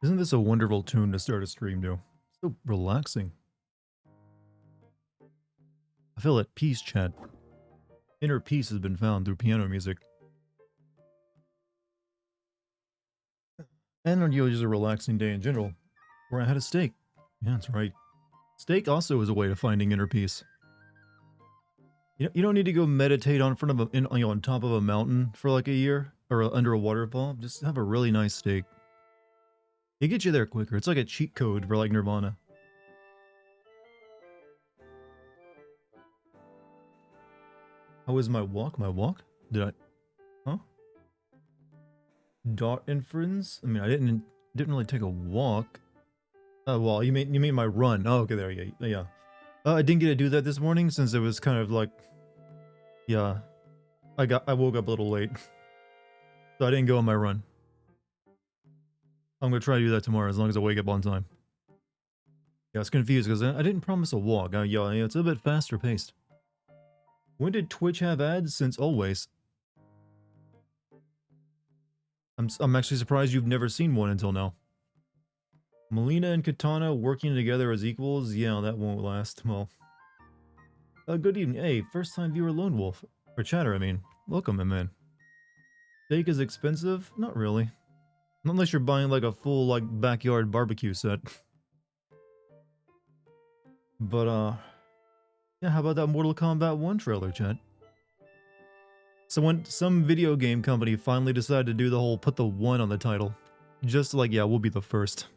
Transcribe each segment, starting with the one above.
Isn't this a wonderful tune to start a stream to? So relaxing. I feel at peace, chat. Inner peace has been found through piano music. And just a relaxing day in general, where I had a steak. Yeah, that's right. Steak also is a way of finding inner peace. You don't need to go meditate on front of on top of a mountain for like a year or under a waterfall. Just have a really nice steak. It gets you there quicker. It's like a cheat code for like Nirvana. How was my walk? My walk? Did I? Huh? Dot inference? I mean, I didn't really take a walk. Oh, well, you mean my run? Oh, okay, there, yeah. I didn't get to do that this morning since it was kind of like, yeah, I woke up a little late, so I didn't go on my run. I'm gonna try to do that tomorrow as long as I wake up on time. Yeah, I was confused because I didn't promise a walk. Yeah, it's a bit faster paced. When did Twitch have ads? Since always. I'm actually surprised you've never seen one until now. Melina and Katana working together as equals? Yeah, that won't last. Well. Good evening. Hey, first time viewer Lone Wolf. Or chatter, I mean. Welcome, my man. Steak is expensive? Not really. Not unless you're buying like a full like backyard barbecue set. But yeah, how about that Mortal Kombat 1 trailer, chat? So when some video game company finally decided to do the whole put the 1 on the title. Just like, yeah, we'll be the first.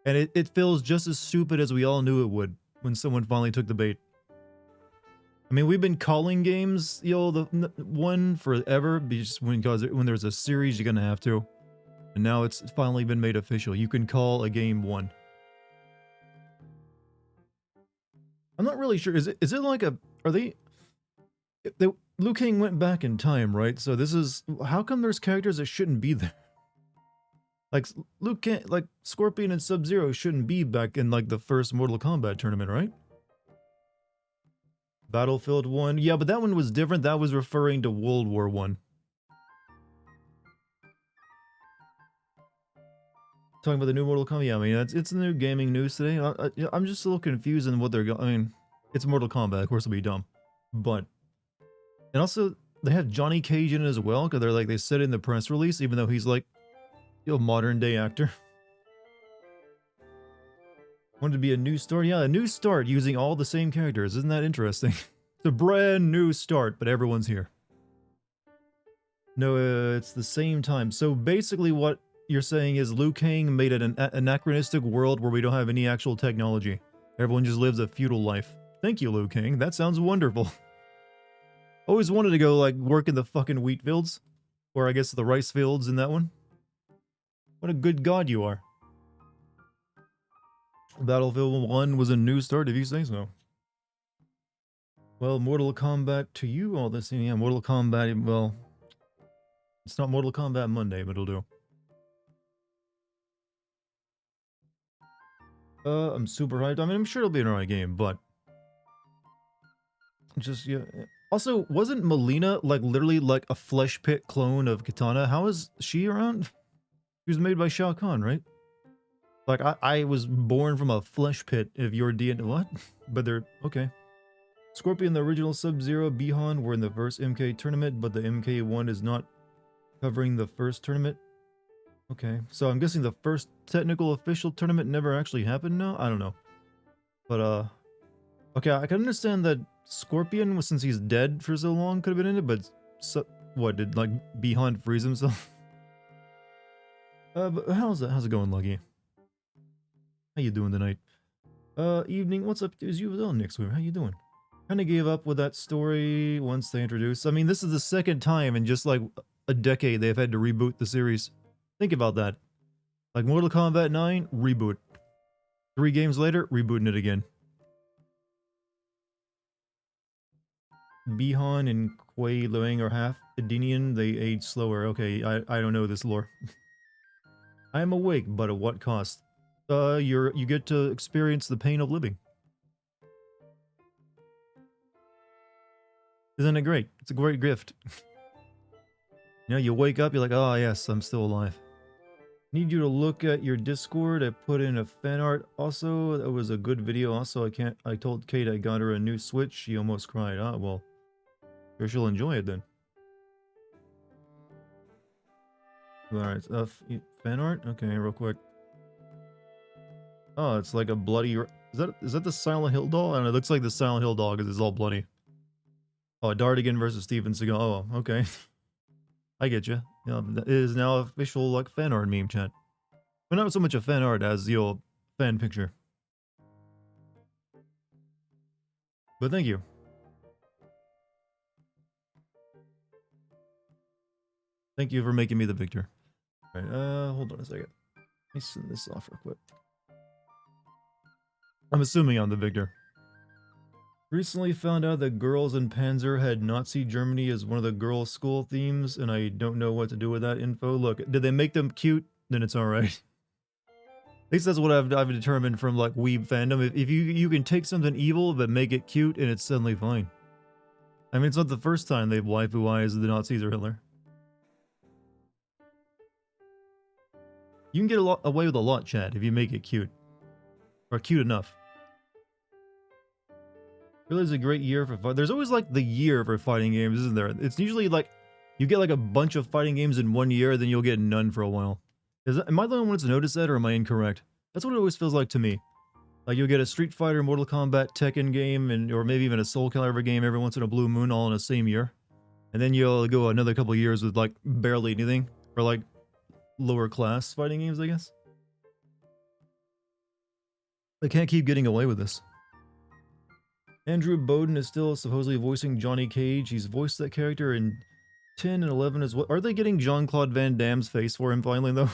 And it feels just as stupid as we all knew it would when someone finally took the bait. I mean, we've been calling games, the 1 forever, because when there's a series, you're gonna have to. And now it's finally been made official. You can call a game 1. I'm not really sure. Is it like a... Are they... Liu Kang went back in time, right? So this is... How come there's characters that shouldn't be there? Like, Liu Kang... Like, Scorpion and Sub-Zero shouldn't be back in, like, the first Mortal Kombat tournament, right? Battlefield 1. Yeah, but that one was different. That was referring to World War 1. Talking about the new Mortal Kombat. Yeah, I mean, it's the new gaming news today. I'm just a little confused in what they're going. I mean, it's Mortal Kombat. Of course, it'll be dumb. But... And also, they have Johnny Cage in it as well, because they said in the press release, even though he's like, modern day actor. Wanted to be a new start? Yeah, a new start using all the same characters. Isn't that interesting? It's a brand new start, but everyone's here. No, it's the same time. So basically what you're saying is Liu Kang made an anachronistic world where we don't have any actual technology. Everyone just lives a feudal life. Thank you, Liu Kang. That sounds wonderful. Always wanted to go, like, work in the fucking wheat fields. Or I guess the rice fields in that one. What a good god you are. Battlefield 1 was a new start, if you say so. Well, Mortal Kombat to you, all this, yeah, Mortal Kombat, well... It's not Mortal Kombat Monday, but it'll do. I'm super hyped. I mean, I'm sure it'll be an alright game, but... Just, yeah... Also, wasn't Melina, like, literally, like, a flesh pit clone of Katana? How is she around? She was made by Shao Kahn, right? Like, I was born from a flesh pit if you're DNA... What? But they're... Okay. Scorpion, the original Sub-Zero, Bihan were in the first MK tournament, but the MK1 is not covering the first tournament. Okay. So I'm guessing the first technical official tournament never actually happened now? I don't know. But, okay, I can understand that Scorpion, since he's dead for so long, could have been in it, but what, did, like, Bihan freeze himself? But how's it going, Lucky? How you doing tonight? Evening, what's up? Is you well, Nick Swimmer? How you doing? Kinda gave up with that story once they introduced... I mean, this is the second time in just, like, a decade they've had to reboot the series. Think about that. Like, Mortal Kombat 9, reboot. 3 games later, rebooting it again. Bihan and Kuei Luang are half Edenian, they age slower. Okay, I don't know this lore. I am awake, but at what cost? You get to experience the pain of living. Isn't it great? It's a great gift. You know, you wake up, you're like, oh yes, I'm still alive. Need you to look at your Discord. I put in a fan art. Also, that was a good video. Also, I told Kate I got her a new Switch. She almost cried. Ah, well, sure she'll enjoy it then. Alright, fan art? Okay, real quick. Oh, it's like a bloody... Is that the Silent Hill doll? I don't know, it looks like the Silent Hill doll because it's all bloody. Oh, Dartigan versus Steven Seagal. Oh, okay. I get you. Yeah, it is now official, like, fan art meme chat. But not so much a fan art as the old fan picture. But thank you. Thank you for making me the victor. Alright, hold on a second. Let me send this off real quick. I'm assuming I'm the victor. Recently found out that girls in Panzer had Nazi Germany as one of the girls' school themes, and I don't know what to do with that info. Look, did they make them cute? Then it's alright. At least that's what I've determined from, like, weeb fandom. If you can take something evil but make it cute, and it's suddenly fine. I mean, it's not the first time they've waifu-ized the Nazis or Hitler. You can get away with a lot, Chad, if you make it cute. Or cute enough. Really is a great year for fight. There's always like the year for fighting games, isn't there? It's usually like you get like a bunch of fighting games in 1 year, then you'll get none for a while. Am I the only one that's noticed that, or am I incorrect? That's what it always feels like to me. Like you'll get a Street Fighter, Mortal Kombat, Tekken game, or maybe even a Soul Calibur game every once in a blue moon, all in the same year. And then you'll go another couple of years with like barely anything, or like lower class fighting games, I guess. They can't keep getting away with this. Andrew Bowden is still supposedly voicing Johnny Cage. He's voiced that character in 10 and 11 as well. Are they getting Jean-Claude Van Damme's face for him finally, though?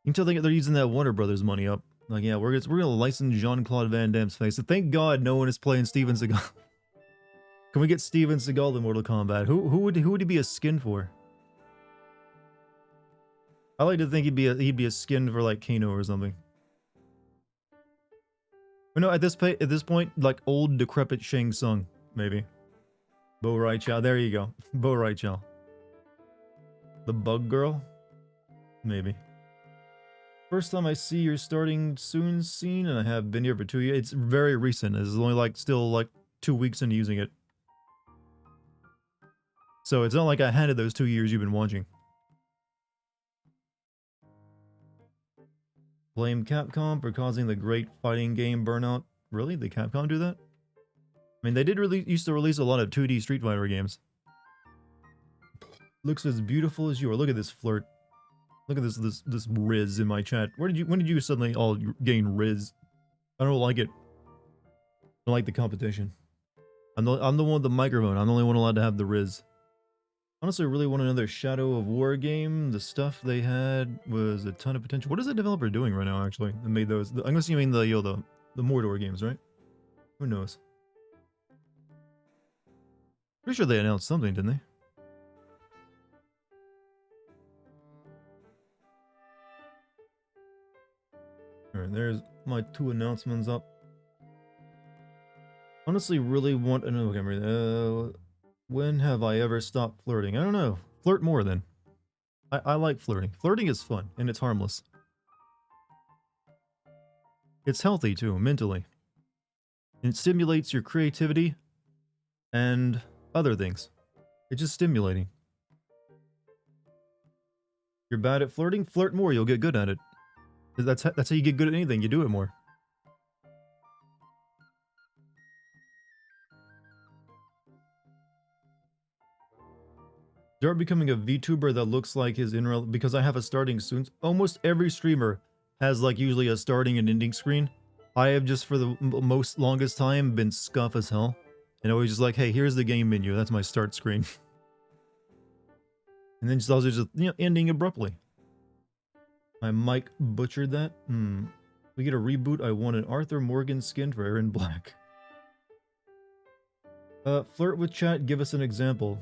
You can tell they're using that Warner Brothers money up. Like, yeah, we're gonna license Jean-Claude Van Damme's face. So thank God no one is playing Steven Seagal. Can we get Steven Seagal in Mortal Kombat? Who would he be a skin for? I like to think he'd be a skin for like Kano or something. But no, at this point, like old decrepit Shang Tsung, maybe. Bo Rai Chow, there you go. Bo Rai Chow. The Bug Girl? Maybe. First time I see your starting soon scene, and I have been here for 2 years. It's very recent. It's only like still like 2 weeks into using it. So it's not like I handed those 2 years you've been watching. Blame Capcom for causing the great fighting game burnout. Really? Did Capcom do that? I mean, they did used to release a lot of 2D Street Fighter games. Looks as beautiful as you are. Look at this flirt. Look at this Riz in my chat. When did you suddenly all gain Riz? I don't like it. I don't like the competition. I'm the one with the microphone. I'm the only one allowed to have the Riz. Honestly, I really want another Shadow of War game. The stuff they had was a ton of potential. What is the developer doing right now, actually, that made those? I'm assuming the Mordor games, right? Who knows? Pretty sure they announced something, didn't they? Alright, there's my 2 announcements up. Honestly, really want another camera. When have I ever stopped flirting? I don't know. Flirt more then. I like flirting. Flirting is fun, and it's harmless. It's healthy, too, mentally. It stimulates your creativity and other things. It's just stimulating. You're bad at flirting? Flirt more, you'll get good at it. That's how you get good at anything, you do it more. Start becoming a VTuber that looks like his in real, because I have a starting soon. Almost every streamer has like usually a starting and ending screen. I have just for the most longest time been scuff as hell. And always just like, hey, here's the game menu. That's my start screen. And then just also just, you know, ending abruptly. My mic butchered that. We get a reboot. I want an Arthur Morgan skin for Aaron Black. Flirt with chat. Give us an example.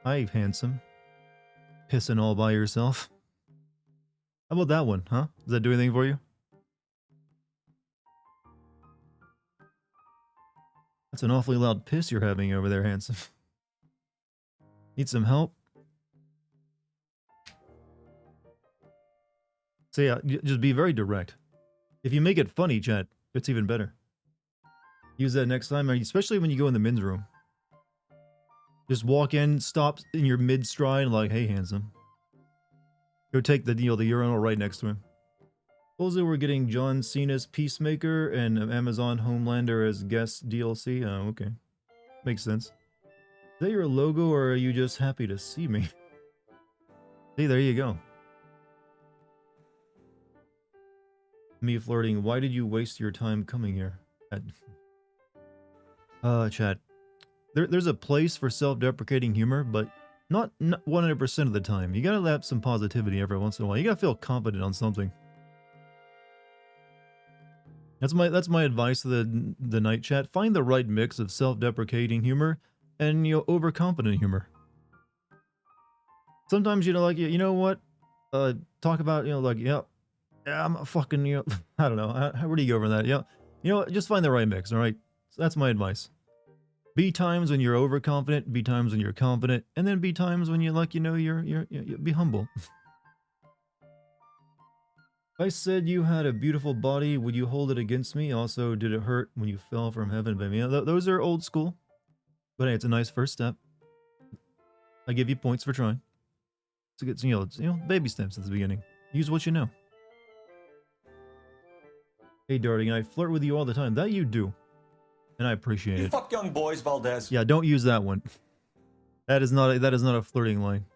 Hi, handsome. Pissing all by yourself. How about that one, huh? Does that do anything for you? That's an awfully loud piss you're having over there, handsome. Need some help? So yeah, just be very direct. If you make it funny, chat, it's even better. Use that next time, especially when you go in the men's room. Just walk in, stop in your mid-stride, and like, hey, handsome. Go take the, the urinal right next to him. Also, we're getting John Cena's Peacemaker and Amazon Homelander as guest DLC. Oh, okay. Makes sense. Is that your logo, or are you just happy to see me? Hey, there you go. Me flirting. Why did you waste your time coming here? Chat. There's a place for self-deprecating humor, but not 100% of the time. You gotta have some positivity every once in a while. You gotta feel confident on something. That's my advice to the night chat. Find the right mix of self-deprecating humor and overconfident humor. Sometimes like you know what, talk about like yeah, I'm a fucking I don't know how do you go over that? Yeah, just find the right mix. All right, so that's my advice. Be times when you're overconfident, be times when you're confident, and then be times when you like you're be humble. I said you had a beautiful body. Would you hold it against me? Also, did it hurt when you fell from heaven, baby? Those are old school, but hey, it's a nice first step. I give you points for trying. It's baby steps at the beginning. Use what you know. Hey, Dartigan, I flirt with you all the time. That you do, and I appreciate it. You fuck young boys, Valdez. Yeah, don't use that one. That is not a flirting line.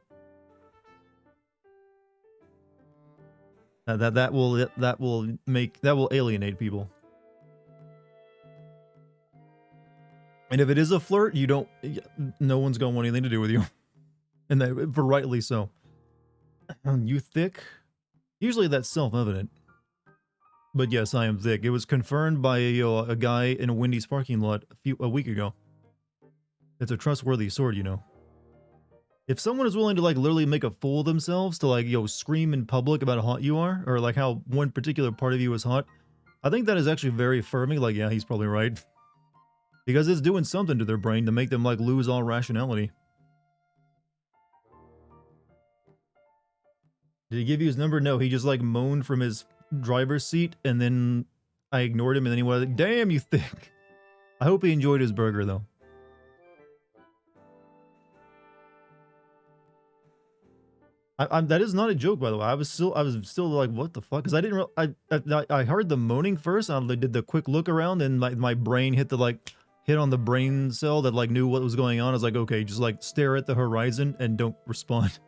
That will alienate people. And if it is a flirt, no one's gonna want anything to do with you, and that for rightly so. You thick? Usually that's self-evident. But yes, I am thick. It was confirmed by a guy in a Wendy's parking lot a week ago. It's a trustworthy sword, If someone is willing to like literally make a fool of themselves to like scream in public about how hot you are, or like how one particular part of you is hot, I think that is actually very affirming. Like, yeah, he's probably right, because it's doing something to their brain to make them like lose all rationality. Did he give you his number? No, he just like moaned from his driver's seat, and then I ignored him, and then he was like, damn, you thick. I hope he enjoyed his burger though. That is not a joke, by the way. I was still like, what the fuck? Because I didn't. I heard the moaning first. I did the quick look around, and my brain hit on the brain cell that like knew what was going on. I was like, okay, just like stare at the horizon and don't respond.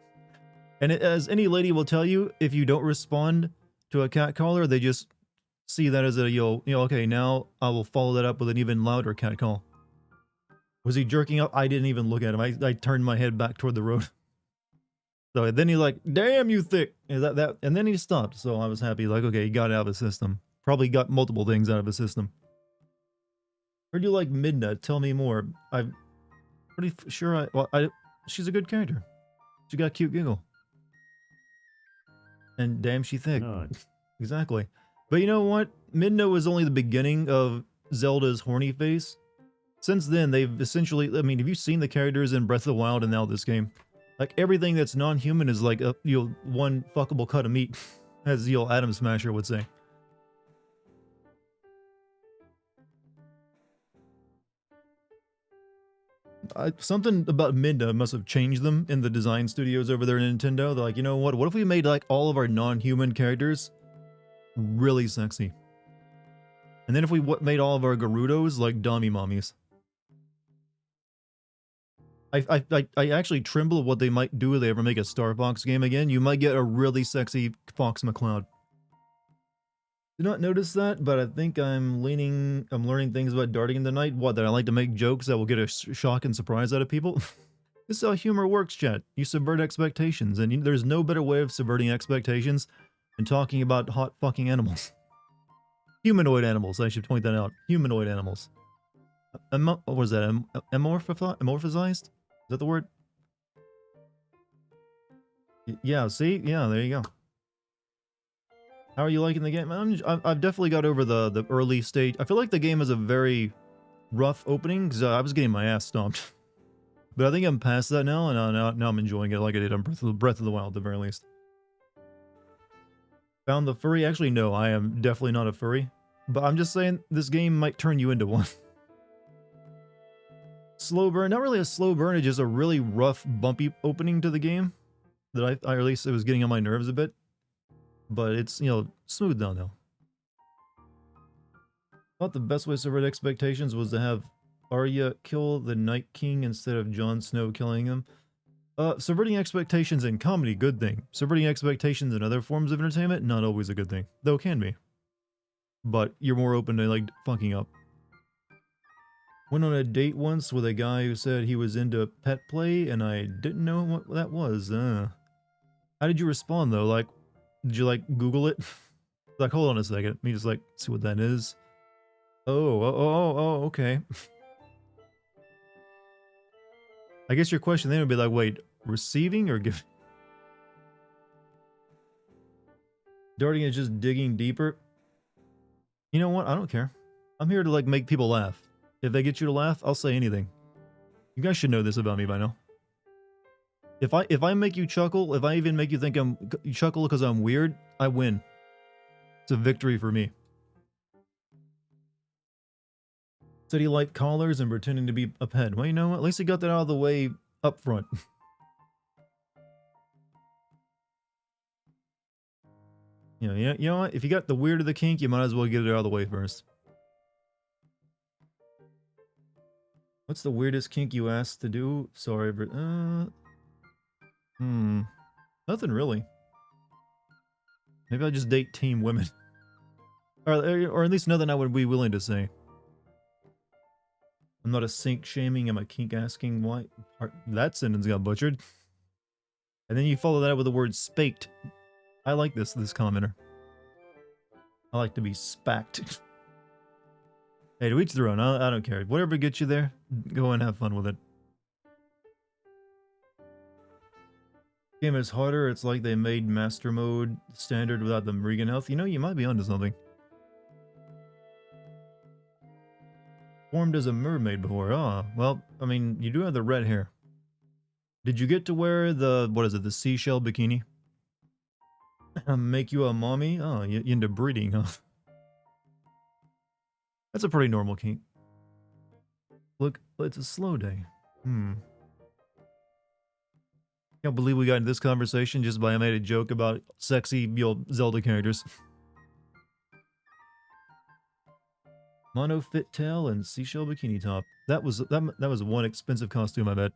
And as any lady will tell you, if you don't respond to a cat caller, they just see that as a okay, now I will follow that up with an even louder cat call. Was he jerking up? I didn't even look at him. I turned my head back toward the road. So then he's like, damn, you thick. Is that? And then he stopped. So I was happy. Like, okay, he got it out of his system. Probably got multiple things out of his system. Heard you like Midna. Tell me more. I'm pretty sure she's a good character. She got a cute giggle. And damn, she thick. No. Exactly. But you know what? Midna was only the beginning of Zelda's horny phase. Since then, they've essentially, I mean, have you seen the characters in Breath of the Wild and now this game? Like, everything that's non-human is like a, one fuckable cut of meat, as Adam Smasher would say. Something about Midna must have changed them in the design studios over there in Nintendo. They're like, you know what if we made like all of our non-human characters really sexy? And then if we made all of our Gerudos like dummy mommies. I actually tremble at what they might do if they ever make a Star Fox game again. You might get a really sexy Fox McCloud. Did not notice that, but I think I'm learning things about Dartigan tonight. What, that I like to make jokes that will get a shock and surprise out of people? This is how humor works, chat. You subvert expectations, and there's no better way of subverting expectations than talking about hot fucking animals. Humanoid animals, I should point that out. Humanoid animals. What was that? Amorphized? Is that the word? Yeah, see? Yeah, there you go. How are you liking the game? I've definitely got over the early stage. I feel like the game is a very rough opening, because I was getting my ass stomped. But I think I'm past that now, and now I'm enjoying it like I did on Breath of the Wild, at the very least. Found the furry? Actually, no, I am definitely not a furry. But I'm just saying, this game might turn you into one. Slow burn, not really a slow burn, it's just a really rough, bumpy opening to the game. That I or at least it was getting on my nerves a bit. But it's, you know, smooth down now. Thought the best way to subvert expectations was to have Arya kill the Night King instead of Jon Snow killing him. Subverting expectations in comedy, good thing. Subverting expectations in other forms of entertainment, not always a good thing. Though can be. But you're more open to, like, fucking up. Went on a date once with a guy who said he was into pet play, and I didn't know what that was. How did you respond, though? Like, did you, like, Google it? Like, hold on a second. Let me just, like, see what that is. Oh, okay. I guess your question then would be like, wait, receiving or giving? Dartigan is just digging deeper. You know what? I don't care. I'm here to, like, make people laugh. If they get you to laugh, I'll say anything. You guys should know this about me by now. If I make you chuckle, if I even make you think you chuckle because I'm weird, I win. It's a victory for me. Said he liked collars and pretending to be a pet. Well, you know what? At least he got that out of the way up front. You know what? If you got the weird of the kink, you might as well get it out of the way first. What's the weirdest kink you asked to do? Sorry, but nothing really. Maybe I'll just date team women. Or at least nothing I would be willing to say. I'm not a sink shaming, I'm a kink asking why. That sentence got butchered. And then you follow that up with the word spaked. I like this commenter. I like to be spacked. Hey, to each their own. I don't care. Whatever gets you there, go and have fun with it. Game is harder. It's like they made Master Mode standard without the Regan health. You know, you might be onto something. Formed as a mermaid before. Ah, well, I mean, you do have the red hair. Did you get to wear the, what is it, the seashell bikini? Make you a mommy? Oh, you into breeding, huh? That's a pretty normal kink. Look, it's a slow day. Can't believe we got into this conversation just by I made a joke about sexy, you know, Zelda characters. Mono fit tail and seashell bikini top. That was one expensive costume, I bet.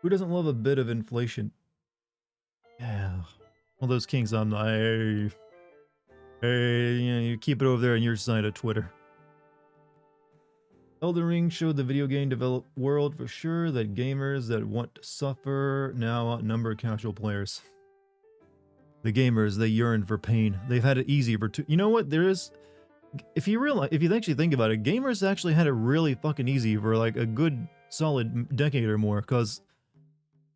Who doesn't love a bit of inflation? Yeah. All those kings I'm like, hey, you keep it over there on your side of Twitter. Elden Ring showed the video game developed world for sure that gamers that want to suffer now outnumber casual players. The gamers, they yearn for pain. They've had it easy for you know what? There is, if you actually think about it, gamers actually had it really fucking easy for like a good solid decade or more, because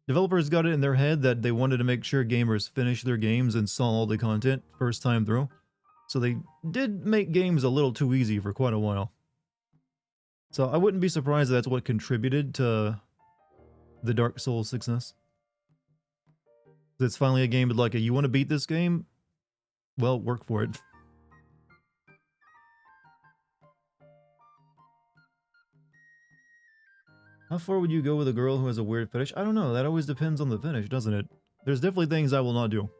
developers got it in their head that they wanted to make sure gamers finish their games and saw all the content first time through. So they did make games a little too easy for quite a while. So I wouldn't be surprised if that's what contributed to the Dark Souls success. It's finally a game with like you want to beat this game? Well, work for it. How far would you go with a girl who has a weird fetish? I don't know. That always depends on the fetish, doesn't it? There's definitely things I will not do.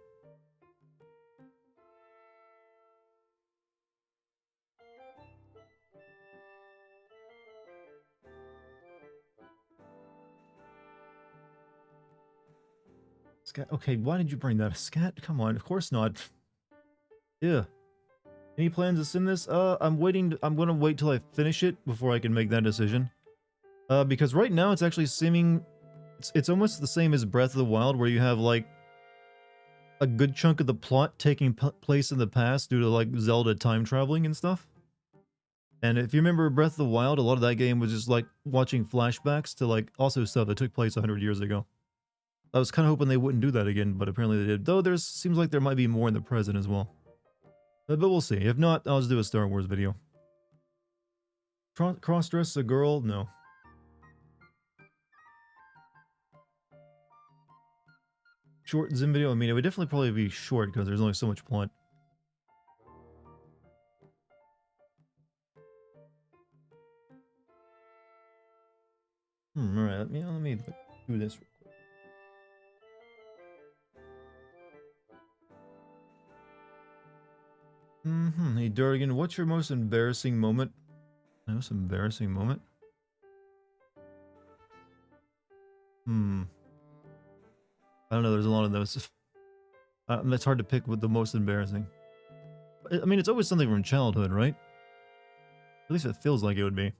Scat. Okay, why did you bring that? Scat? Come on, of course not. Yeah. Any plans to sim this? I'm waiting. I'm gonna wait till I finish it before I can make that decision. Because right now it's actually simming. It's almost the same as Breath of the Wild, where you have like a good chunk of the plot taking place in the past due to like Zelda time traveling and stuff. And if you remember Breath of the Wild, a lot of that game was just like watching flashbacks to like also stuff that took place 100 years ago. I was kind of hoping they wouldn't do that again, but apparently they did. Though there seems like there might be more in the present as well. But we'll see. If not, I'll just do a Star Wars video. Cross-dress a girl? No. short Zim video? I mean, it would definitely probably be short because there's only so much plot. Alright, let me do this real quick. Hey, Dartigan, what's your most embarrassing moment? Most embarrassing moment? I don't know, there's a lot of those. It's hard to pick with the most embarrassing. I mean, it's always something from childhood, right? At least it feels like it would be.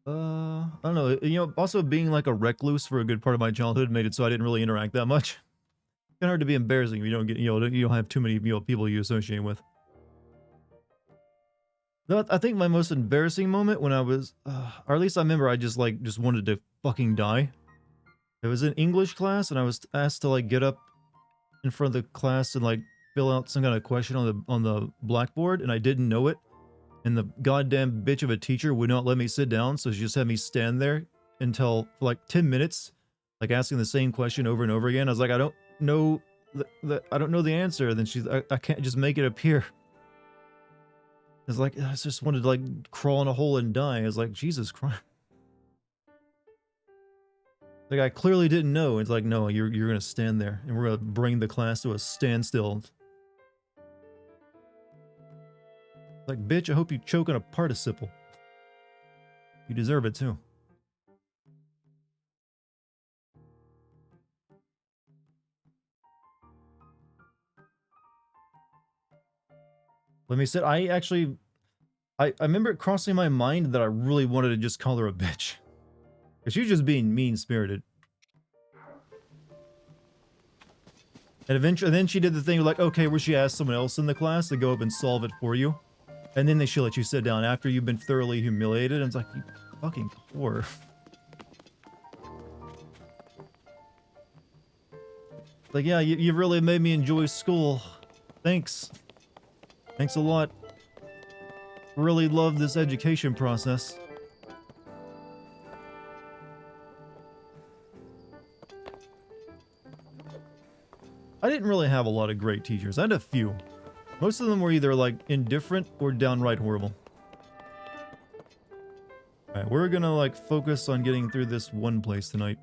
I don't know. You know, also being like a recluse for a good part of my childhood made it so I didn't really interact that much. It's kind of hard to be embarrassing if you don't get, you don't have too many, people you associate with. No, I think my most embarrassing moment when I was, or at least I remember I just wanted to fucking die. It was in English class and I was asked to like get up in front of the class and like fill out some kind of question on the blackboard, and I didn't know it. And the goddamn bitch of a teacher would not let me sit down, so she just had me stand there until for like 10 minutes, like asking the same question over and over again. I was like, I don't know I don't know the answer. And then she's, I can't just make it appear. It's like, I just wanted to like crawl in a hole and die. I was like, Jesus Christ. Like, I clearly didn't know. It's like, no, you're gonna stand there and we're gonna bring the class to a standstill. Like, bitch, I hope you choke on a participle. You deserve it too. Let me say, I remember it crossing my mind that I really wanted to just call her a bitch. Because she was just being mean-spirited. And eventually, then she did the thing like, okay, where she asked someone else in the class to go up and solve it for you. And then she'll let you sit down after you've been thoroughly humiliated. And it's like, you fucking whore. Like, yeah, you've really made me enjoy school. Thanks. Thanks a lot. Really love this education process. I didn't really have a lot of great teachers. I had a few. Most of them were either like indifferent or downright horrible. Alright, we're gonna like focus on getting through this one place tonight.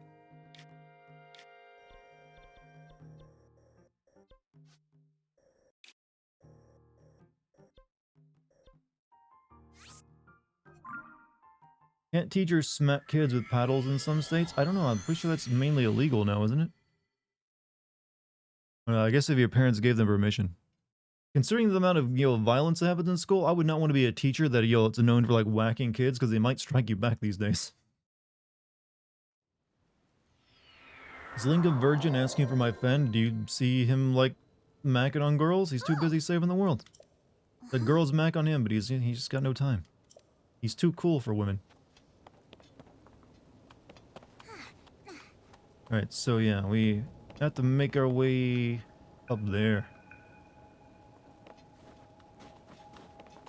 Can't teachers smack kids with paddles in some states? I don't know, I'm pretty sure that's mainly illegal now, isn't it? I guess if your parents gave them permission. Considering the amount of, violence that happens in school, I would not want to be a teacher that, it's known for, like, whacking kids, because they might strike you back these days. Is Link a virgin asking for my fan? Do you see him, like, macking on girls? He's too busy saving the world. The girls mac on him, but he's just got no time. He's too cool for women. Alright, so yeah, we have to make our way up there.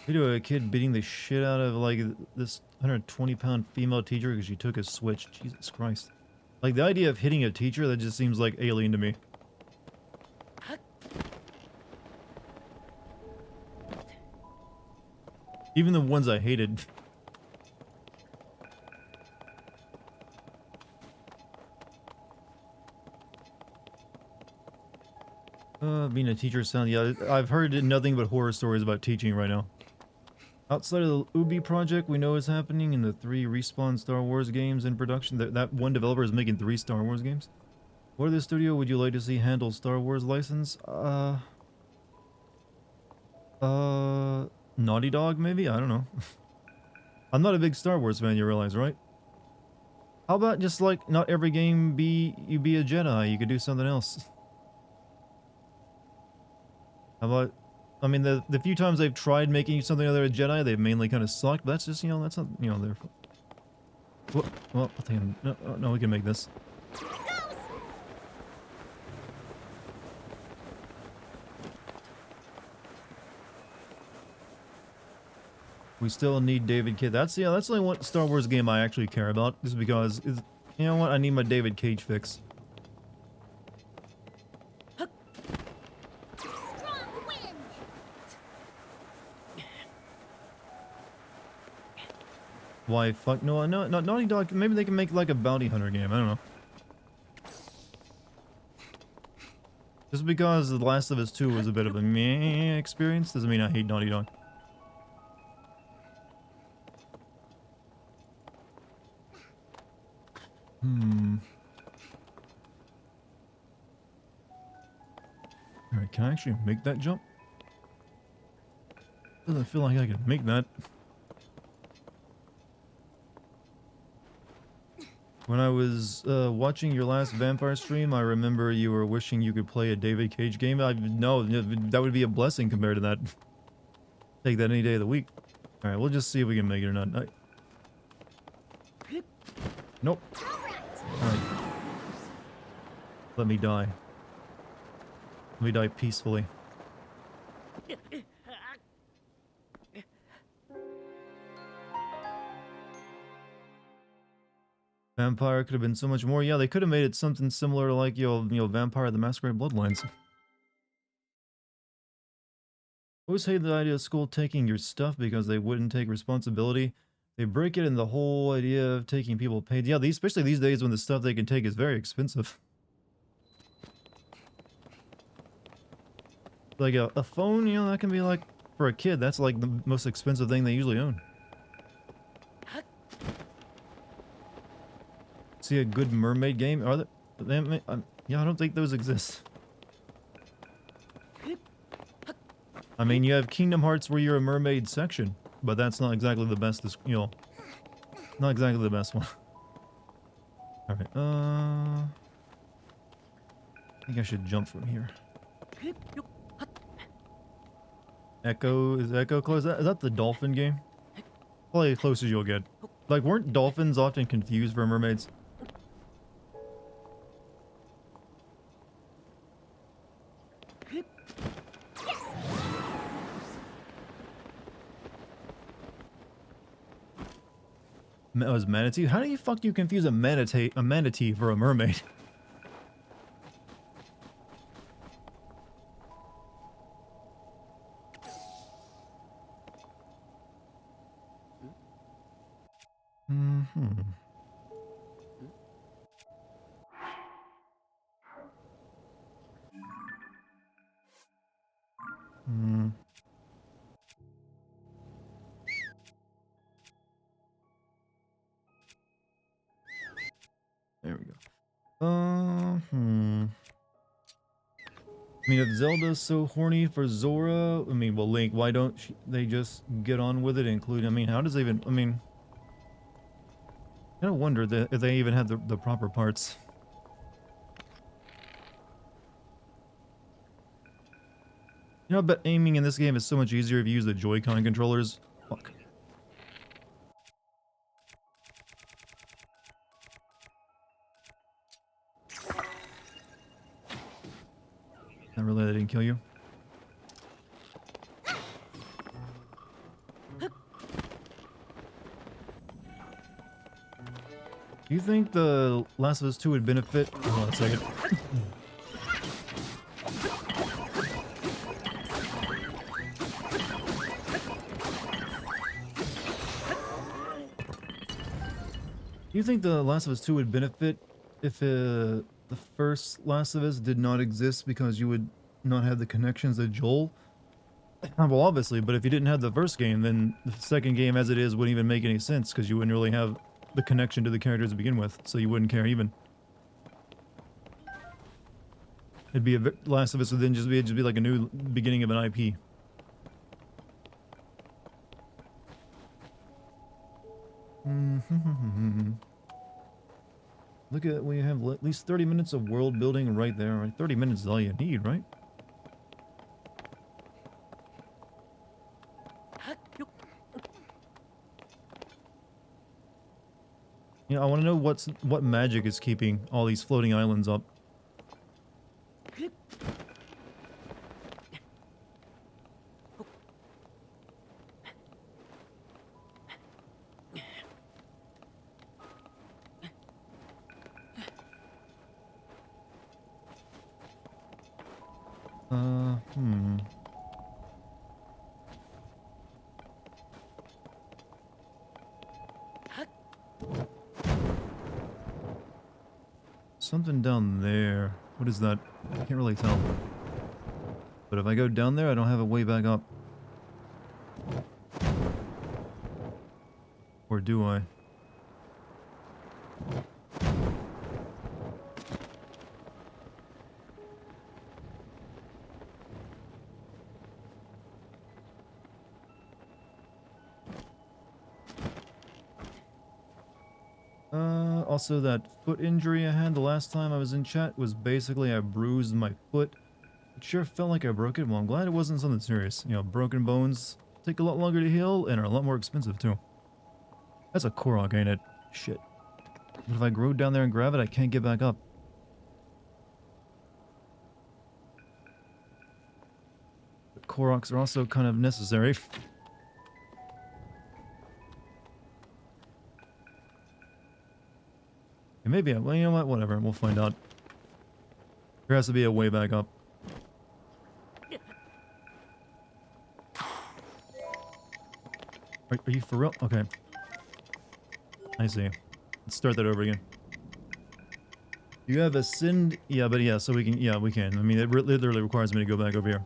Video of a kid beating the shit out of, like, this 120-pound female teacher because she took a switch. Jesus Christ. Like, the idea of hitting a teacher, that just seems, like, alien to me. Even the ones I hated. Being a teacher sound, yeah, I've heard nothing but horror stories about teaching right now. Outside of the Ubi project we know is happening in the 3 Respawn Star Wars games in production, that one developer is making 3 Star Wars games. What other studio would you like to see handle Star Wars license? Naughty Dog maybe? I don't know. I'm not a big Star Wars fan, you realize, right? How about just like, not every game you be a Jedi, you could do something else. How about, I mean, the few times they've tried making something other than a Jedi, they've mainly kind of sucked, but that's just, that's not, their fault. Well, I think no, we can make this. We still need David Cage. That's the only one Star Wars game I actually care about, just because you know what? I need my David Cage fix. Why fuck no, Naughty Dog, maybe they can make like a bounty hunter game, I don't know. Just because The Last of Us 2 was a bit of a meh experience doesn't mean I hate Naughty Dog. Alright, can I actually make that jump? Doesn't feel like I can make that. When I was watching your last vampire stream, I remember you were wishing you could play a David Cage game. No, that would be a blessing compared to that. Take that any day of the week. Alright, we'll just see if we can make it or not. Nope. Alright. Let me die. Let me die peacefully. Vampire could have been so much more. Yeah, they could have made it something similar to like, you know, Vampire the Masquerade Bloodlines. Always hate the idea of school taking your stuff because they wouldn't take responsibility. They break it in the whole idea of taking people paid. Yeah, especially these days when the stuff they can take is very expensive. Like a phone, you know, that can be like, for a kid, that's like the most expensive thing they usually own. See a good mermaid game? Are they? Yeah, I don't think those exist. I mean, you have Kingdom Hearts where you're a mermaid section, but that's not exactly the best, you know, not exactly the best one. Alright, I think I should jump from here. Echo, is Echo close? Is that the dolphin game? Probably as close as you'll get. Like, weren't dolphins often confused for mermaids? That was manatee? How do you fuck you confuse a manatee for a mermaid? There we go. I mean, if Zelda's so horny for Zora, I mean, well, Link, why don't they just get on with it, including, I mean, how does they even, I mean, I kind of wonder if they even have the proper parts. You know, I bet aiming in this game is so much easier if you use the Joy-Con controllers. Fuck. Not really, that didn't kill you. Do you think the Last of Us 2 would benefit? Hold on a second. Do you think the Last of Us 2 would benefit if the first Last of Us did not exist because you would not have the connections to Joel? Well, obviously, but if you didn't have the first game, then the second game as it is wouldn't even make any sense because you wouldn't really have the connection to the characters to begin with, so you wouldn't care even. It'd be Last of Us would then just be like a new beginning of an IP. Look at, we have at least 30 minutes of world building right there. Right? 30 minutes is all you need, right? You know, I want to know what magic is keeping all these floating islands up. something down there. What is that? I can't really tell. But if I go down there, I don't have a way back up. Or do I? Also that foot injury I had the last time I was in chat was basically I bruised my foot. It sure felt like I broke it. Well, I'm glad it wasn't something serious. You know, broken bones take a lot longer to heal and are a lot more expensive too. That's a Korok, ain't it? Shit. But if I go down there and grab it, I can't get back up. The Koroks are also kind of necessary. And maybe, well, you know what? Whatever. We'll find out. There has to be a way back up. Are you for real? Okay. I see. Let's start that over again. You have ascend... Yeah, but yeah, so we can... Yeah, we can. I mean, it literally requires me to go back over here.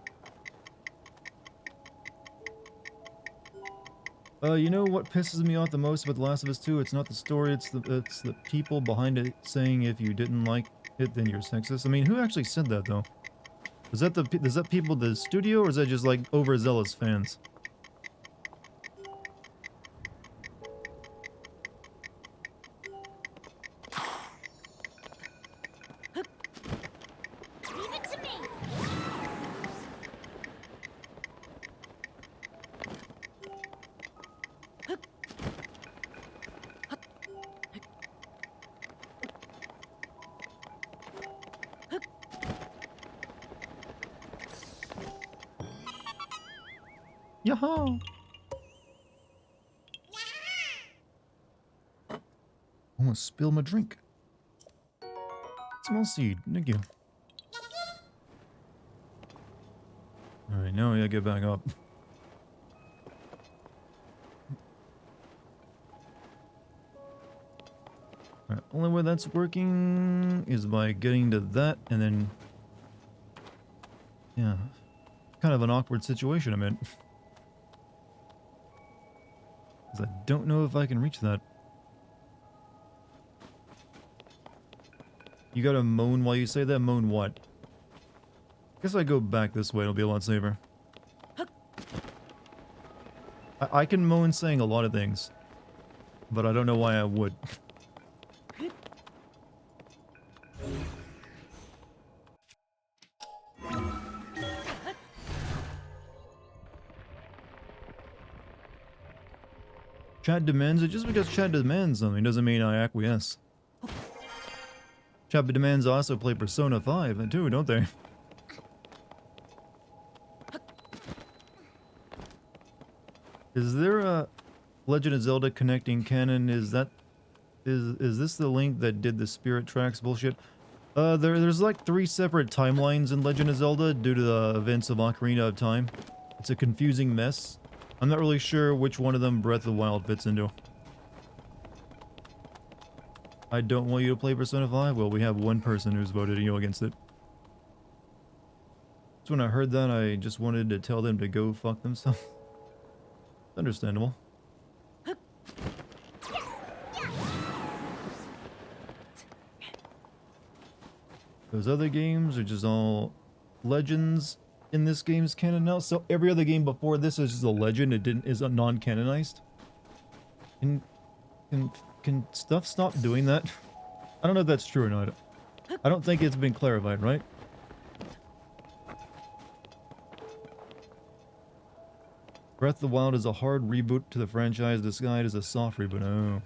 You know what pisses me off the most about The Last of Us 2? It's not the story, it's the people behind it saying if you didn't like it, then you're sexist. I mean, who actually said that, though? Is that people at the studio, or is that just, like, overzealous fans? Yaha! Almost spilled my drink. Small seed, thank you. Alright, now I gotta get back up. Alright, only way that's working is by getting to that and then... Yeah. Kind of an awkward situation I'm in. Because I don't know if I can reach that. You gotta moan while you say that? Moan what? Guess if I go back this way, it'll be a lot safer. I can moan saying a lot of things. But I don't know why I would. Chat demands it. Just because chat demands something doesn't mean I acquiesce. Chat demands also play Persona 5 too, don't they? Is there a Legend of Zelda connecting canon? Is this the link that did the Spirit Tracks bullshit? There's like 3 separate timelines in Legend of Zelda due to the events of Ocarina of Time. It's a confusing mess. I'm not really sure which one of them Breath of the Wild fits into. I don't want you to play Persona 5? Well, we have one person who's voted against it. So when I heard that, I just wanted to tell them to go fuck themselves. Understandable. Those other games are just all legends in this game's canon now. So every other game before this is just a legend. It is a non-canonized. Can stuff stop doing that? I don't know if that's true or not. I don't think it's been clarified, right? Breath of the Wild is a hard reboot to the franchise. This guide is a soft reboot. Oh.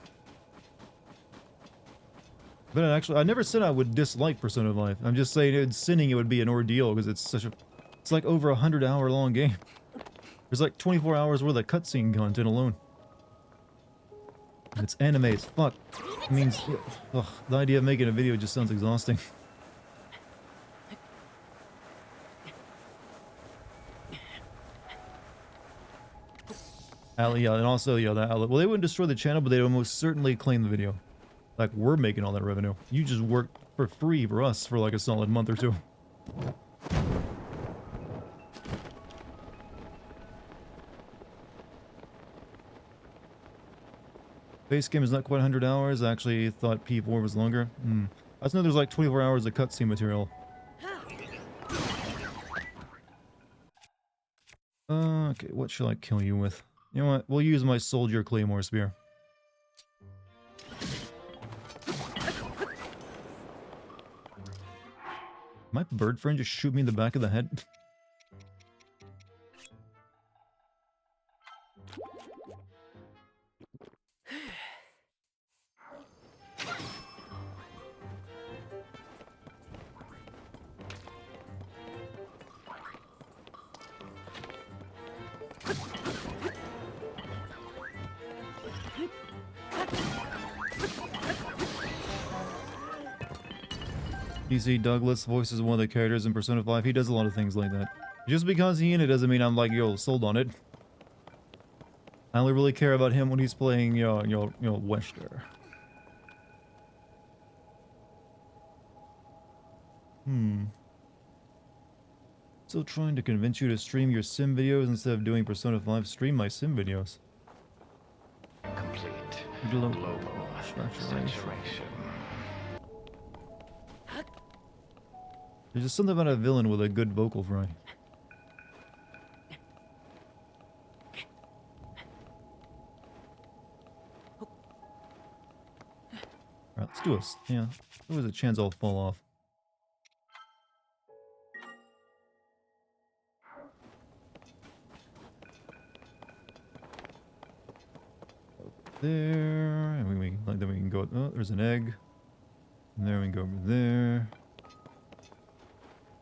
But actually, I never said I would dislike Persona 5. I'm just saying it's sinning it would be an ordeal because it's such a... It's like over 100-hour long game. There's like 24 hours worth of cutscene content alone. And it's anime as fuck. It means... Ugh, the idea of making a video just sounds exhausting. Yeah, and also, yeah, that outlet. Well, they wouldn't destroy the channel, but they'd almost certainly claim the video. Like, we're making all that revenue. You just worked for free for us for like a solid month or two. Base game is not quite 100 hours. I actually thought P4 was longer. I just know there's like 24 hours of cutscene material. Okay, what shall I kill you with? You know what? We'll use my soldier claymore spear. My bird friend just shoot me in the back of the head. DC Douglas voices one of the characters in Persona 5. He does a lot of things like that. Just because he's in it doesn't mean I'm like, yo, sold on it. I only really care about him when he's playing, Wester. Still trying to convince you to stream your sim videos instead of doing Persona 5. Stream my sim videos. Complete Global saturation. There's just something about a villain with a good vocal fry. Alright, let's do this. Yeah, there was a chance I'll fall off. There, and then we can go. Oh, there's an egg. And there we can go over there.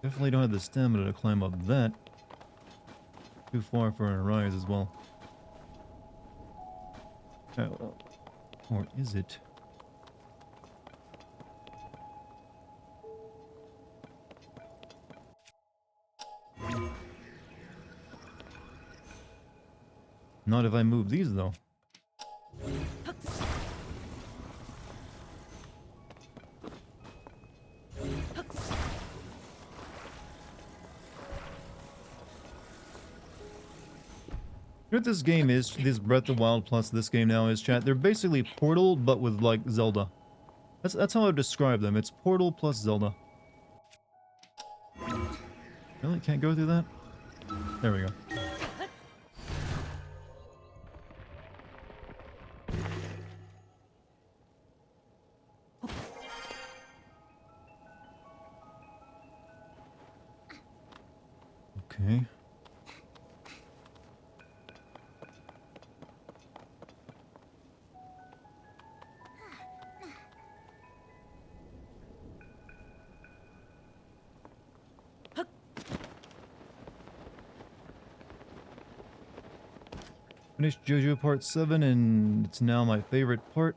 Definitely don't have the stamina to climb up that. Too far for a rise as well. Oh, or is it? Not if I move these though. You know what this game is? This Breath of the Wild plus this game now is, chat. They're basically Portal, but with like Zelda. That's how I describe them. It's Portal plus Zelda. Really? Can't go through that? There we go. Okay. Finished JoJo Part 7 and it's now my favorite part.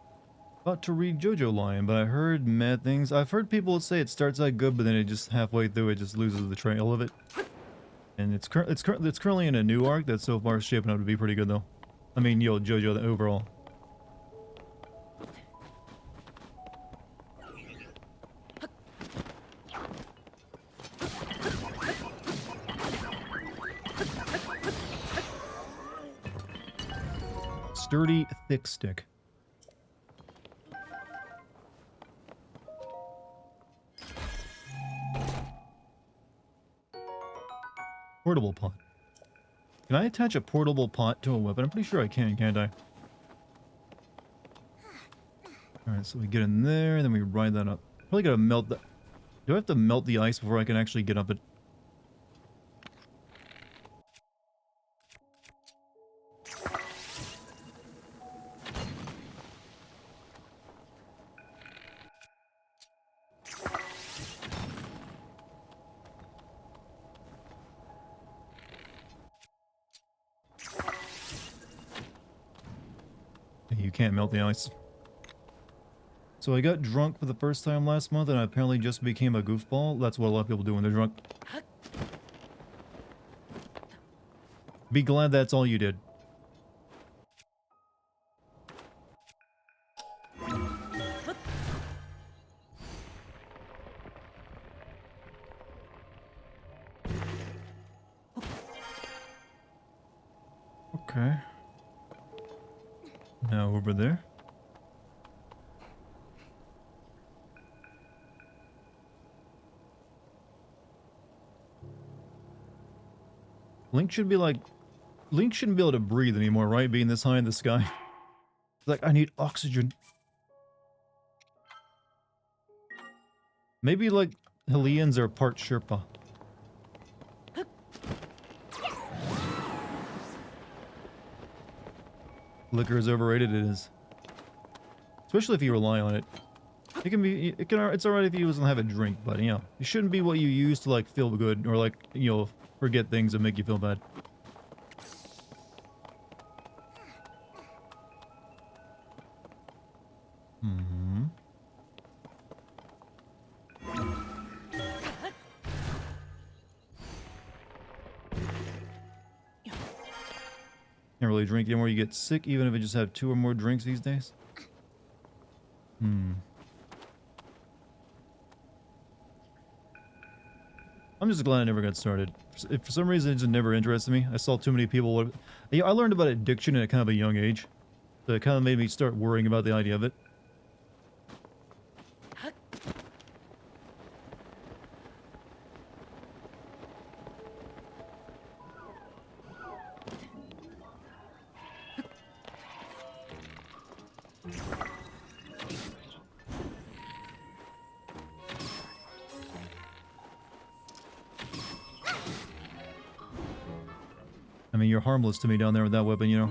About to read JoJo Lion, but I heard mad things. I've heard people say it starts out good, but then it just halfway through it just loses the trail of it. And it's currently in a new arc that's so far shaping up to be pretty good though. I mean, JoJo the overall. Sturdy, thick stick. Portable pot. Can I attach a portable pot to a weapon? I'm pretty sure I can, can't I? Alright, so we get in there, and then we ride that up. Probably gotta melt that. Do I have to melt the ice before I can actually get up it? You can't melt the ice. So I got drunk for the first time last month and I apparently just became a goofball. That's what a lot of people do when they're drunk. Be glad that's all you did. Okay. Now over there. Link should be like... Link shouldn't be able to breathe anymore, right? Being this high in the sky. Like, I need oxygen. Maybe, like, Hylians are part Sherpa. Liquor is overrated, it is. Especially if you rely on it. It can be, it's alright if you doesn't have a drink, but, you know, it shouldn't be what you use to, like, feel good, or, like, you know, forget things that make you feel bad. Hmm. Can't really drink anymore, you get sick, even if you just have 2 or more drinks these days. Hmm. I'm just glad I never got started. If for some reason it just never interested me. I saw too many people... You know, I learned about addiction at kind of a young age. So it kind of made me start worrying about the idea of it. I mean, you're harmless to me down there with that weapon, you know?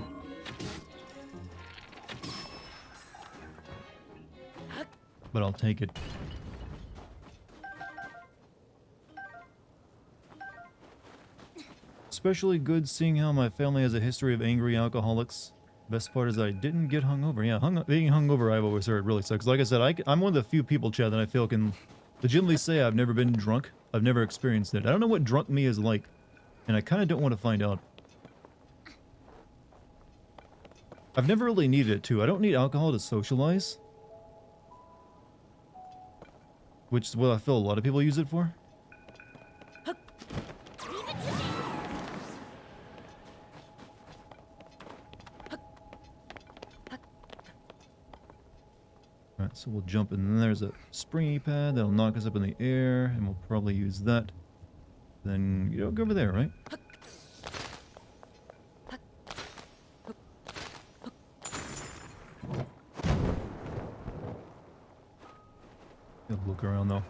But I'll take it. Especially good seeing how my family has a history of angry alcoholics. Best part is I didn't get hungover. Yeah, being hungover I've always heard really sucks. Like I said, I'm one of the few people, Chad, that I feel can legitimately say I've never been drunk. I've never experienced it. I don't know what drunk me is like. And I kind of don't want to find out. I've never really needed it too. I don't need alcohol to socialize. Which is what I feel a lot of people use it for. Alright, so we'll jump in. And there's a springy pad that'll knock us up in the air, and we'll probably use that. Then, you know, go over there, right? Look around though.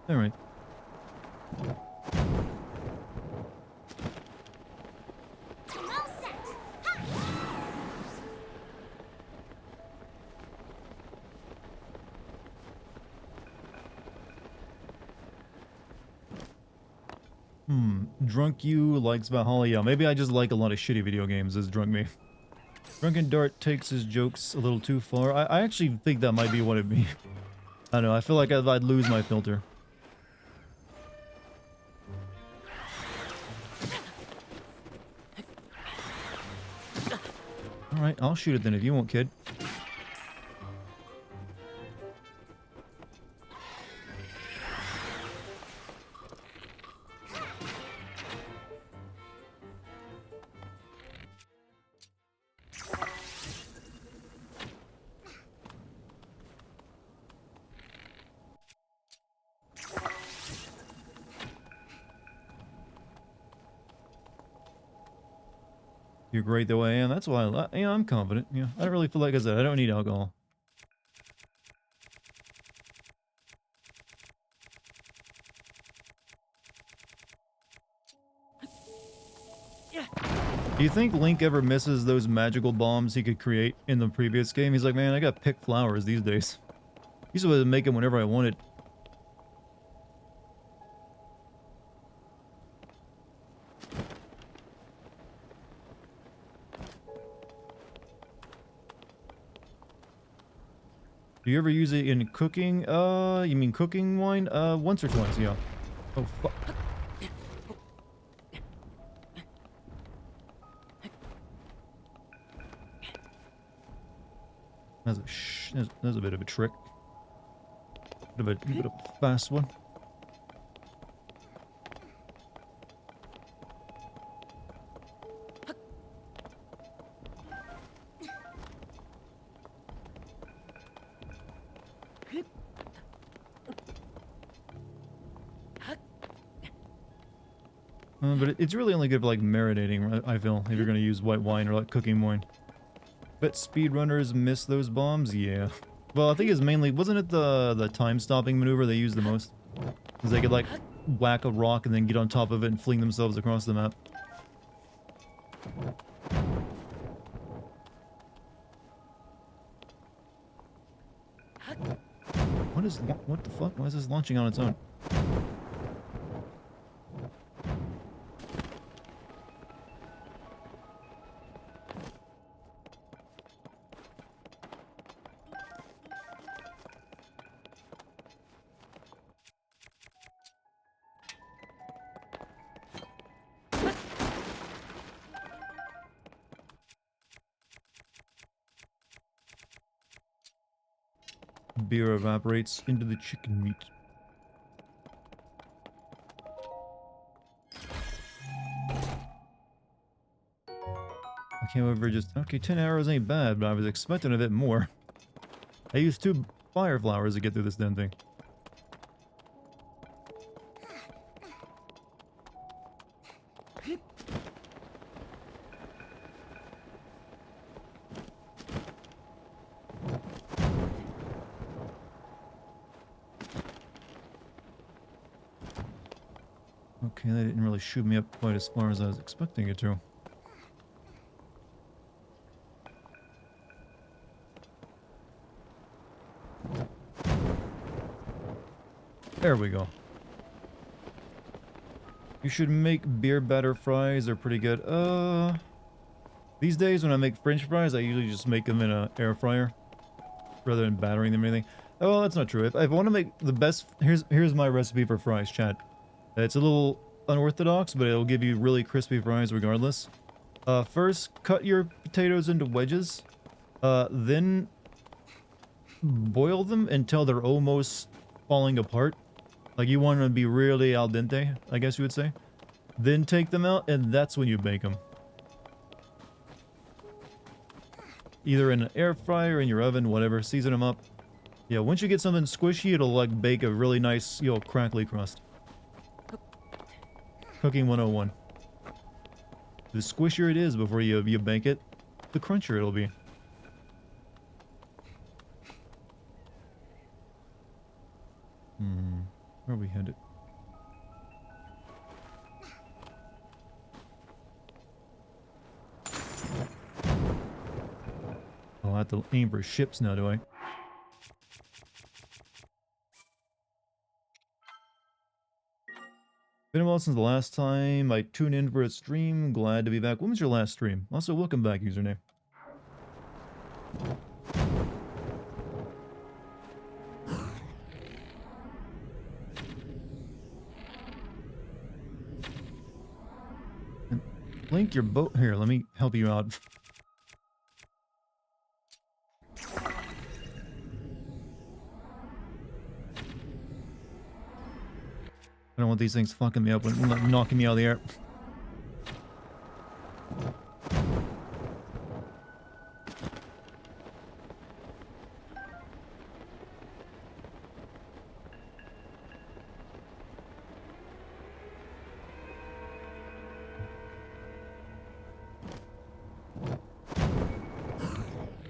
Alright. Drunk you likes Valhalla. Yeah, maybe I just like a lot of shitty video games as drunk me. Drunken Dart takes his jokes a little too far. I actually think that might be what it'd be. I don't know, I feel like I'd lose my filter. Alright, I'll shoot it then if you won't, kid. You're great the way I am. That's why I'm confident. Yeah, I don't really feel like I said I don't need alcohol. Do you think Link ever misses those magical bombs he could create in the previous game? He's like, man, I gotta pick flowers these days. Used to make them whenever I wanted. Do you ever use it in cooking? You mean cooking wine? Once or twice, yeah. Oh, fuck. That's a bit of a trick. Bit of a fast one. But it's really only good for like marinating, right? I feel, if you're gonna use white wine or like cooking wine. Bet speedrunners miss those bombs? Yeah. Well, I think it's mainly, wasn't it the time stopping maneuver they used the most? Because they could like whack a rock and then get on top of it and fling themselves across the map. What the fuck? Why is this launching on its own? Beer evaporates into the chicken meat. I can't ever just... Okay, 10 arrows ain't bad, but I was expecting a bit more. I used 2 fire flowers to get through this damn thing. Okay, that didn't really shoot me up quite as far as I was expecting it to. There we go. You should make beer batter fries. They're pretty good. These days when I make French fries, I usually just make them in an air fryer rather than battering them or anything. Oh, well, that's not true. If I want to make the best, here's my recipe for fries, chat. It's a little unorthodox, but it'll give you really crispy fries regardless. First, cut your potatoes into wedges. Then boil them until they're almost falling apart. Like you want them to be really al dente, I guess you would say. Then take them out, and that's when you bake them. Either in an air fryer, in your oven, whatever. Season them up. Yeah, once you get something squishy, it'll like bake a really nice, crackly crust. Cooking 101. The squishier it is before you bake it, the crunchier it'll be. Where are we headed? Oh, I have to aim for ships now, do I? Been a while since the last time I tuned in for a stream. Glad to be back. When was your last stream? Also, welcome back, username. And Link, your boat... Here, let me help you out. I don't want these things fucking me up and knocking me out of the air.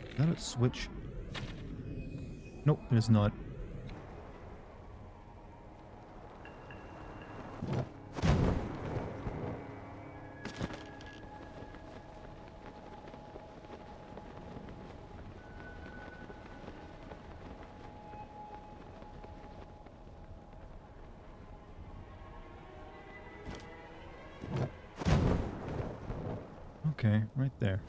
Is that a switch? Nope, it is not. Okay, right there.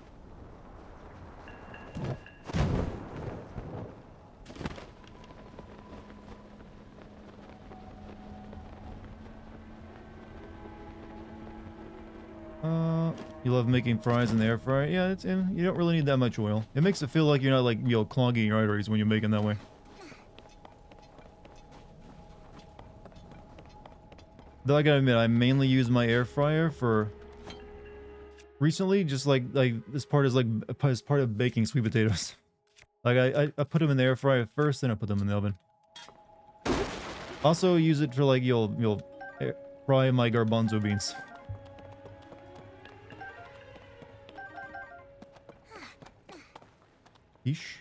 You love making fries in the air fryer? Yeah, you don't really need that much oil. It makes it feel like you're not like, clogging your arteries when you're making that way. Though I gotta admit, I mainly use my air fryer for recently, just like as part of baking sweet potatoes. Like I put them in the air fryer first, then I put them in the oven. Also use it for like you'll fry my garbanzo beans. Yeesh.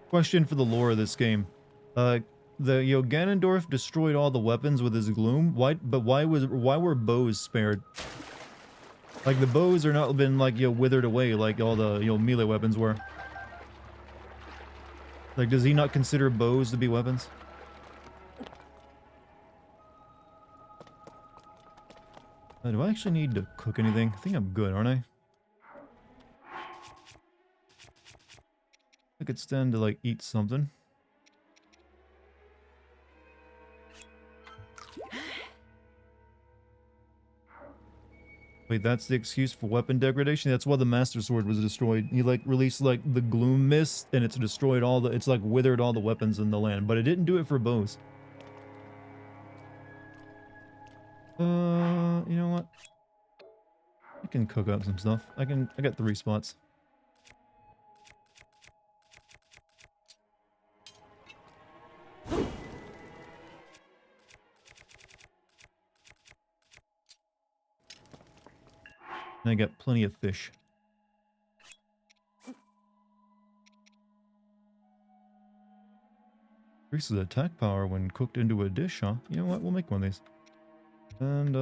Question for the lore of this game. The Ganondorf destroyed all the weapons with his gloom. Why were bows spared? Like the bows are not been like withered away like all the melee weapons were. Like does he not consider bows to be weapons? Do I actually need to cook anything? I think I'm good, aren't I? I could stand to like eat something. Wait, that's the excuse for weapon degradation? That's why the Master Sword was destroyed. He like released like the gloom mist and it's destroyed all the, it's like withered all the weapons in the land, but it didn't do it for bows. You know what? I can cook up some stuff. I got 3 spots. And I got plenty of fish. Increases attack power when cooked into a dish, huh? You know what? We'll make one of these. And,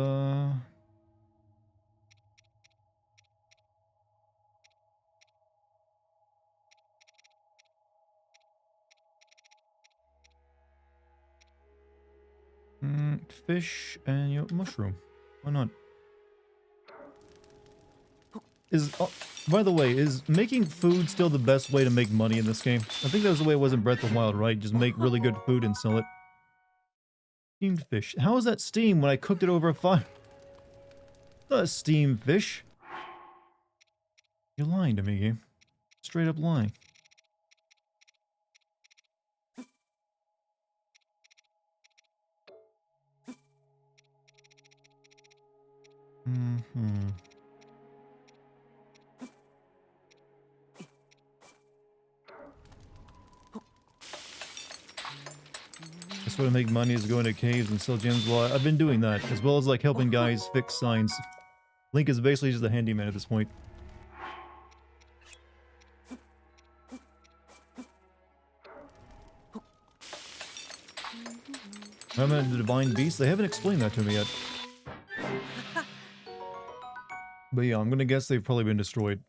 fish and, mushroom. Why not? By the way, is making food still the best way to make money in this game? I think that was the way it was in Breath of the Wild, right? Just make really good food and sell it. Steamed fish. How is that steamed when I cooked it over a fire? It's not a steamed fish. You're lying to me, game. Straight up lying. Best way to make money is go into caves and sell gems. Well, I've been doing that, as well as like helping guys fix signs. Link is basically just a handyman at this point. I'm at the Divine Beast. They haven't explained that to me yet. But yeah, I'm gonna guess they've probably been destroyed.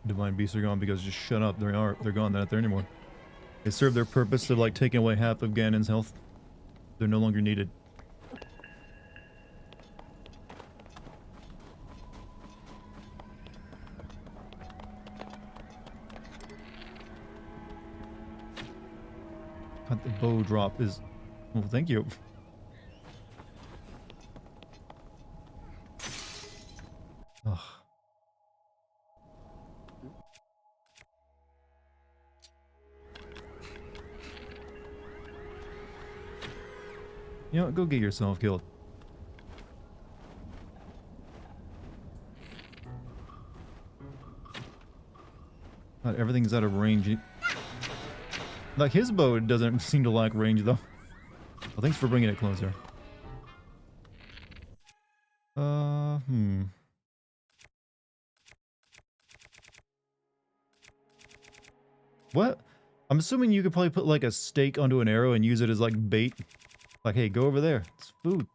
Divine beasts are gone because just shut up. They're gone. They're not there anymore. They serve their purpose of like taking away half of Ganon's health. They're no longer needed. God, the bow drop is... Oh, thank you. Ugh. You know what? Go get yourself killed. God, everything's out of range. Like, his bow doesn't seem to lack range, though. Well, thanks for bringing it closer. What? I'm assuming you could probably put, like, a stake onto an arrow and use it as, like, bait. Like, hey, go over there. It's food.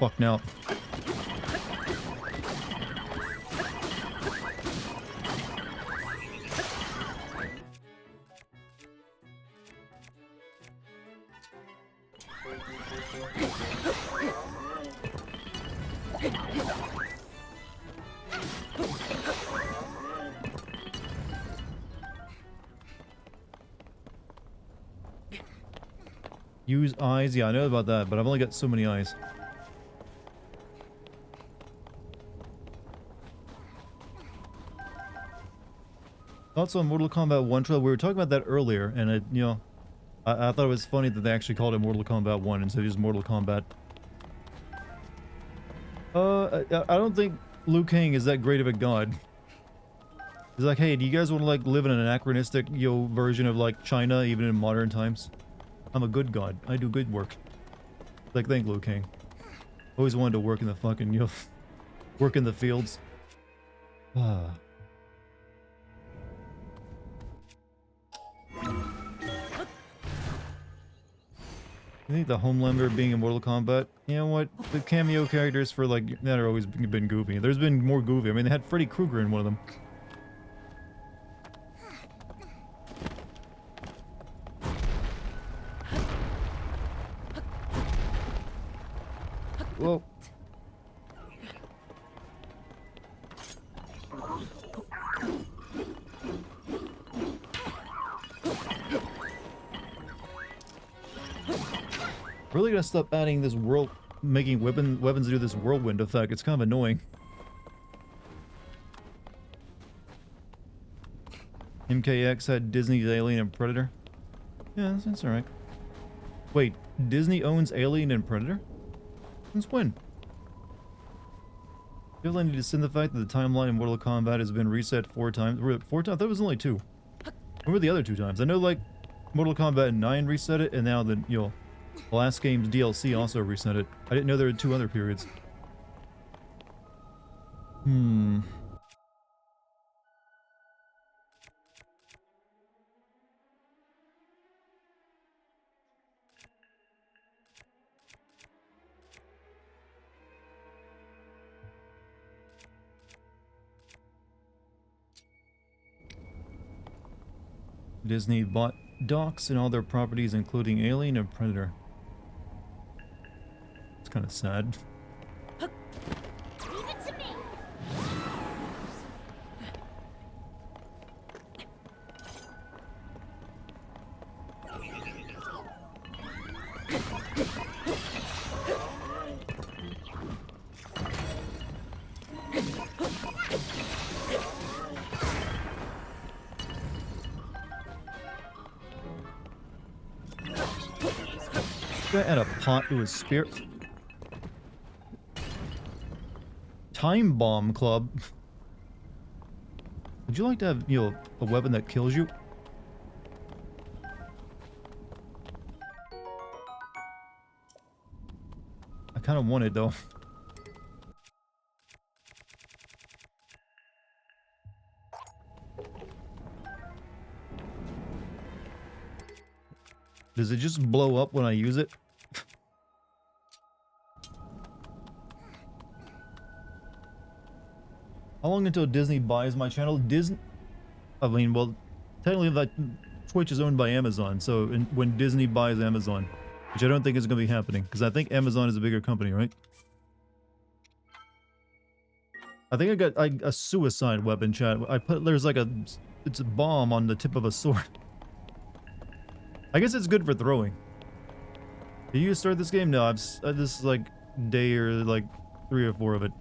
Fuck now. Use eyes. Yeah, I know about that, but I've only got so many eyes. Thoughts on Mortal Kombat 1 trailer? We were talking about that earlier, and I thought it was funny that they actually called it Mortal Kombat 1 instead of just Mortal Kombat. I don't think Liu Kang is that great of a god. He's like, hey, do you guys want to like live in an anachronistic, version of like China, even in modern times? I'm a good god. I do good work. Like, thank Liu Kang. Always wanted to work in the fucking, work in the fields. Ah. I think the Homelander being in Mortal Kombat, you know what? The cameo characters for like that are always been goofy. There's been more goofy. I mean, they had Freddy Krueger in one of them. Whoa. Really gotta stop adding this making weapons do this whirlwind effect. It's kind of annoying. MKX had Disney's Alien and Predator. Yeah, that's alright. Wait, Disney owns Alien and Predator? Since when? I feel I need to send the fact that the timeline in Mortal Kombat has been reset 4 times. 4 times? I thought it was only 2. What were the other 2 times? I know like Mortal Kombat 9 reset it, and now the last game's DLC also reset it. I didn't know there were 2 other periods. Disney bought Docs and all their properties, including Alien and Predator. It's kind of sad. Leave it to me. Should I add a pot to his spear? Time Bomb Club. Would you like to have, a weapon that kills you? I kind of want it, though. Does it just blow up when I use it? How long until Disney buys my channel? I mean, well, technically that Twitch is owned by Amazon, so when Disney buys Amazon, which I don't think is going to be happening, because I think Amazon is a bigger company, right? I think I got a suicide weapon, chat. There's like it's a bomb on the tip of a sword. I guess it's good for throwing. Did you start this game? No, this is like day or like 3 or 4 of it.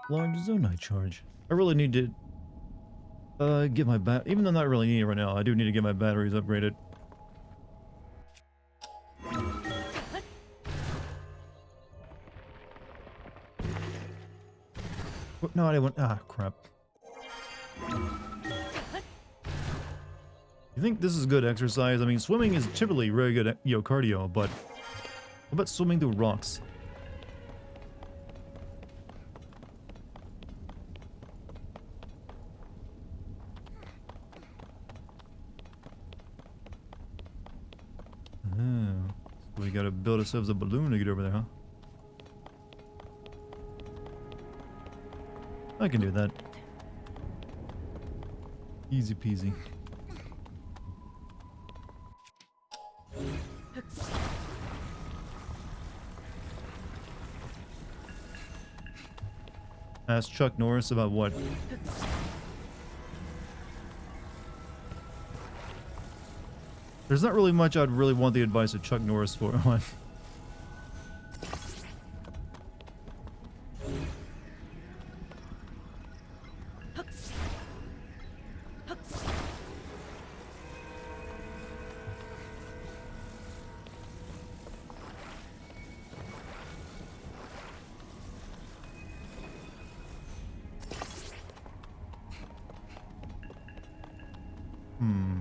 Large zonite charge. I really need to get my even though I'm not really needing it right now, I do need to get my batteries upgraded. No, I didn't want. Ah, crap. You think this is good exercise? I mean, swimming is typically very good, cardio, but what about swimming through rocks? Oh, so we gotta build ourselves a balloon to get over there, huh? I can do that. Easy peasy. Ask Chuck Norris about what? There's not really much I'd really want the advice of Chuck Norris for.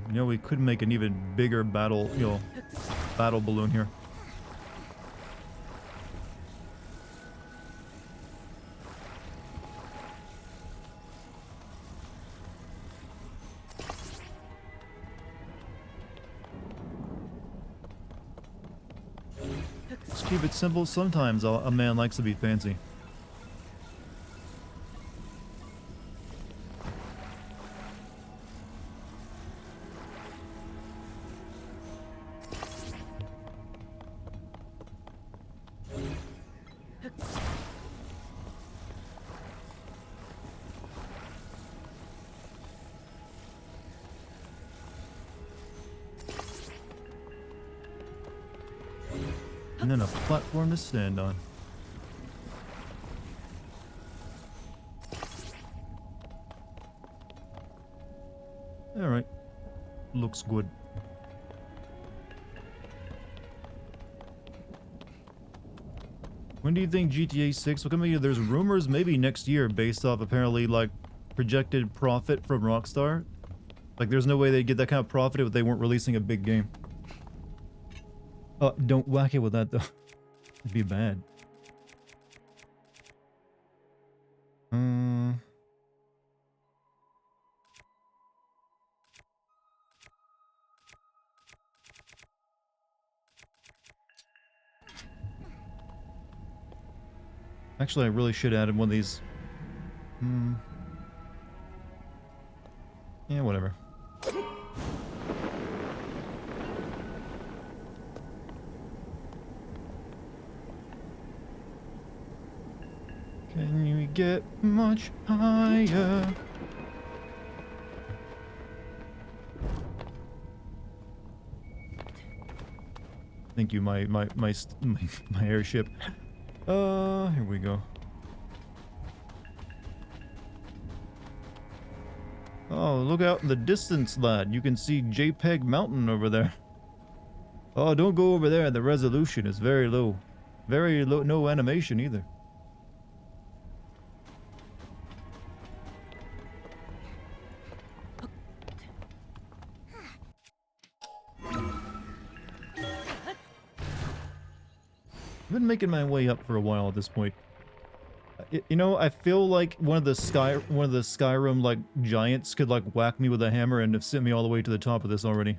You know, we could make an even bigger battle, battle balloon here. Just keep it simple. Sometimes a man likes to be fancy. And then a platform to stand on. Alright. Looks good. When do you think GTA 6 will come out? There's rumors maybe next year based off apparently like projected profit from Rockstar. Like there's no way they'd get that kind of profit if they weren't releasing a big game. Don't whack it with that though. It'd be bad. Actually, I really should add one of these. Yeah, whatever. Can you get much higher? Thank you, my airship. Here we go. Oh, look out in the distance, lad. You can see JPEG Mountain over there. Oh, don't go over there. The resolution is very low. Very low, no animation either. I've been making my way up for a while at this point. You know, I feel like one of the Skyrim like giants could like whack me with a hammer and have sent me all the way to the top of this already.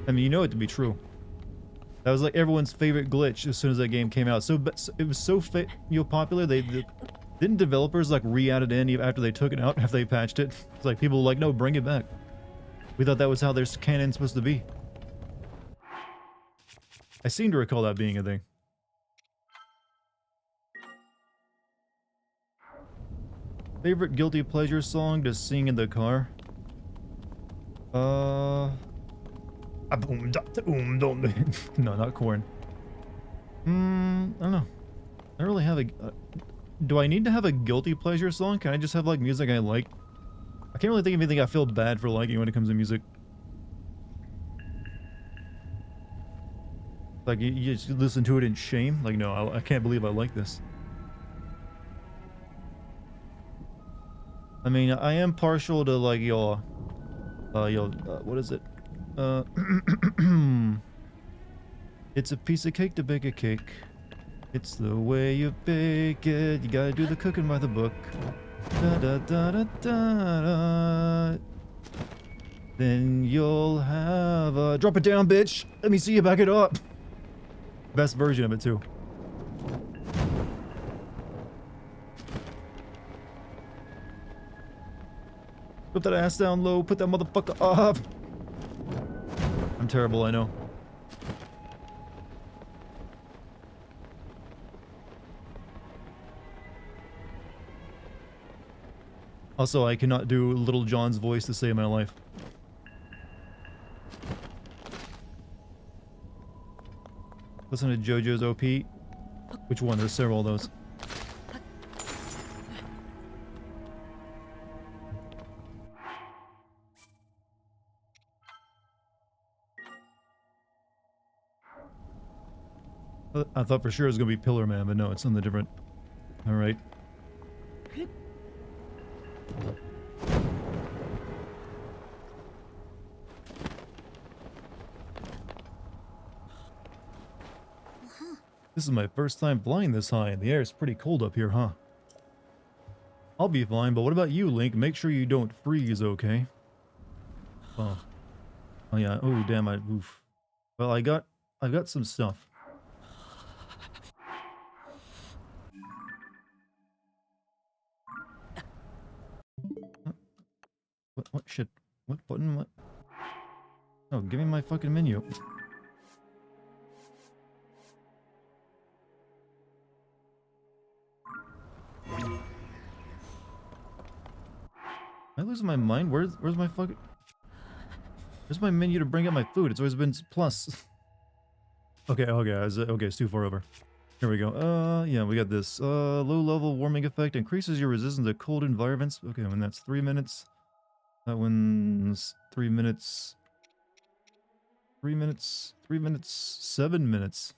I mean, you know it to be true. That was like everyone's favorite glitch as soon as that game came out. So, but it was so popular. Didn't developers like re-add it in even after they took it out after they patched it? It's like people were like, no, bring it back. We thought that was how their canon's supposed to be. I seem to recall that being a thing. Favorite guilty pleasure song to sing in the car? No, not Corn. I don't know. I don't really have a... do I need to have a guilty pleasure song? Can I just have like music I like? I can't really think of anything I feel bad for liking when it comes to music. Like you just listen to it in shame? Like no, I can't believe I like this. I mean, I am partial to like what is it? Uh, it's a piece of cake to bake a cake. It's the way you bake it. You gotta do the cooking by the book. Da da da da da da. Then you'll have a drop it down, bitch. Let me see you back it up. Best version of it too. Put that ass down low. Put that motherfucker up. I'm terrible, I know. Also, I cannot do Little John's voice to save my life. Listen to JoJo's OP. Which one? There's several of those. I thought for sure it was gonna be Pillar Man, but no, it's something different. Alright. This is my first time flying this high, and the air is pretty cold up here, huh? I'll be fine, but what about you, Link? Make sure you don't freeze, okay? Oh. Oh yeah, oh damn, oof. Well, I've got some stuff. What shit? What button? What? Oh, give me my fucking menu. Am I losing my mind? Where's my fucking... Where's my menu to bring up my food? It's always been plus. Okay, okay, it's too far over. Here we go. Yeah, we got this. Low level warming effect increases your resistance to cold environments. Okay, when that's 3 minutes. That one's 3 minutes. 3 minutes. 3 minutes. 7 minutes.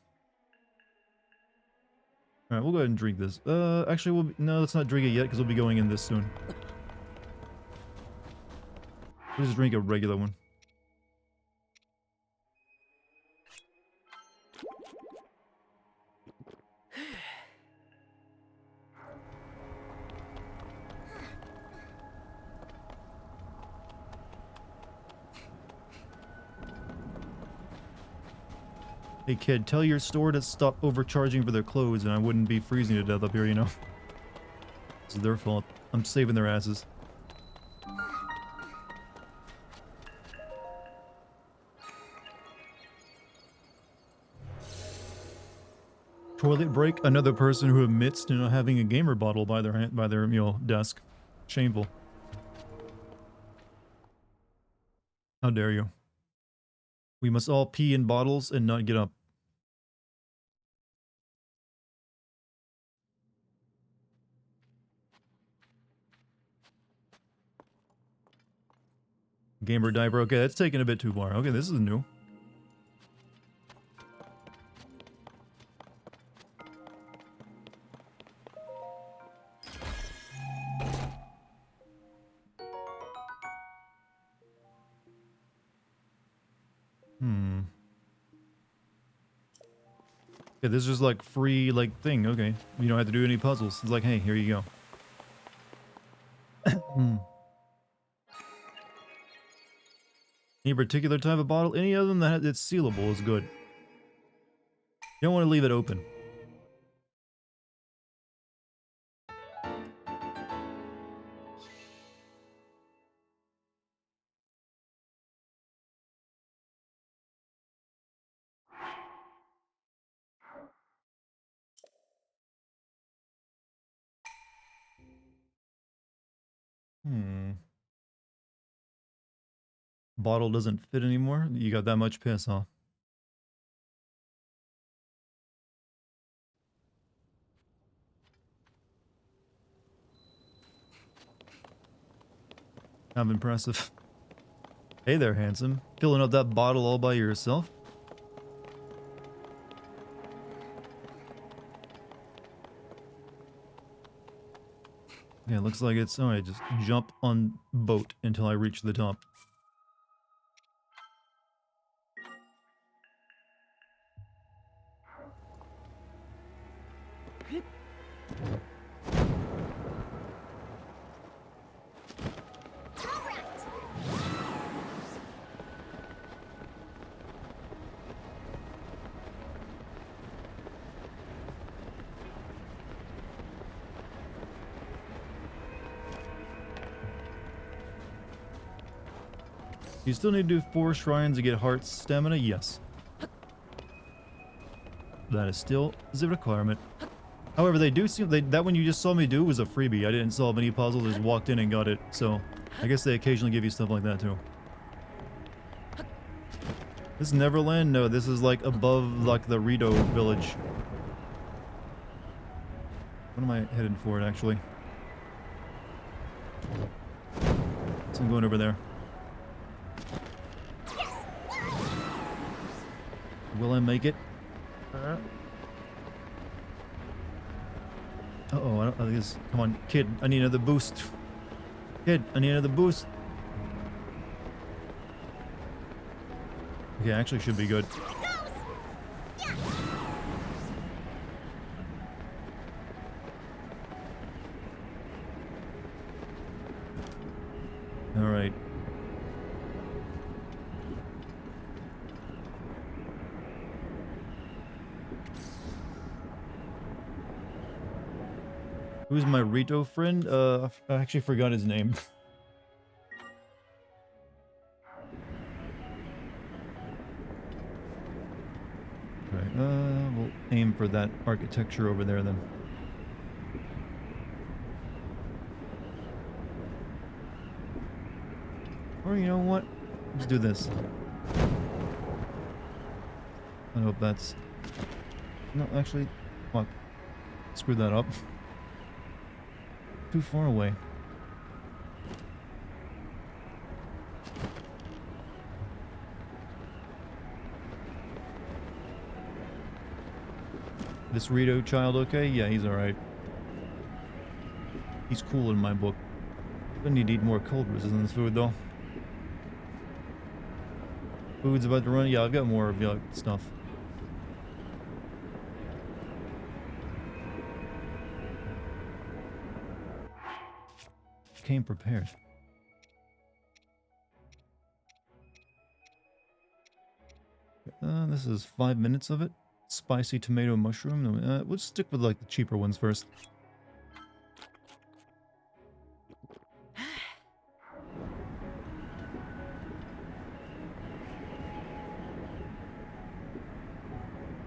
Alright, we'll go ahead and drink this. Actually, no, let's not drink it yet, because we'll be going in this soon. We'll just drink a regular one. Hey kid, tell your store to stop overcharging for their clothes and I wouldn't be freezing to death up here, you know? It's their fault. I'm saving their asses. Toilet break, another person who admits to not having a gamer bottle by their desk. Shameful. How dare you? We must all pee in bottles and not get up. Gamer diaper. Okay, that's taking a bit too far. Okay, this is new. Yeah, this is just like free like thing. Okay, you don't have to do any puzzles. It's like, hey, here you go. Any particular type of bottle? Any of them that it's sealable is good. You don't want to leave it open. Bottle doesn't fit anymore? You got that much piss, huh? Kind of impressive. Hey there, handsome. Filling up that bottle all by yourself? Yeah, looks like it's... Alright, just jump on boat until I reach the top. You still need to do 4 shrines to get heart stamina? Yes. That is still the requirement. However, they do seem... that one you just saw me do was a freebie. I didn't solve any puzzles, just walked in and got it. So, I guess they occasionally give you stuff like that too. This is Neverland? No, this is like above like the Rito village. What am I headed for actually? So I'm going over there. Will I make it? Uh-oh, I think it's... Come on, kid, I need another boost. Kid, I need another boost. Okay, actually should be good. Alright. Who's my Rito friend? I actually forgot his name. Right, we'll aim for that architecture over there then. Or you know what? Let's do this. I hope that's... No, actually... Fuck. Screw that up. Too far away. This Rito child okay? Yeah, he's alright. He's cool in my book. Gonna need to eat more cold resistance food though. Food's about to run. Yeah, I've got more of your stuff. Came prepared. This is 5 minutes of it. Spicy tomato mushroom. We'll stick with like the cheaper ones first.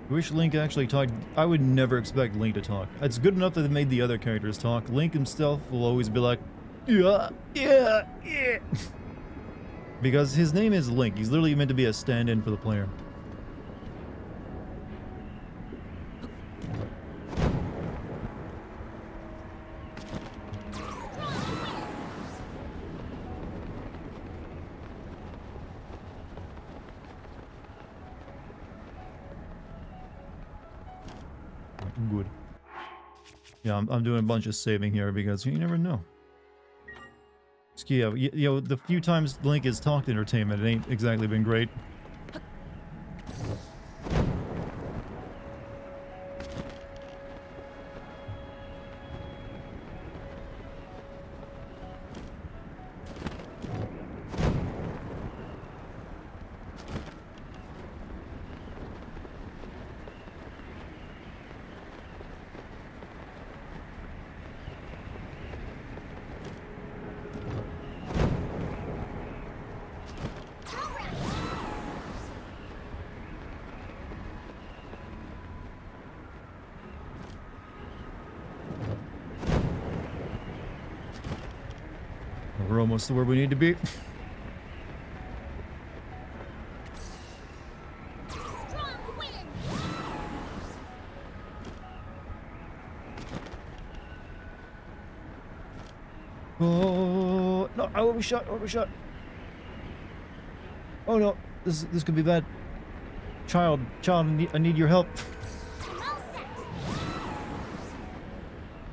I wish Link actually talked. I would never expect Link to talk. It's good enough that they made the other characters talk. Link himself will always be like, yeah, yeah, yeah. Because his name is Link. He's literally meant to be a stand-in for the player. Good. Yeah, I'm doing a bunch of saving here because you never know. Yeah, you know, the few times Link has talked entertainment, it ain't exactly been great. We're almost to where we need to be. Oh, No, I will be shot. I will be shot. Oh no, this could be bad. Child, I need your help. I'm all set.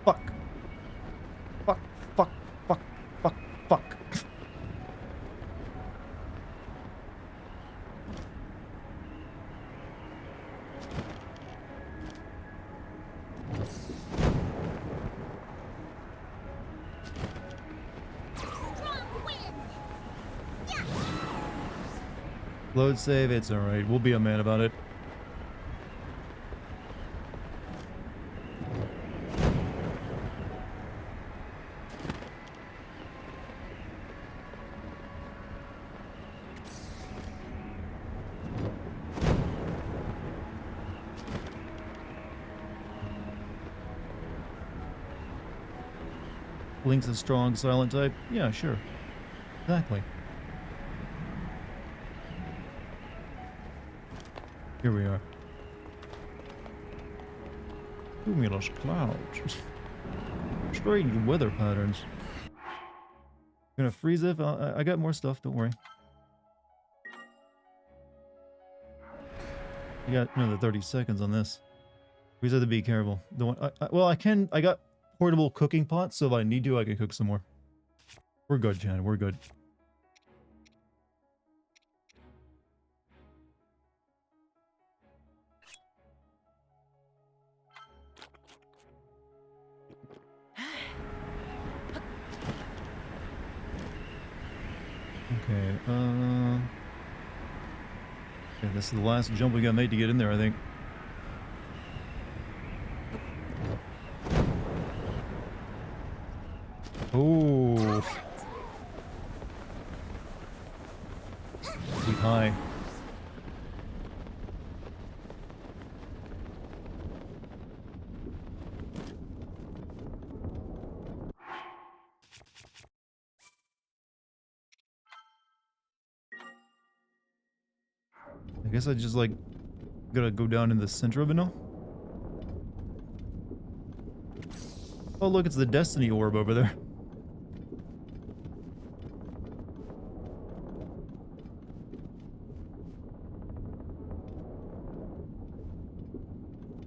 Fuck. Fuck, fuck, fuck, fuck, fuck. Strong wind. Yeah. Load save, it's alright. We'll be a man about it. Link's a strong silent type? Yeah, sure. Exactly. Here we are. Cumulus clouds. Strange weather patterns. Gonna freeze if I got more stuff, don't worry. You got another 30 seconds on this. We just have to be careful. Don't well, I got portable cooking pots, so if I need to, I can cook some more. We're good, Chad. We're good. Okay, yeah, this is the last jump we got made to get in there, I think. Oh. Be high. I guess I just like gotta go down in the center of it now. Oh look, it's the Destiny orb over there.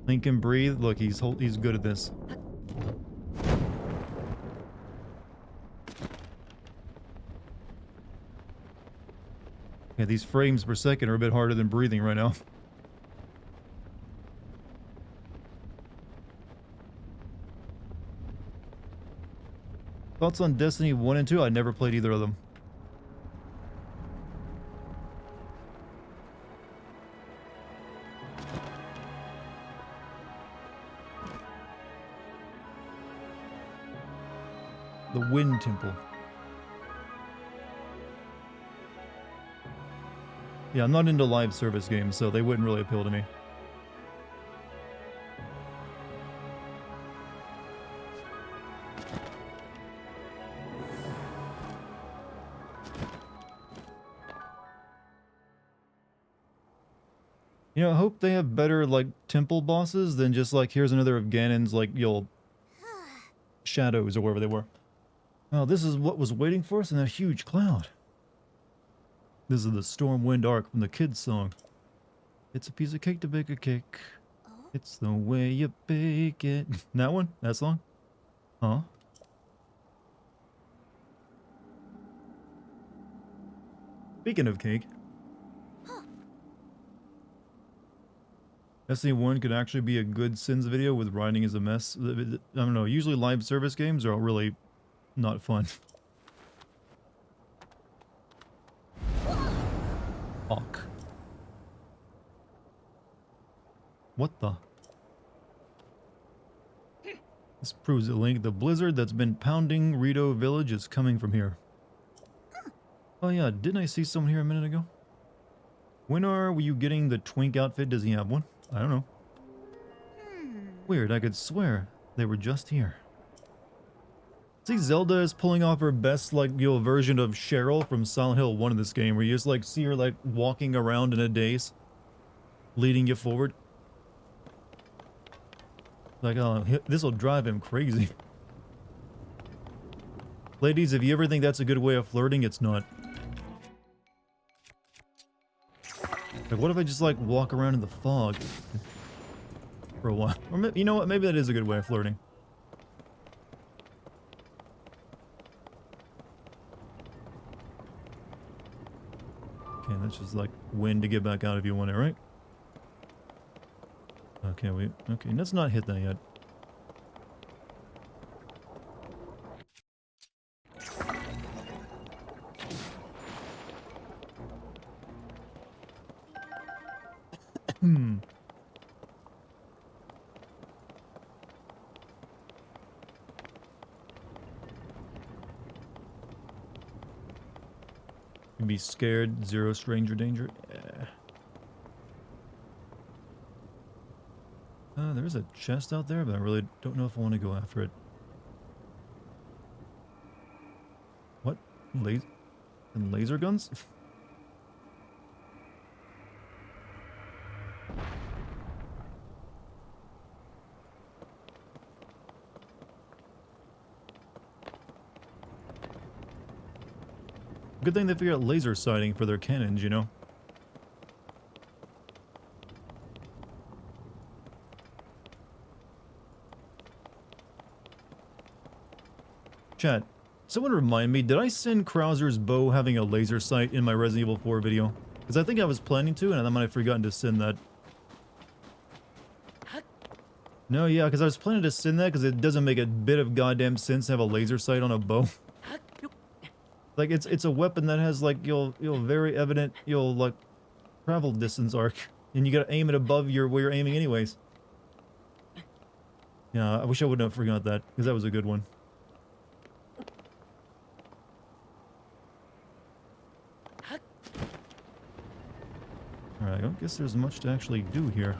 Link can breathe. Look, he's good at this. Yeah, these frames per second are a bit harder than breathing right now. Thoughts on Destiny 1 and 2? I never played either of them. The Wind Temple. Yeah, I'm not into live service games, so they wouldn't really appeal to me. You know, I hope they have better, like, temple bosses than just, like, here's another of Ganon's, like, shadows or wherever they were. Oh, this is what was waiting for us in that huge cloud. This is the Stormwind arc from the kids' song. It's a piece of cake to bake a cake. It's the way you bake it. That one? That song? Huh? Speaking of cake. SC1 could actually be a good Sins video with writing is a mess. I don't know, usually live service games are really not fun. Fuck. What the? This proves a link. The blizzard that's been pounding Rito Village is coming from here. Oh yeah, didn't I see someone here a minute ago? When are you getting the Twink outfit? Does he have one? I don't know. Weird, I could swear they were just here. See, Zelda is pulling off her best, like, version of Cheryl from Silent Hill 1 in this game, where you just, like, see her, like, walking around in a daze, leading you forward. Like, oh, this will drive him crazy. Ladies, if you ever think that's a good way of flirting, it's not. Like, what if I just, like, walk around in the fog for a while? Or, you know what? Maybe that is a good way of flirting. Okay, that's just, like, wind to get back out if you want it, right? Okay, okay, let's not hit that yet. Hmm. Be scared, zero stranger danger. Yeah. There's a chest out there, but I really don't know if I want to go after it. What? Laser guns? Good thing they figured out laser sighting for their cannons, you know? Chat, someone remind me, did I send Krauser's bow having a laser sight in my Resident Evil 4 video? Because I think I was planning to, and I might have forgotten to send that. No, yeah, because I was planning to send that because it doesn't make a bit of goddamn sense to have a laser sight on a bow. Like, it's a weapon that has, like, you'll very evident, like, travel distance arc. And you gotta aim it above where you're aiming anyways. Yeah, I wish I wouldn't have forgot that, because that was a good one. Alright, I don't guess there's much to actually do here.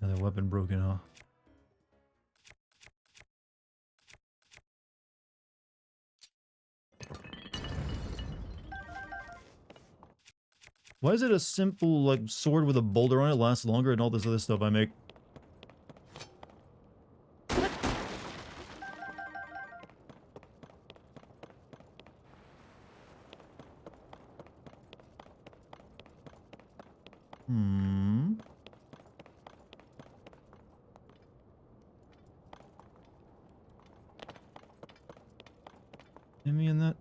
Another weapon broken off. Why is it a simple, like, sword with a boulder on it lasts longer and all this other stuff I make? Hmm. Hit me in that?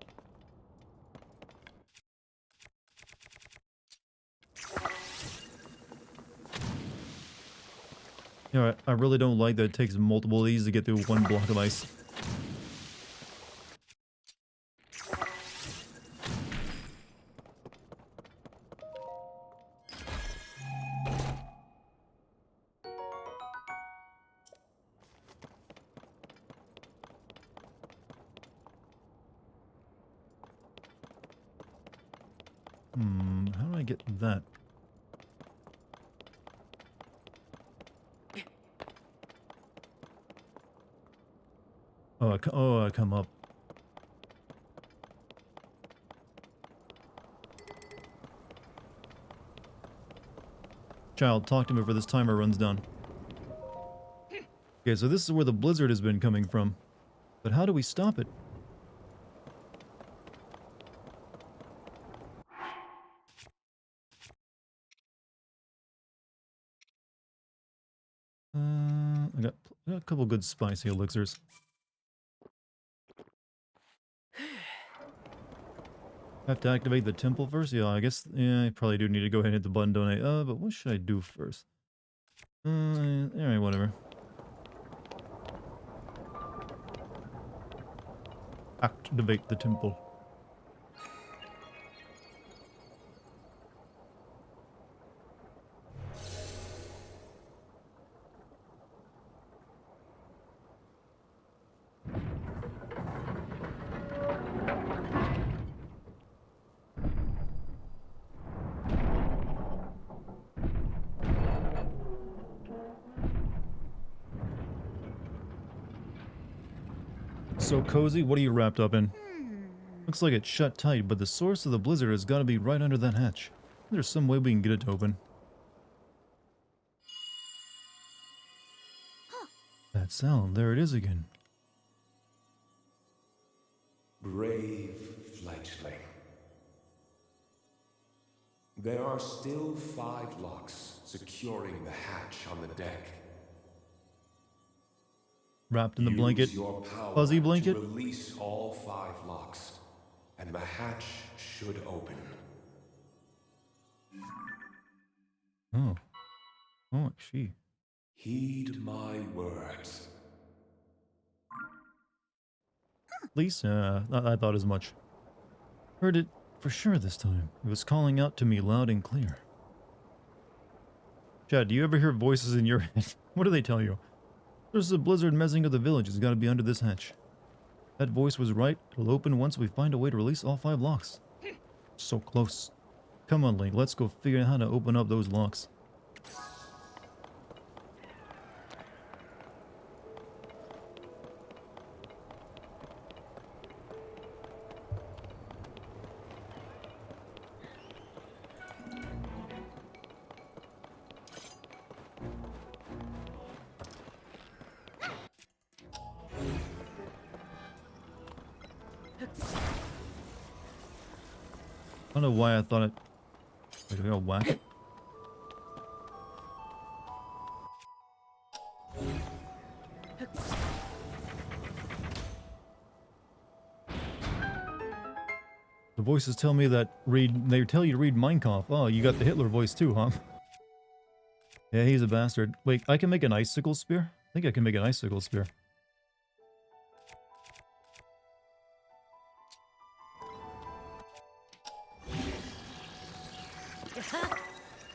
Yeah, I really don't like that it takes multiple of these to get through one block of ice. How do I get that? Oh, I come up. Child, talk to me before this timer runs down. Okay, so this is where the blizzard has been coming from. But how do we stop it? I got a couple good spicy elixirs. Have to activate the temple first? Yeah, I guess, yeah, I probably do need to go ahead and hit the button, don't I? But what should I do first? Alright, whatever. Activate the temple. so cozy. What are you wrapped up in? Looks like it's shut tight, but the source of the blizzard has got to be right under that hatch. There's some way we can get it to open. That sound, there it is again. Brave fledgling. There are still 5 locks securing the hatch on the deck. Wrapped in the blanket. Use your power Fuzzy blanket. to release all 5 locks, and the hatch should open. Oh. Oh, she. Heed my words. At least, I thought as much. Heard it for sure this time. It was calling out to me loud and clear. Chad, do you ever hear voices in your head? What do they tell you? There's a blizzard messing with the village. It's got to be under this hatch. That voice was right. It'll open once we find a way to release all 5 locks. So close. Come on, Link. Let's go figure out how to open up those locks. I don't know why I thought it... Wait, I gotta whack it? The voices tell me that they tell you to read Mein Kampf. Oh, you got the Hitler voice too, huh? Yeah, he's a bastard. Wait, I can make an icicle spear? I think I can make an icicle spear.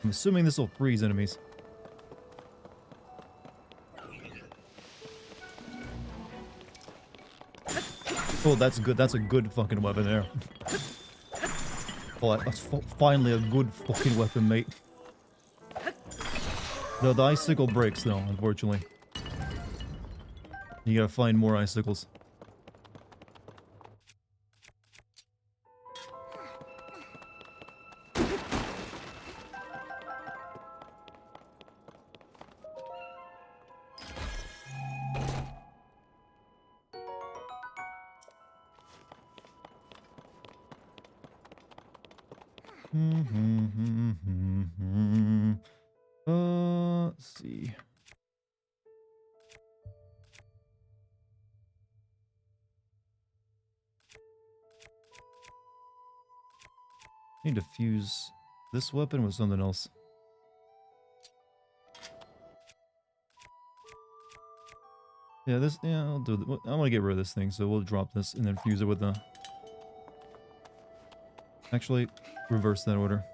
I'm assuming this will freeze enemies. Oh, that's good. That's a good fucking weapon there. Oh, that's finally a good fucking weapon, mate. The icicle breaks, though, unfortunately. You gotta find more icicles. Let's see. Need to fuse this weapon with something else. Yeah, this. Yeah, I'll do. I want to get rid of this thing, so we'll drop this and then fuse it with the. Actually, reverse that order.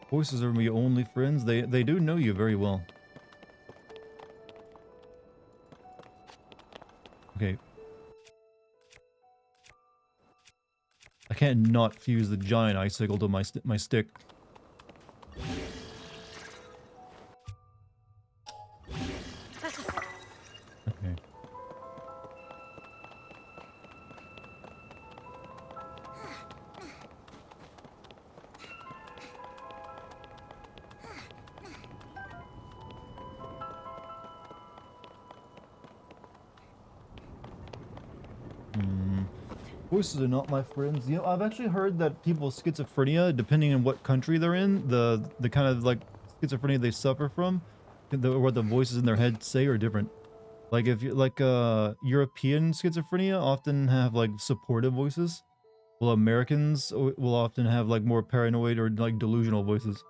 Voices are my only friends. They do know you very well. Okay. I can't not fuse the giant icicle to my stick. Okay. Voices are not my friends. You know, I've actually heard that people with schizophrenia, depending on what country they're in, the kind of like schizophrenia they suffer from, what the voices in their head say are different. Like if you like European schizophrenia often have like supportive voices, while Americans will often have like more paranoid or like delusional voices.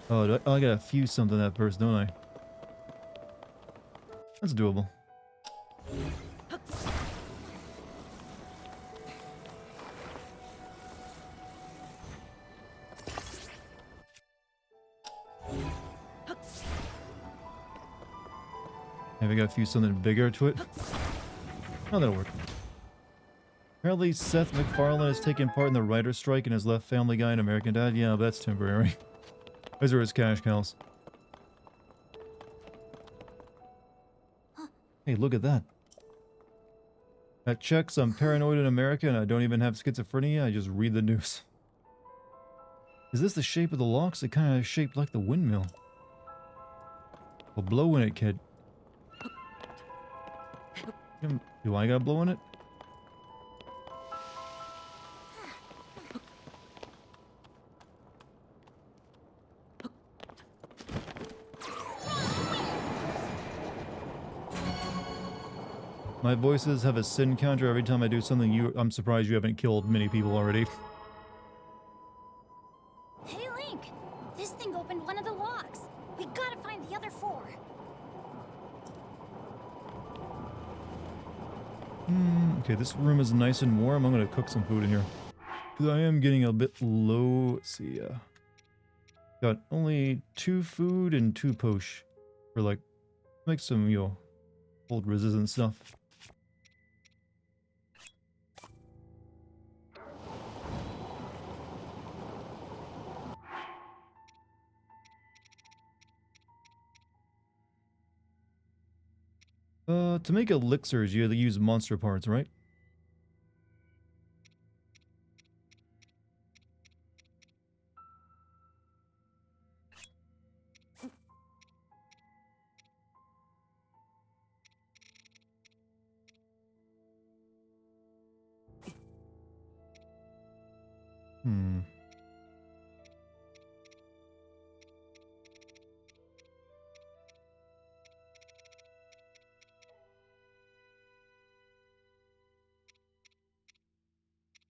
Oh, I gotta fuse something at first, don't I? That's doable. Maybe I gotta fuse something bigger to it. Oh, that'll work. Apparently, Seth MacFarlane has taken part in the writer's strike and has left Family Guy and American Dad. Yeah, that's temporary. Those are his cash cows. Hey, look at that. That checks I'm paranoid in America and I don't even have schizophrenia. I just read the news. Is this the shape of the locks? It kind of shaped like the windmill. Well, blow in it, kid. Do I gotta blow in it? My voices have a sin counter every time I do something. I'm surprised you haven't killed many people already. Hey, Link! This thing opened one of the locks. We gotta find the other 4. Okay, this room is nice and warm. I'm gonna cook some food in here. Because I am getting a bit low. Let's see, got only 2 food and 2 posh. For like, make some, cold resistant stuff. To make elixirs, you have to use monster parts, right?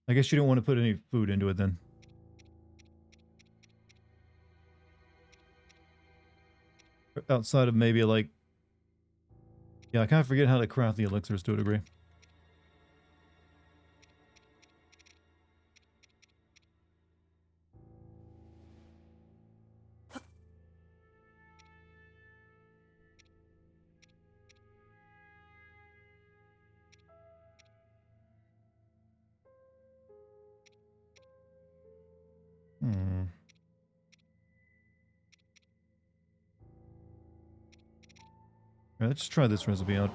I guess you don't want to put any food into it then. Outside of maybe like... Yeah, I kind of forget how to craft the elixirs to a degree. Alright, let's try this recipe out.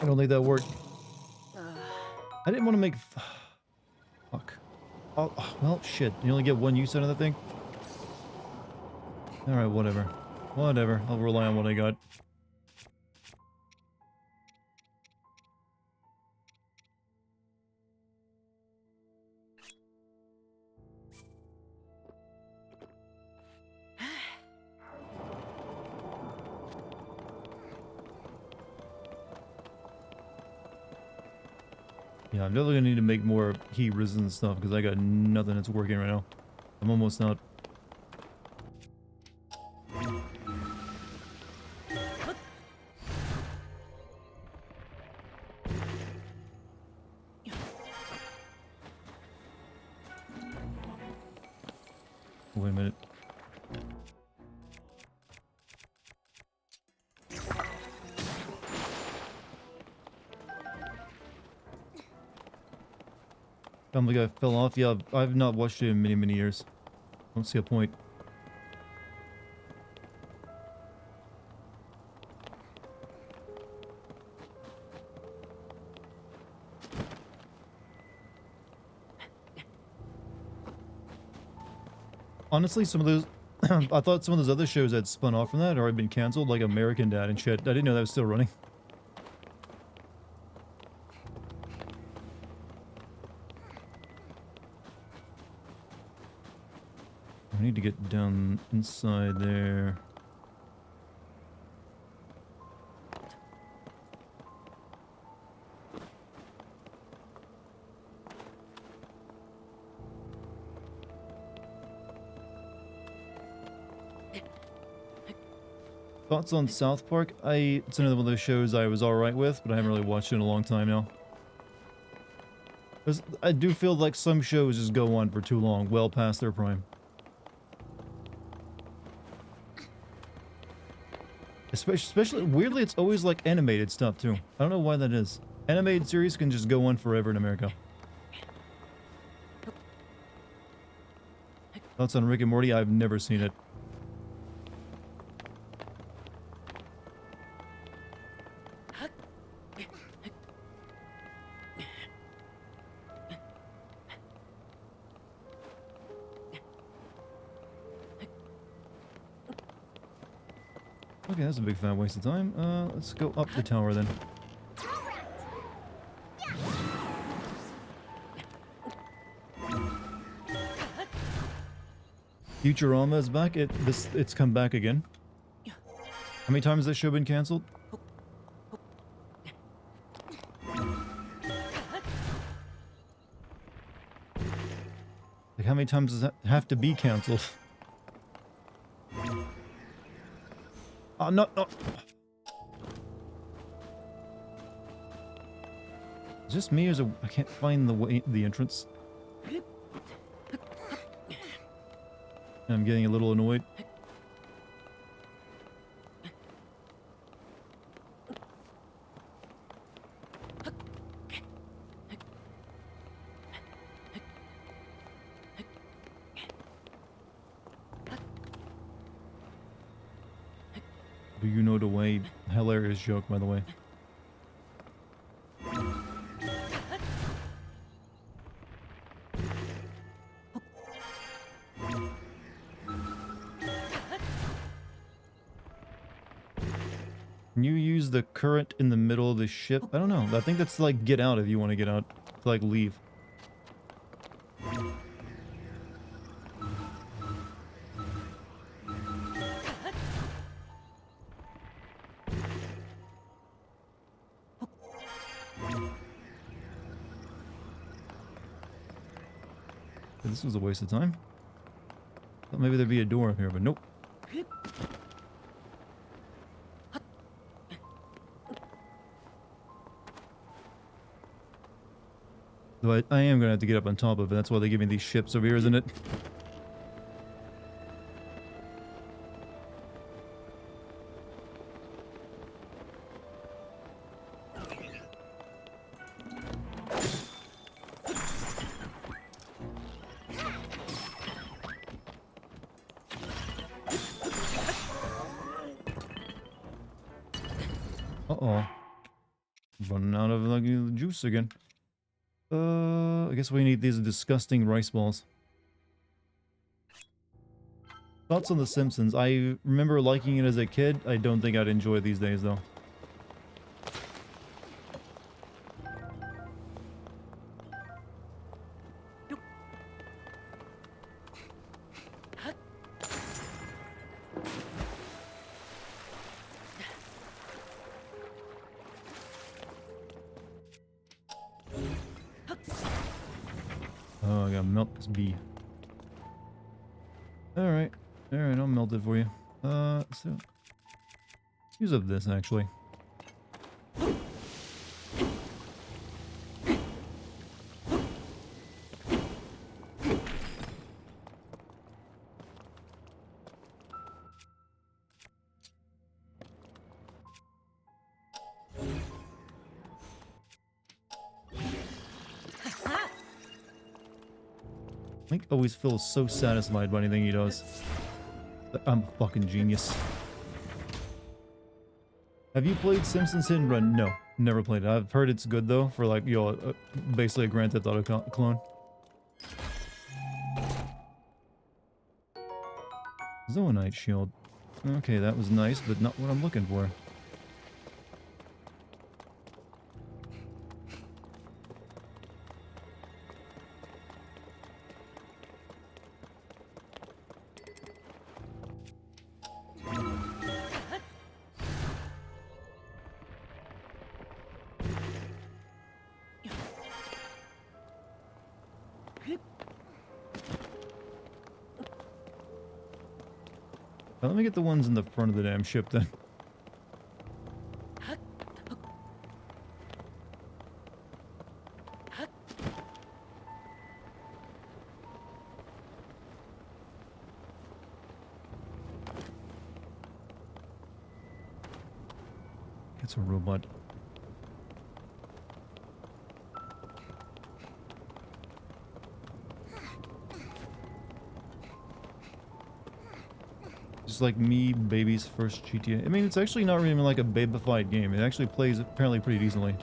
I don't think that worked. I didn't want to make... Fuck. Oh, well, shit. You only get 1 use out of that thing? Alright, whatever. Whatever. I'll rely on what I got. Yeah, I'm definitely gonna need to make more heat resistant stuff because I got nothing that's working right now. I'm almost out. Wait a minute. Family Guy fell off. Yeah, I've not watched it in many, many years. Don't see a point. Honestly, some of those... I thought some of those other shows that spun off from that or had been canceled, like American Dad and shit. I didn't know that was still running. I need to get down inside there. Thoughts on South Park? It's another one of those shows I was alright with, but I haven't really watched it in a long time now. I do feel like some shows just go on for too long, well past their prime. Especially, weirdly, it's always like animated stuff too. I don't know why that is. Animated series can just go on forever in America. Thoughts on Rick and Morty? I've never seen it. Okay, that's a big fat waste of time. Let's go up the tower then. Futurama is back. It's come back again. How many times has that show been canceled? Like, how many times does that have to be canceled? Oh, no, no. Is this me or is it... I can't find the entrance. I'm getting a little annoyed. Do you know the way? Hilarious joke, by the way. Can you use the current in the middle of the ship? I don't know. I think that's like get out if you want to get out. Like leave. This was a waste of time. Thought maybe there'd be a door up here, but nope. Though I am gonna have to get up on top of it. That's why they give me these ships over here, isn't it? Uh-oh. Running out of like juice again. I guess we need these disgusting rice balls. Thoughts on The Simpsons? I remember liking it as a kid. I don't think I'd enjoy it these days, though. Oh, I gotta melt this bee. Alright. Alright, I'll melt it for you. So... use up this, actually. Link always feels so satisfied by anything he does. I'm a fucking genius. Have you played Simpsons Hit and Run? No, never played it. I've heard it's good though, for like, basically a Grand Theft Auto clone. Zoanite shield. Okay, that was nice, but not what I'm looking for. Now, let me get the ones in the front of the damn ship then. It's a robot. Just like me, baby's first GTA. I mean, it's actually not really like a babified game. It actually plays apparently pretty decently.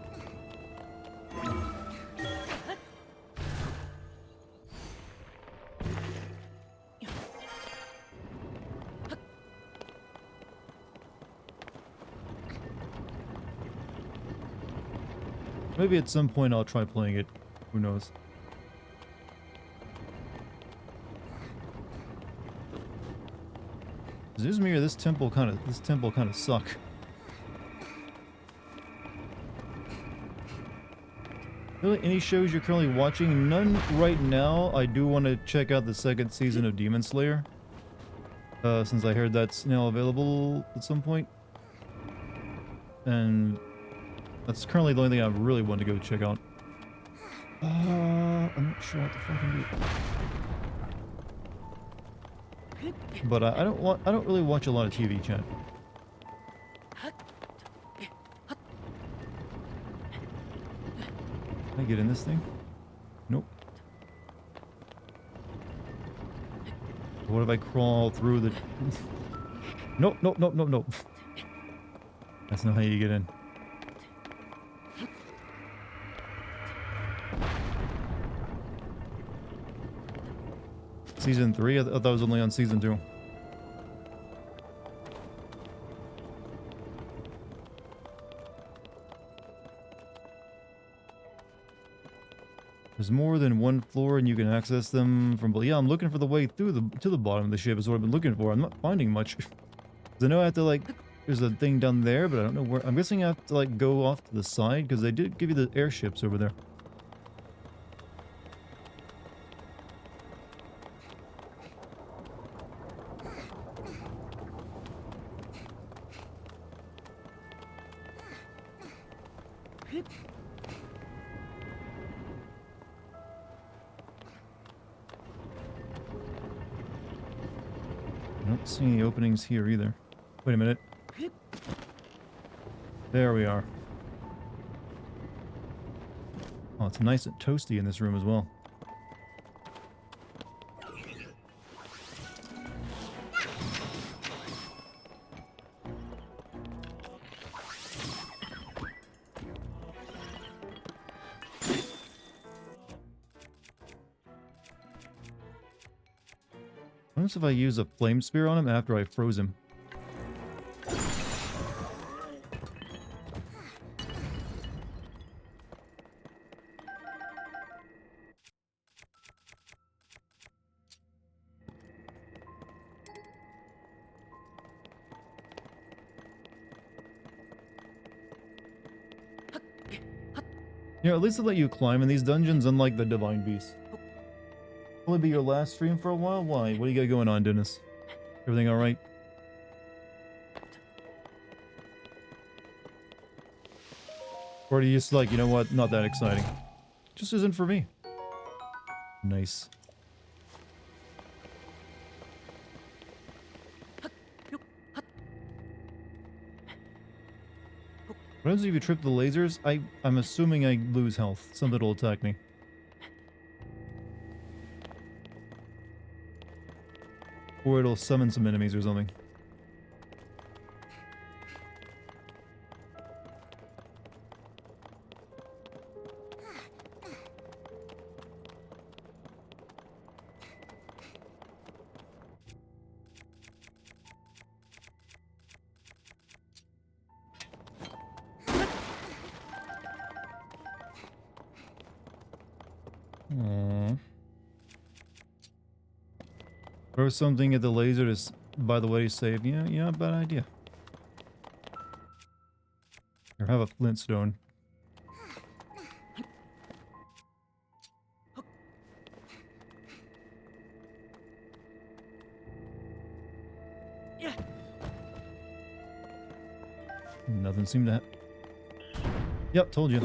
Maybe at some point I'll try playing it. Who knows? Excuse me, or this temple kind of suck. Really, any shows you're currently watching? None right now. I do want to check out the second season of Demon Slayer. Since I heard that's now available at some point. And that's currently the only thing I really want to go check out. I'm not sure what the fucking do. But I don't really watch a lot of TV, chat. Can I get in this thing? Nope. What if I crawl through the... Nope, nope, nope, nope, nope. That's not how you get in. Season 3? I thought that was only on Season 2. There's more than one floor and you can access them from... Yeah, I'm looking for the way through to the bottom of the ship is what I've been looking for. I'm not finding much. I know I have to, like... There's a thing down there, but I don't know where... I'm guessing I have to, like, go off to the side, because they did give you the airships over there. I don't see any openings here either. Wait a minute. There we are. Oh, it's nice and toasty in this room as well. What if I use a flame spear on him after I froze him? Yeah, at least they let you climb in these dungeons, unlike the Divine Beast. Will it be your last stream for a while? Why? What do you got going on, Dennis? Everything alright? Or are you just like, you know what, not that exciting? Just isn't for me. Nice. What happens if you trip the lasers? I'm assuming I lose health. Something will attack me. Or it'll summon some enemies or something. Throw something at the laser to, by the way, save. Yeah, bad idea. Or have a flintstone. Nothing seemed to Yep, told you.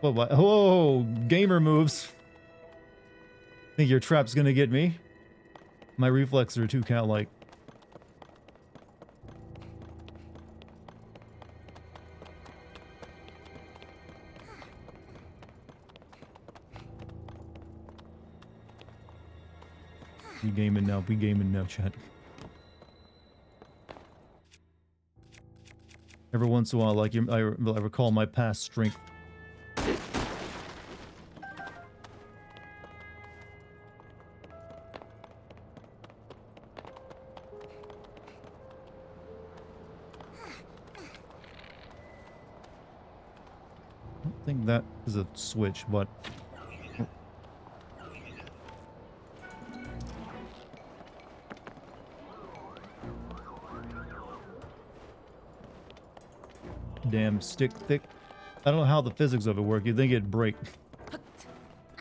Whoa, what? Whoa, gamer moves. Think your trap's gonna get me? My reflexes are too cat-like. We gaming now. We gaming now, chat. Every once in a while, like I recall my past strength. I don't think that is a switch, but... Damn stick thick. I don't know how the physics of it work. You'd think it'd break.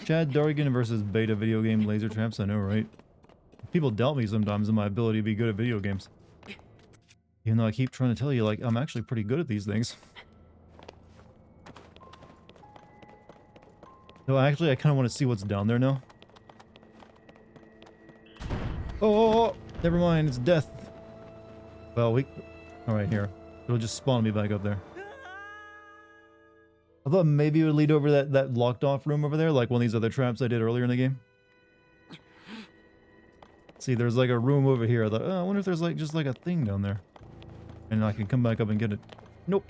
Chad Dartigan versus beta video game laser traps. I know, right? People doubt me sometimes in my ability to be good at video games. Even though I keep trying to tell you, like, I'm actually pretty good at these things. No, actually, I kind of want to see what's down there now. Oh, never mind. It's death. Well, Alright, here. It'll just spawn me back up there. I thought maybe it would lead over that locked off room over there, like one of these other traps I did earlier in the game. See, there's like a room over here. I thought, oh, I wonder if there's like just like a thing down there. And I can come back up and get it. Nope.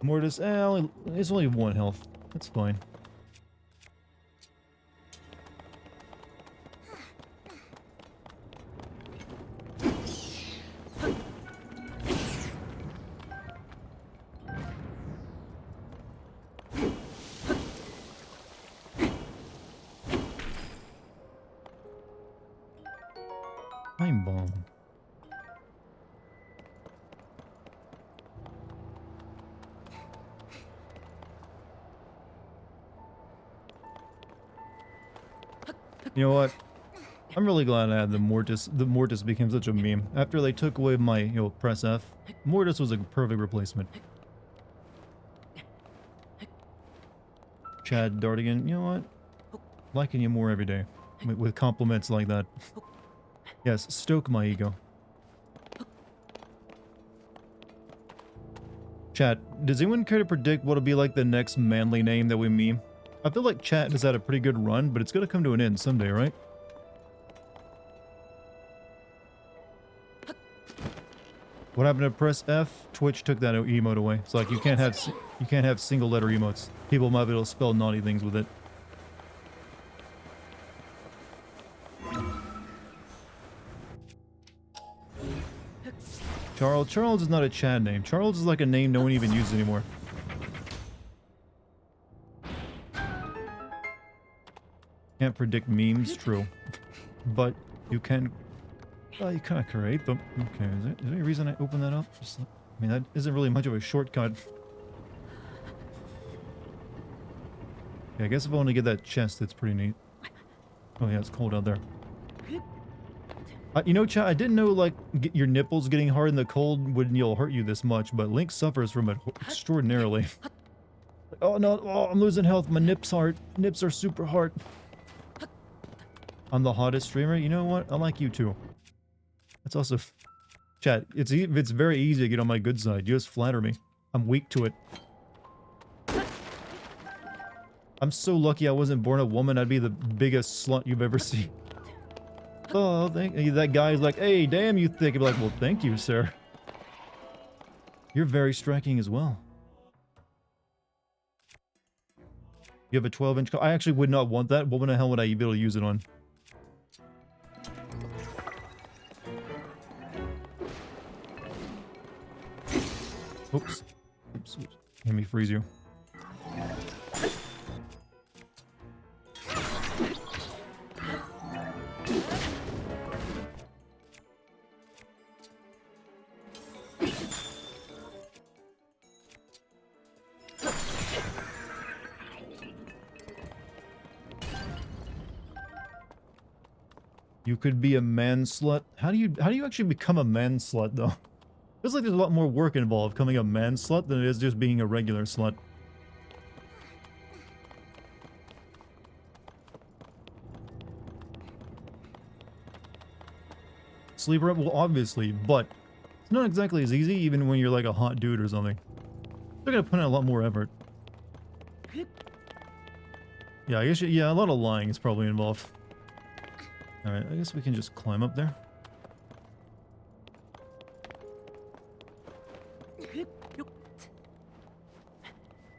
Mortis, it's only 1 health. That's fine. Time bomb. You know what? I'm really glad I had the Mortis. The Mortis became such a meme. After they took away my, press F, Mortis was a perfect replacement. Chad Dartigan, you know what? Liking you more every day. With compliments like that. Yes, stoke my ego. Chat, does anyone care to predict what'll be like the next manly name that we meme? I feel like chat has had a pretty good run, but it's gonna come to an end someday, right? What happened to press F? Twitch took that emote away. It's like you can't have single letter emotes. People might be able to spell naughty things with it. Charles is not a Chad name. Charles is like a name no one even uses anymore. Can't predict memes, true. But you can... Well, you kind of create them. Okay, is there any reason I open that up? I mean, that isn't really much of a shortcut. Yeah, I guess if I want to get that chest, it's pretty neat. Oh yeah, it's cold out there. You know, chat, I didn't know, like, your nipples getting hard in the cold wouldn't hurt you this much, but Link suffers from it extraordinarily. Oh no, oh, I'm losing health, my nips are super hard. I'm the hottest streamer, you know what? I like you too. That's also... Chat, it's very easy to get on my good side, you just flatter me. I'm weak to it. I'm so lucky I wasn't born a woman, I'd be the biggest slut you've ever seen. Oh, thank you. That guy's like, hey, damn you thick. I'd be like, well, thank you, sir. You're very striking as well. You have a 12-inch... I actually would not want that. What the hell would I be able to use it on? Oops. Oops. Let me freeze you. You could be a man slut. How do you actually become a man slut though? Feels like there's a lot more work involved becoming a man slut than it is just being a regular slut. Sleeper up? Well, obviously, but it's not exactly as easy even when you're like a hot dude or something. They're gonna put in a lot more effort. Yeah, I guess, yeah, a lot of lying is probably involved. Alright, I guess we can just climb up there.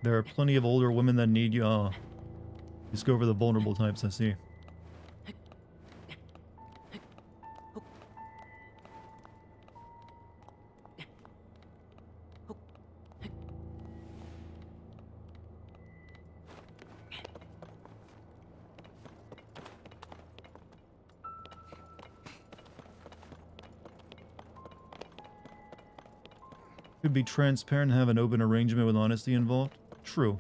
There are plenty of older women that need you. Oh, just go over the vulnerable types, I see. Could be transparent and have an open arrangement with honesty involved. True.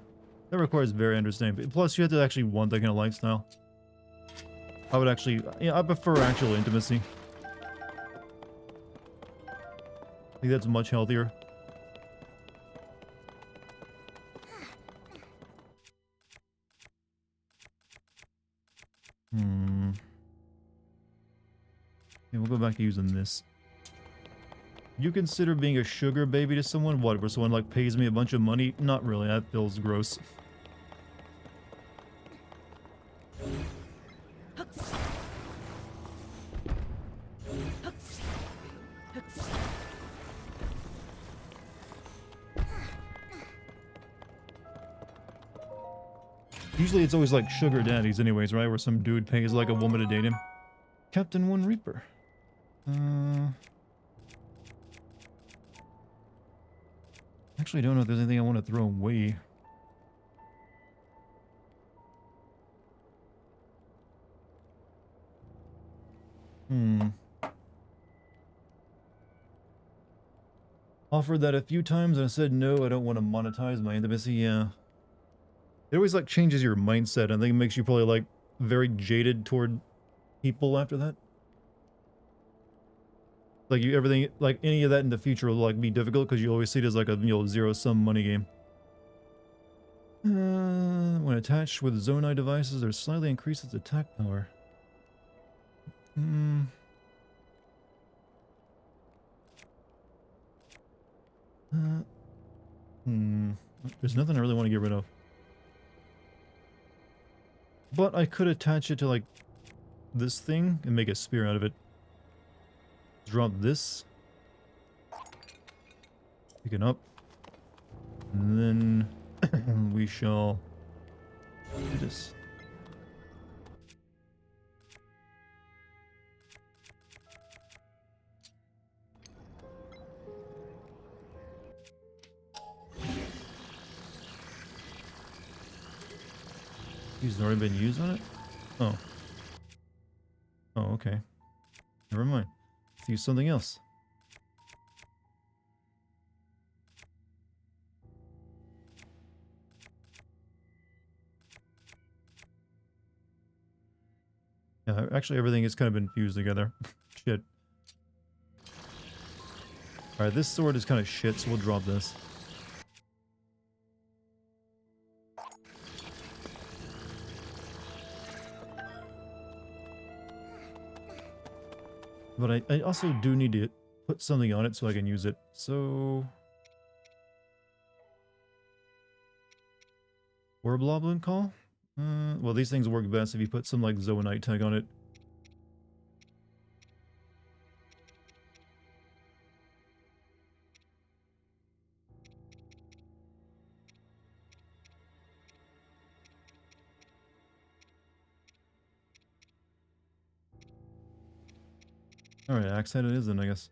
That requires very understanding. Plus, you have to actually want that kind of lifestyle. I would actually... Yeah, I prefer actual intimacy. I think that's much healthier. Okay, we'll go back to using this. You consider being a sugar baby to someone? What, where someone like pays me a bunch of money? Not really, that feels gross. Usually it's always like sugar daddies anyways, right? Where some dude pays like a woman to date him. Captain One Reaper. Actually, I don't know if there's anything I want to throw away. Offered that a few times and I said no, I don't want to monetize my intimacy, yeah. It always like changes your mindset. I think it makes you probably like very jaded toward people after that. Like you, everything, like any of that in the future will like be difficult because you always see it as like a, you know, zero-sum money game. When attached with Zonai devices, or slightly increases attack power. There's nothing I really want to get rid of. But I could attach it to like this thing and make a spear out of it. Drop this. Pick it up. And then we shall do this. These already been used on it? Oh. Oh, okay. Never mind. Let's use something else. Yeah, actually everything is kind of been fused together. Shit. Alright, this sword is kind of shit, so we'll drop this. But I also do need to put something on it so I can use it. So... Warbloblin call? Well, these things work best if you put some, like, Zoanite tag on it. Alright, axe head it is then, I guess.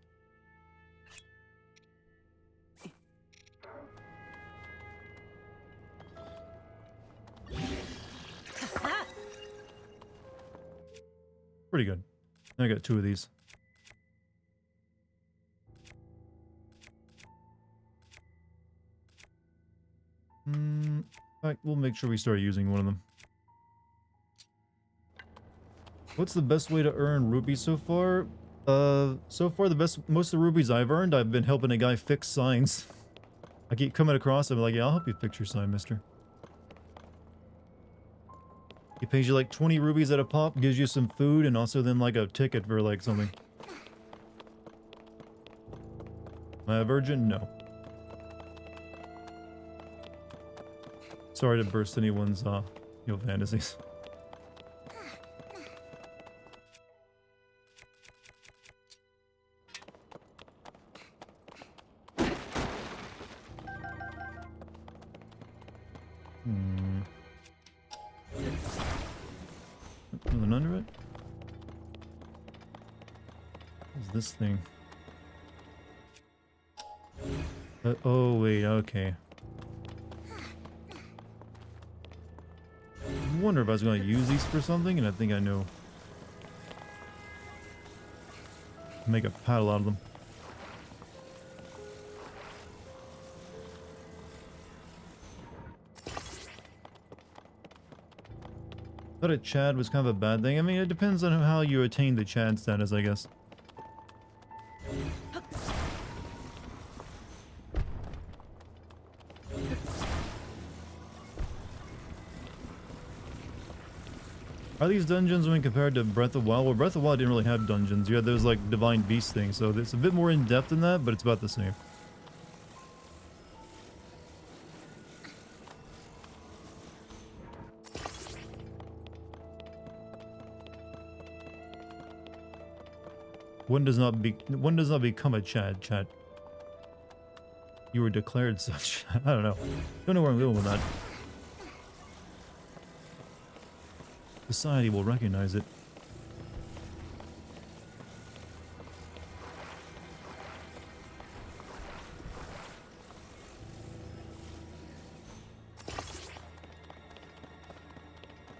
Pretty good. I got 2 of these. Alright, we'll make sure we start using one of them. What's the best way to earn rupees so far? So far most of the rupees I've earned, I've been helping a guy fix signs. I keep coming across him like, yeah, I'll help you fix your sign, mister. He pays you like 20 rupees at a pop, gives you some food, and also then like a ticket for like something. Am I a virgin? No. Sorry to burst anyone's Your fantasies. Nothing under it? What's this thing? Oh wait, okay. I wonder if I was going to use these for something, and I think I know. Make a paddle out of them. Thought a Chad was kind of a bad thing. I mean, it depends on how you attain the Chad status, I guess. Are these dungeons when compared to Breath of the Wild? Well, Breath of the Wild didn't really have dungeons. You had those like divine beast things, so it's a bit more in depth than that, but it's about the same. One does not become a Chad. Chad. You were declared such. I don't know. Don't know where I'm going with that. Society will recognize it.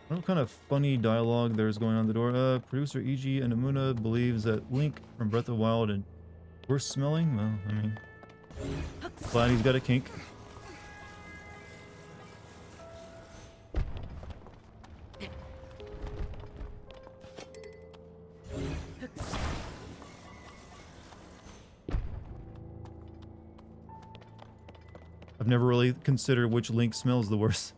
What kind of funny dialogue there's going on the door? Producer E.G. Anamuna believes that Link from Breath of the Wild and worse smelling? Well, I mean, glad he's got a kink. I've never really considered which Link smells the worst.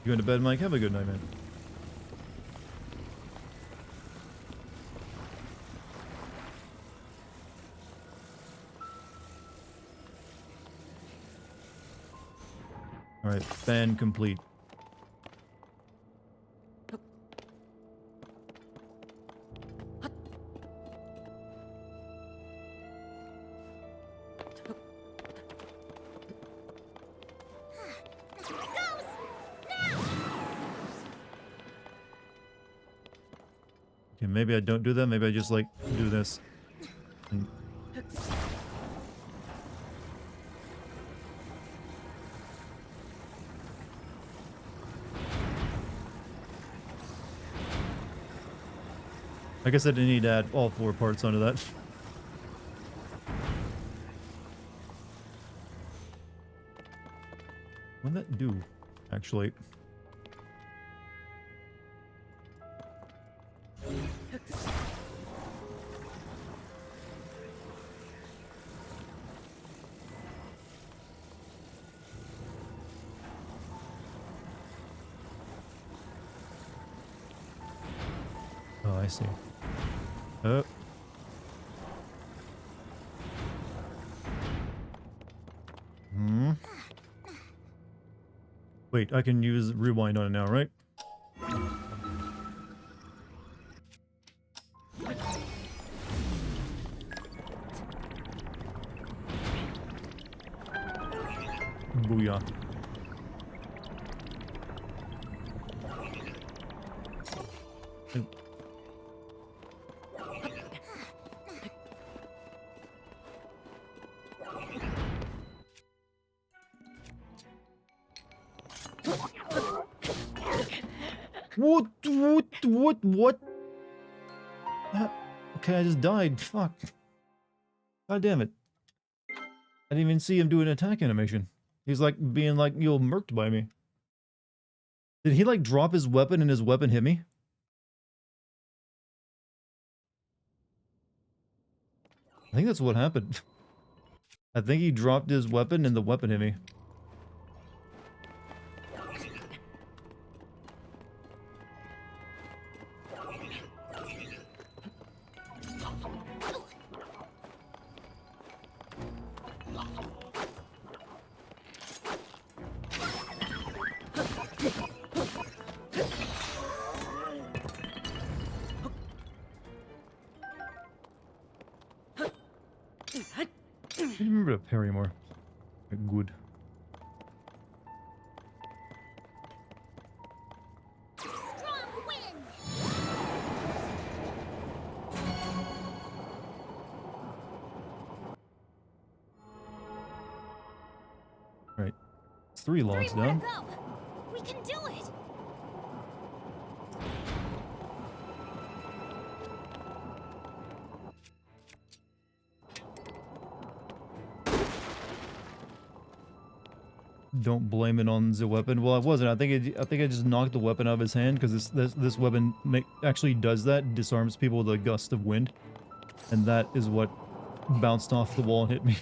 You going to bed, Mike? Have a good night, man. Alright, fan complete. Okay, maybe I don't do that. Maybe I just like do this. And I guess I didn't need to add all 4 parts onto that. What did that do, actually? Oh, I see. Oh. Wait, I can use rewind on it now, right? Booyah. What? Okay, I just died. Fuck. God damn it. I didn't even see him do an attack animation. He's like being like, you're murked by me. Did he like drop his weapon and his weapon hit me? I think that's what happened. I think he dropped his weapon and the weapon hit me. I remember to parry more. Good. Strong wind. Right. It's 3 logs 3 more down. to go. We can do it. Don't blame it on the weapon. Well, I wasn't. I think I just knocked the weapon out of his hand because this weapon actually does that. Disarms people with a gust of wind, and that is what bounced off the wall and hit me.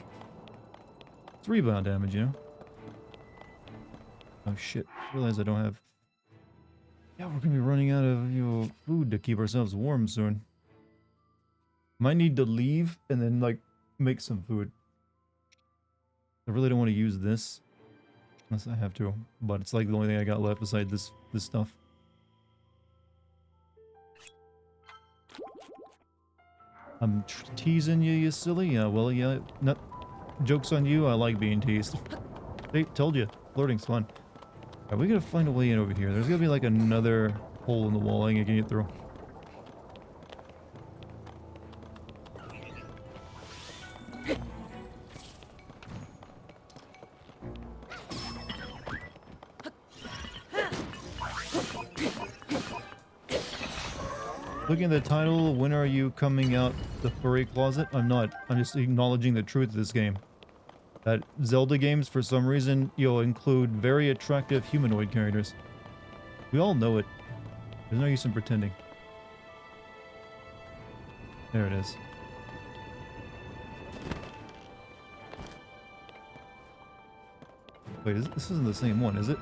It's rebound damage, you know. Oh shit! I realize I don't have. Yeah, we're gonna be running out of food to keep ourselves warm soon. Might need to leave and then like make some food. I really don't want to use this. Unless I have to, but it's like the only thing I got left beside this stuff. I'm teasing you, you silly. Yeah, well, yeah, not jokes on you. I like being teased. Hey, told you, flirting's fun. Are we gonna find a way in over here? There's gonna be like another hole in the wall I can get through. Looking at the title, when are you coming out the furry closet? I'm not. I'm just acknowledging the truth of this game. That Zelda games, for some reason, include very attractive humanoid characters. We all know it. There's no use in pretending. There it is. Wait, this isn't the same one, is it?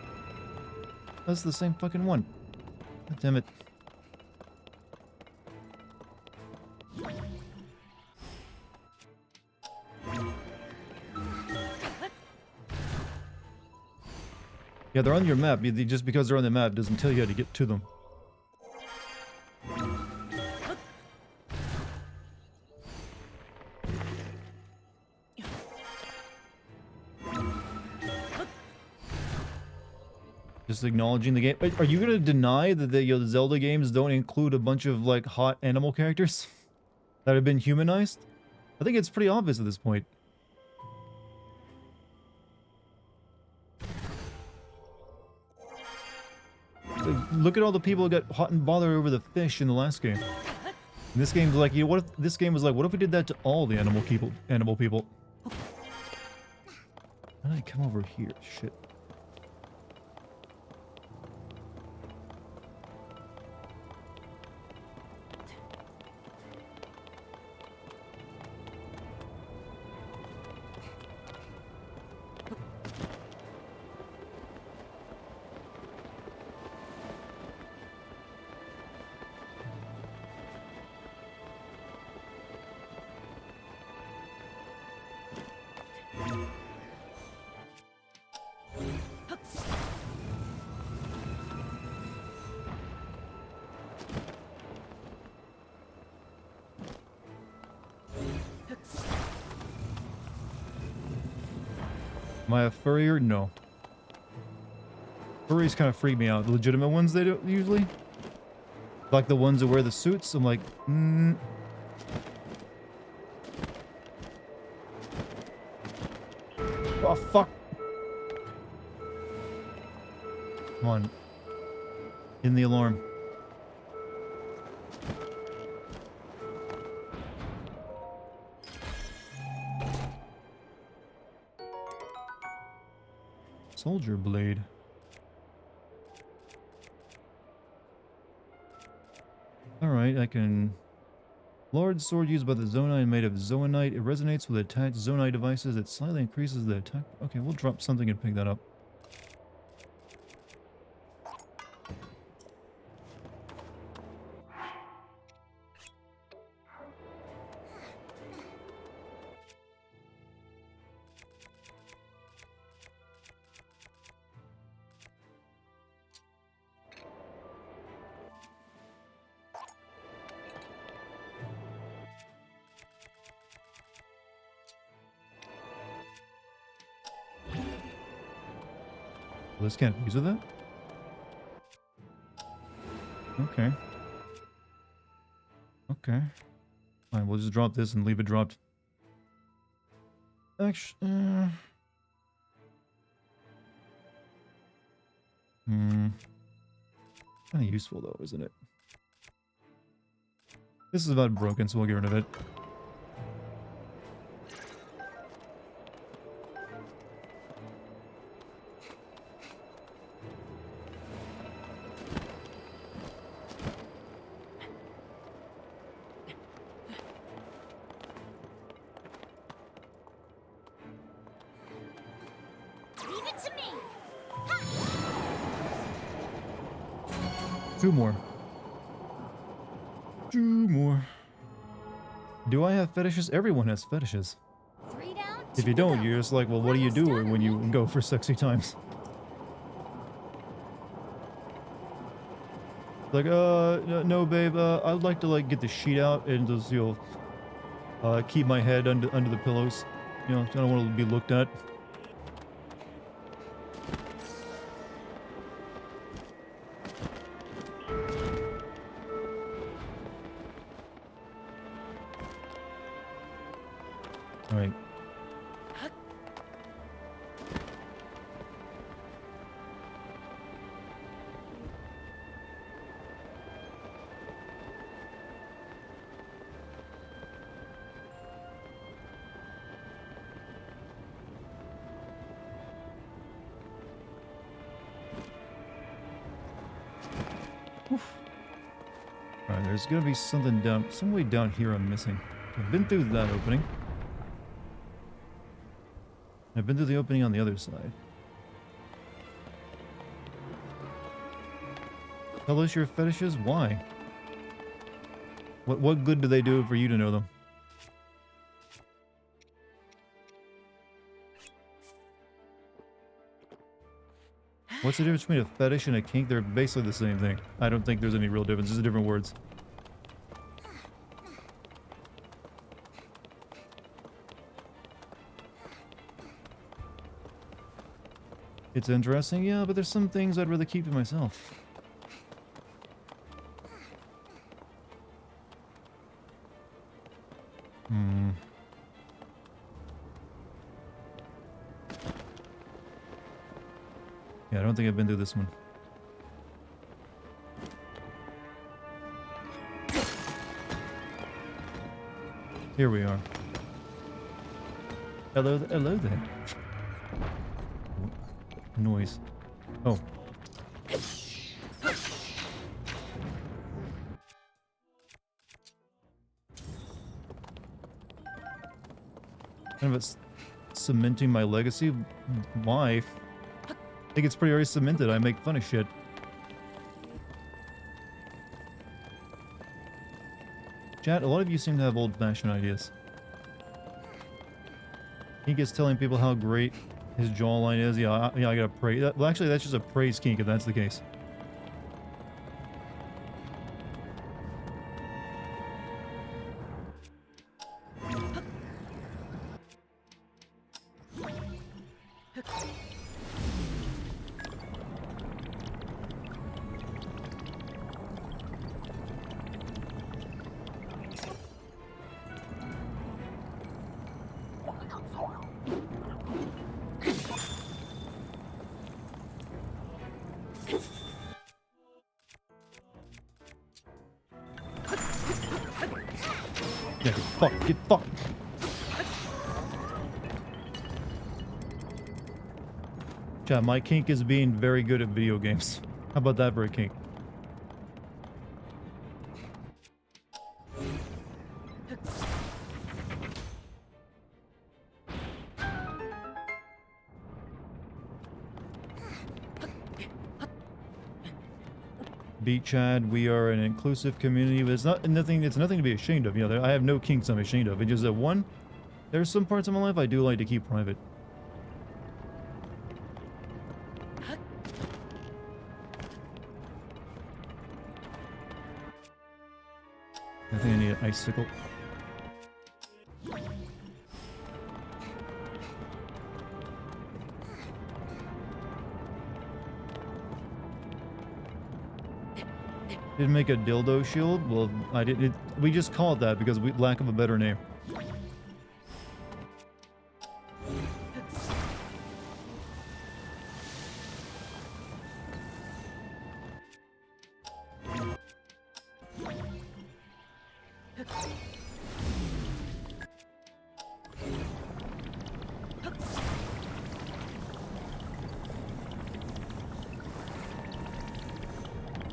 That's the same fucking one. God damn it. Yeah, they're on your map. Just because they're on the map doesn't tell you how to get to them. Just acknowledging the game. Are you gonna deny that the Zelda games don't include a bunch of like hot animal characters that have been humanized? I think it's pretty obvious at this point. Like, look at all the people who got hot and bothered over the fish in the last game. And this game's like, what if this game was like, what if we did that to all the animal people? How did I come over here? Shit. Am I a furrier? No. Furries kind of freak me out. The legitimate ones, they don't usually. Like the ones that wear the suits, I'm like, Oh, fuck. Come on. In the alarm. Soldier blade. Alright, I can... Large sword used by the Zonai made of Zoanite. It resonates with attached Zonai devices. It slightly increases the attack. Okay, we'll drop something and pick that up. This can't use with it? Okay. Okay. Fine, we'll just drop this and leave it dropped. Actually, kind of useful though, isn't it? This is about broken, so we'll get rid of it. Leave it to me. Two more. Two more. Do I have fetishes? Everyone has fetishes. 3 down. If you 2 to don't, go. you're just like, well, what do you do when you go for sexy times? Like, no, babe, I'd like to, like, get the sheet out and just, you know, keep my head under the pillows. You know, I don't want to be looked at. All right. Alright, there's gonna be something down, some way down here I'm missing. I've been through that opening. I've been through the opening on the other side. Tell us your fetishes? Why? What good do they do for you to know them? What's the difference between a fetish and a kink? They're basically the same thing. I don't think there's any real difference. Just different words. It's interesting, yeah, but there's some things I'd rather keep to myself. Yeah, I don't think I've been through this one. Here we are. Hello, hello there. Noise. Oh. Kind of cementing my legacy. Why? I think it's pretty already cemented. I make fun of shit. Chat, a lot of you seem to have old-fashioned ideas. He gets telling people how great his jawline is. Yeah, I gotta praise. Well, actually, that's just a praise kink if that's the case. Yeah, get fucked. Get fucked. Chat, my kink is being very good at video games. How about that for a kink? Beat Chad, we are an inclusive community, but it's nothing to be ashamed of. You know, I have no kinks I'm ashamed of. It's just that one, there's some parts of my life I do like to keep private. I think I need an icicle. Didn't make a dildo shield? Well, I didn't. We just call it that because we lack of a better name.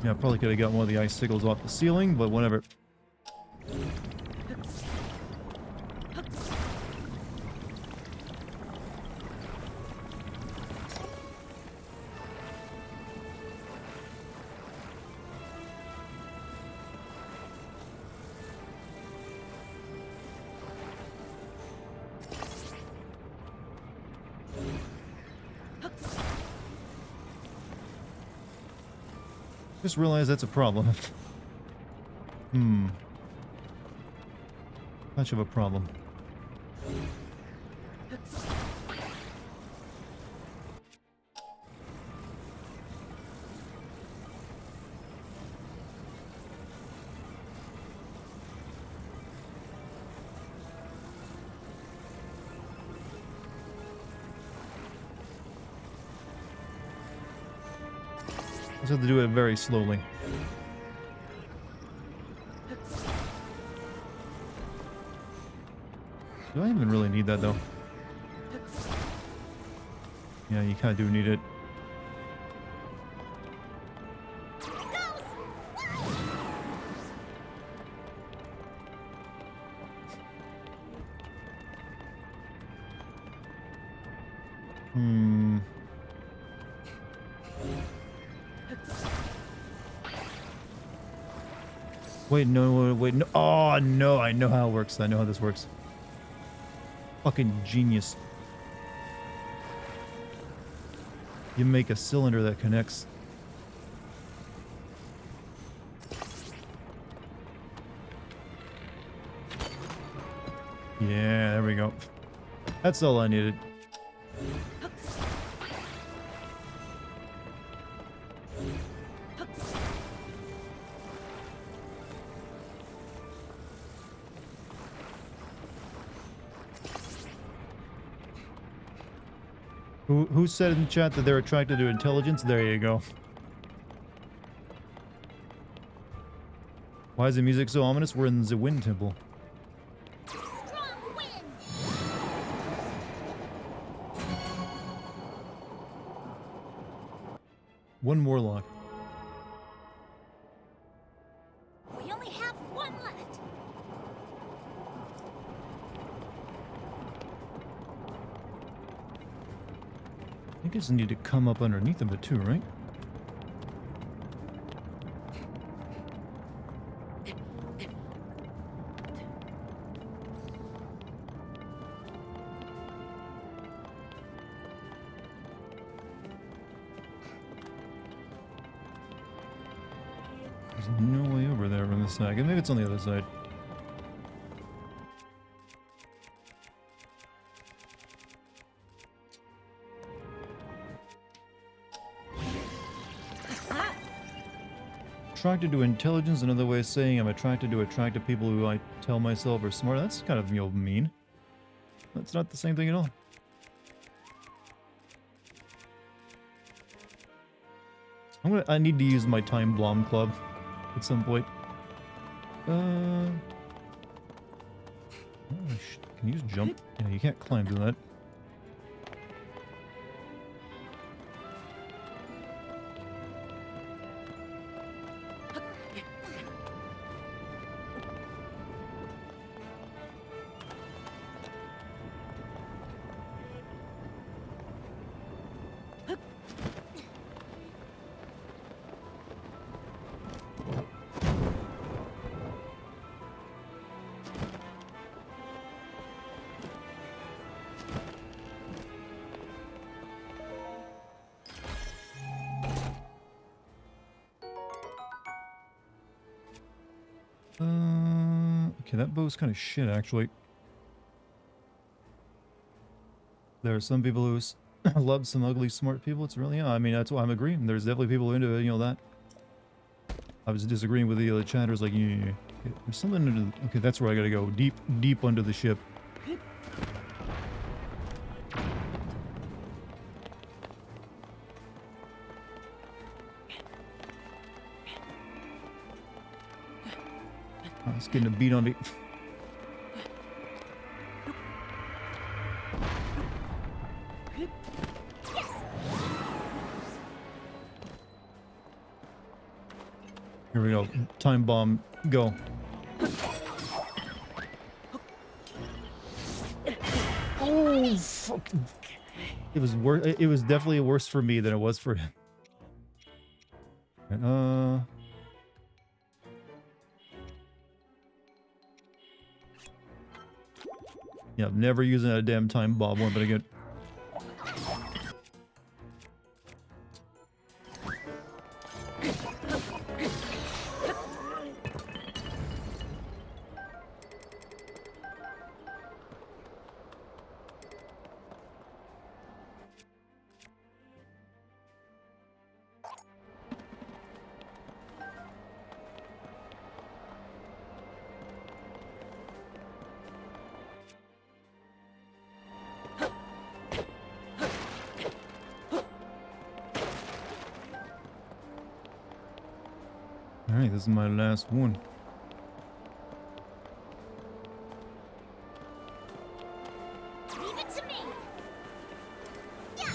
Yeah, probably could have got one of the icicles off the ceiling, but whatever. Just realized that's a problem. Much of a problem. Just have to do it very slowly. Do I even really need that though? Yeah, you kind of do need it. Wait, no, wait, no. Oh, no, I know how it works. I know how this works. Fucking genius. You make a cylinder that connects. Yeah, there we go. That's all I needed. Who said in the chat that they're attracted to intelligence? There you go. Why is the music so ominous? We're in the Wind Temple. Strong wind. One more lock. We only have one left. I think I just need to come up underneath them too, right? There's no way over there from this side. Maybe it's on the other side. Attracted to intelligence, another way of saying I'm attracted to people who I tell myself are smart. That's kind of, mean. That's not the same thing at all. I need to use my Time Blom Club at some point. Oh, can you just jump? Yeah, you can't climb to that. Okay, that bow's kind of shit, actually. There are some people who love some ugly, smart people. It's really, yeah, I mean, that's why I'm agreeing. There's definitely people into it, that. I was disagreeing with the other chatters, like, yeah, there's something under the, okay, that's where I gotta go. Deep under the ship. Oh, it's getting a beat on me. Here we go. Time bomb. Go. Oh, fuck. It was worse. It was definitely worse for me than it was for him. Yeah, I'm never using a damn time bomb one, but again. Alright, this is my last one. Leave it to me. Yeah.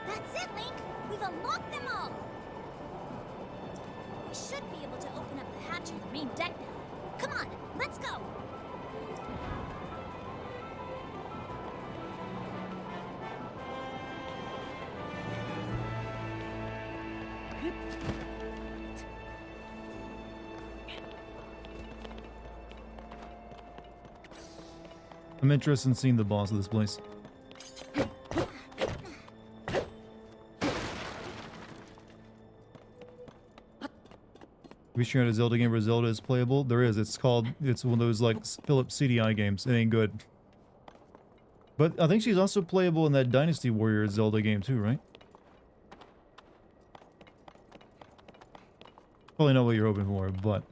That's it, Link. We've unlocked them all. We should be able to open up the hatch in the main deck now. Come on, let's go! I'm interested in seeing the boss of this place. We shared a Zelda game where Zelda is playable. There is. It's one of those like Philips CDI games. It ain't good. But I think she's also playable in that Dynasty Warriors Zelda game too, right? Probably not what you're hoping for, but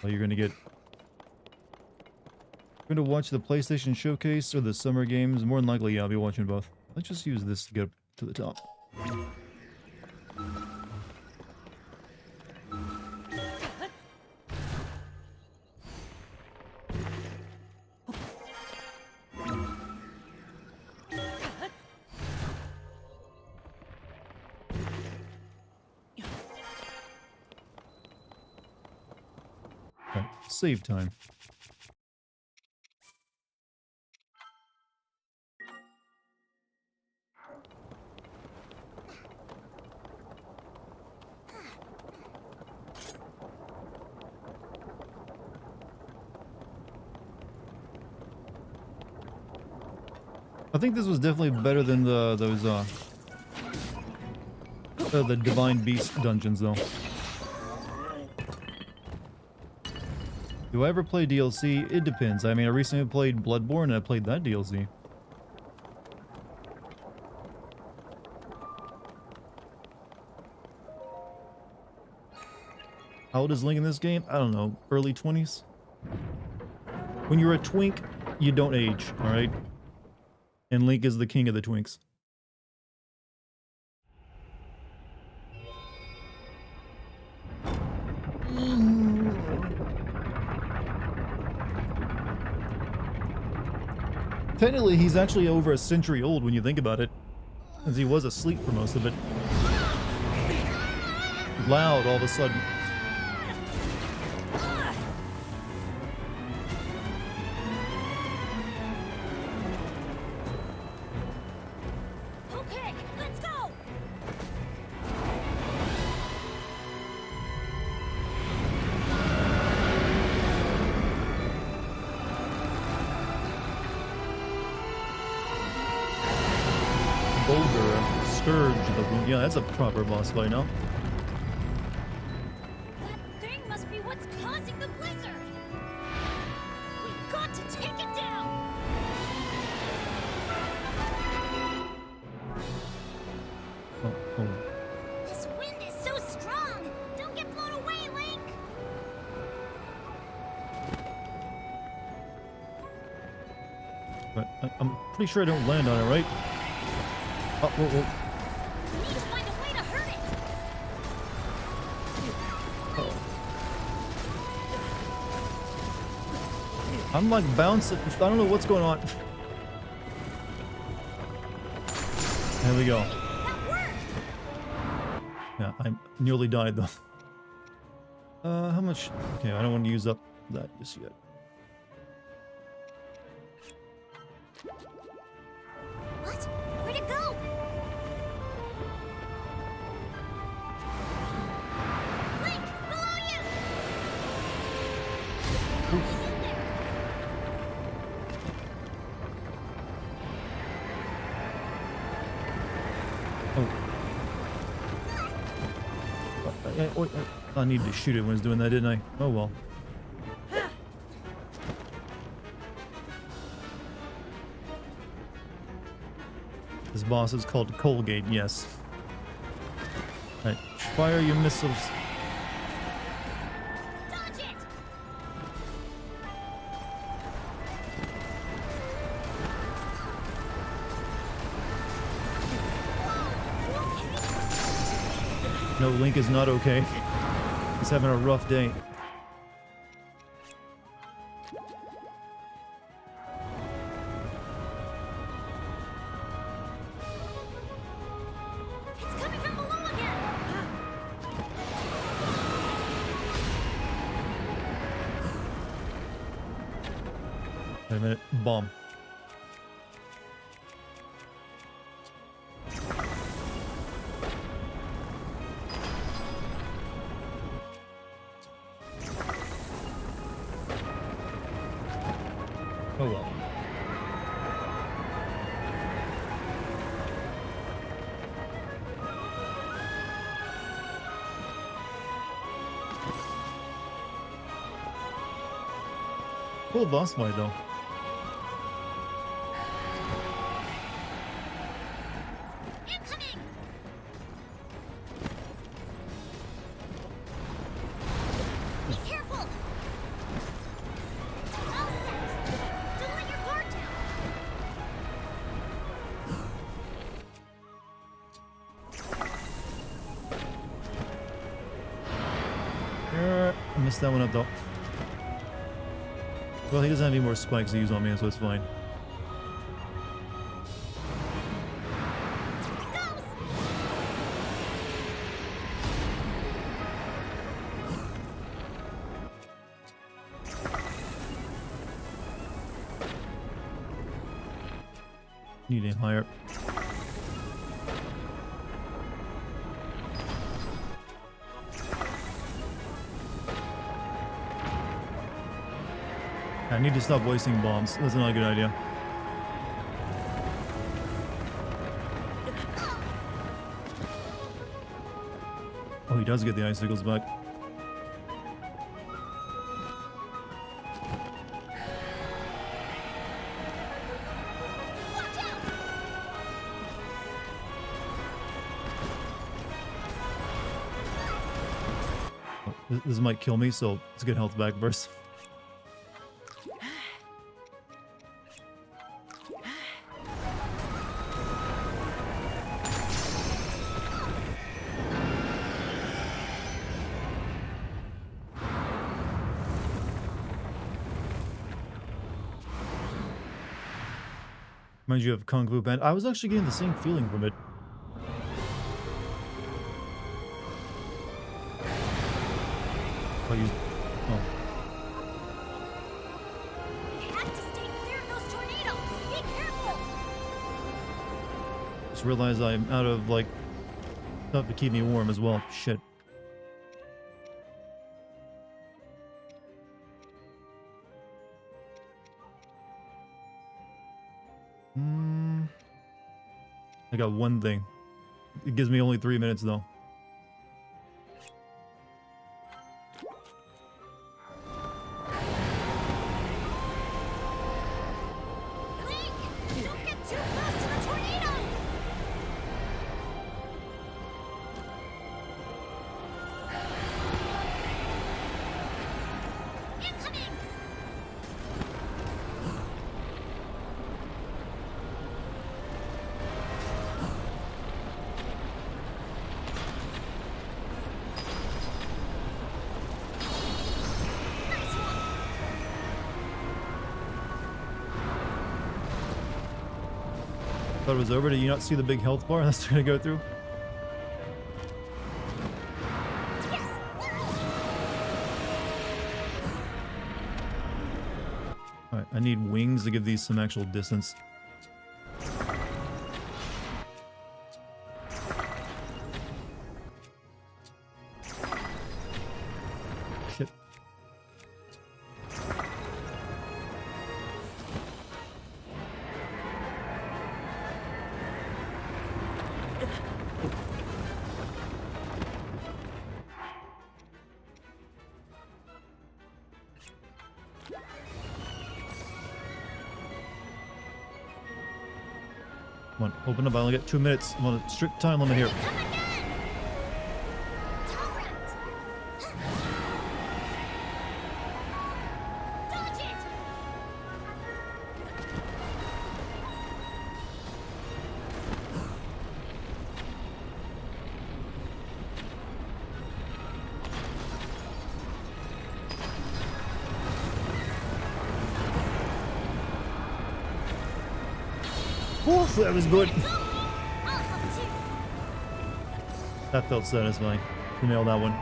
well, you're gonna get. You're gonna watch the PlayStation Showcase or the Summer Games. More than likely, yeah, I'll be watching both. Let's just use this to get up to the top. Save time. I think this was definitely better than the Divine Beast dungeons though. Do I ever play DLC? It depends. I mean, I recently played Bloodborne and I played that DLC. How old is Link in this game? I don't know. Early 20s? When you're a twink, you don't age, alright? And Link is the king of the twinks. Technically, he's actually over a century old when you think about it, since he was asleep for most of it. Loud all of a sudden. Okay, let's go! Boulder, Scourge, yeah, that's a proper boss fight now. That thing must be what's causing the blizzard! to take it down. Oh. This wind is so strong. Don't get blown away, Link. But I'm pretty sure I don't land on it, right? Oh, whoa. We need to find a way to hurt it. I'm like bouncing. I don't know what's going on. There we go. That worked. Yeah, I nearly died though. How much? Okay, I don't want to use up that just yet. What? Where'd it go? Link, below you. Oof. I needed to shoot it when I was doing that, didn't I? Oh well. This boss is called Colgate, yes. Alright, fire your missiles. Dodge it. No, Link is not okay. He's having a rough day. It's coming from below again. Wait a minute. Bomb. Oh well. Cool boss fight though. Incoming. Be careful. All set. Don't let your guard down. I missed that one up though. Well, he doesn't have any more spikes to use on me, so it's fine. Here it goes. Need aim higher. I need to stop wasting bombs. That's not a good idea. Oh, he does get the icicles back. Watch out. Oh, this might kill me, so let's get health back first. Reminds you of Kung Fu Panda. I was actually getting the same feeling from it. Oh, oh. We have to stay clear of those tornadoes. Be careful. Just realized I'm out of, like, stuff to keep me warm as well. Shit. I got one thing. It gives me only 3 minutes though. Thought it was over. Did you not see the big health bar that's gonna go through? Alright, I need wings to give these some actual distance. Shit. Come on, open up. I only get 2 minutes. I'm on a strict time limit here. Come again! Torrent! Dodge it! Oof, that was good. I'll help too. That felt satisfying. You nailed that one.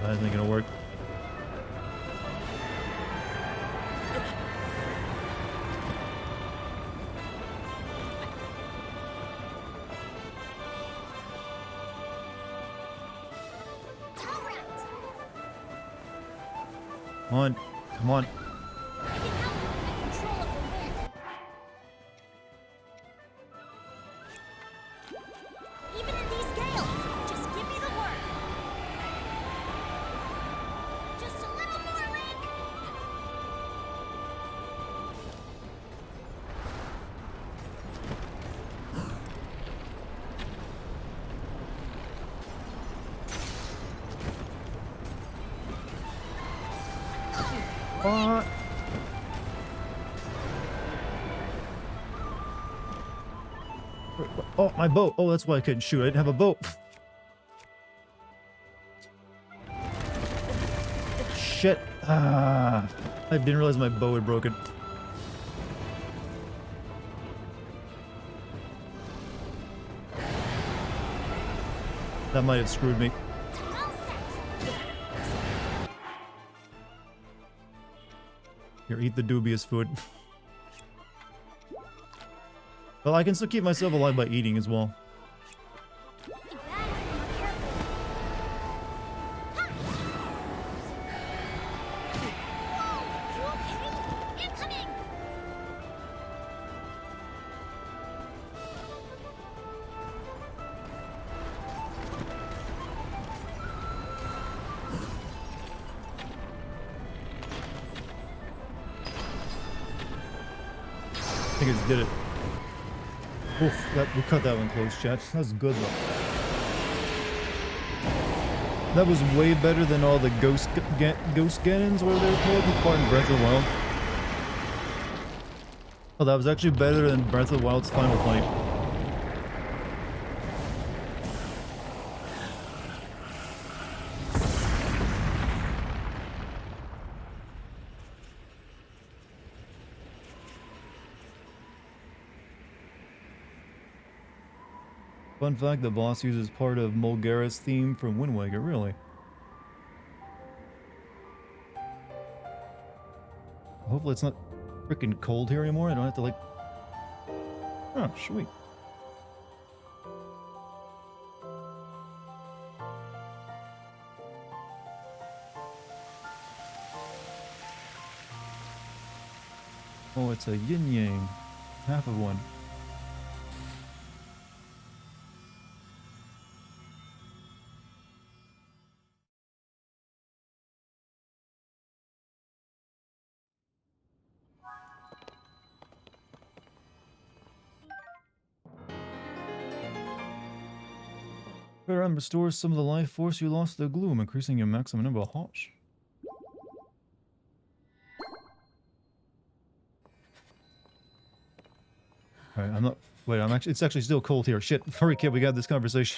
That isn't gonna work. Torrent! Come on, come on. I can help with my control of the wind. Even in these gales, just give me the word. Just a little more, Link. Ah. Oh, my boat. Oh, that's why I couldn't shoot. I didn't have a boat. Shit. Ah. I didn't realize my bow had broken. That might have screwed me. All set. Here, eat the dubious food. Well, I can still keep myself alive by eating as well. You better be careful. Whoa, you okay? Incoming! I think it did it. Oof, we cut that one close, chat. That was good though. That was way better than all the ghost Ganons, whatever they were called, in part in Breath of the Wild. Oh, that was actually better than Breath of the Wild's final fight. Fun fact, the boss uses part of Mulgara's theme from Wind Waker, really. Hopefully it's not freaking cold here anymore. I don't have to like... Oh, sweet. Oh, it's a yin-yang. Half of one. Better restores some of the life force you lost to the gloom, increasing your maximum number of hearts. All right, I'm not. Wait, I'm actually. It's actually still cold here. Shit. Hurry, kid. We got this conversation.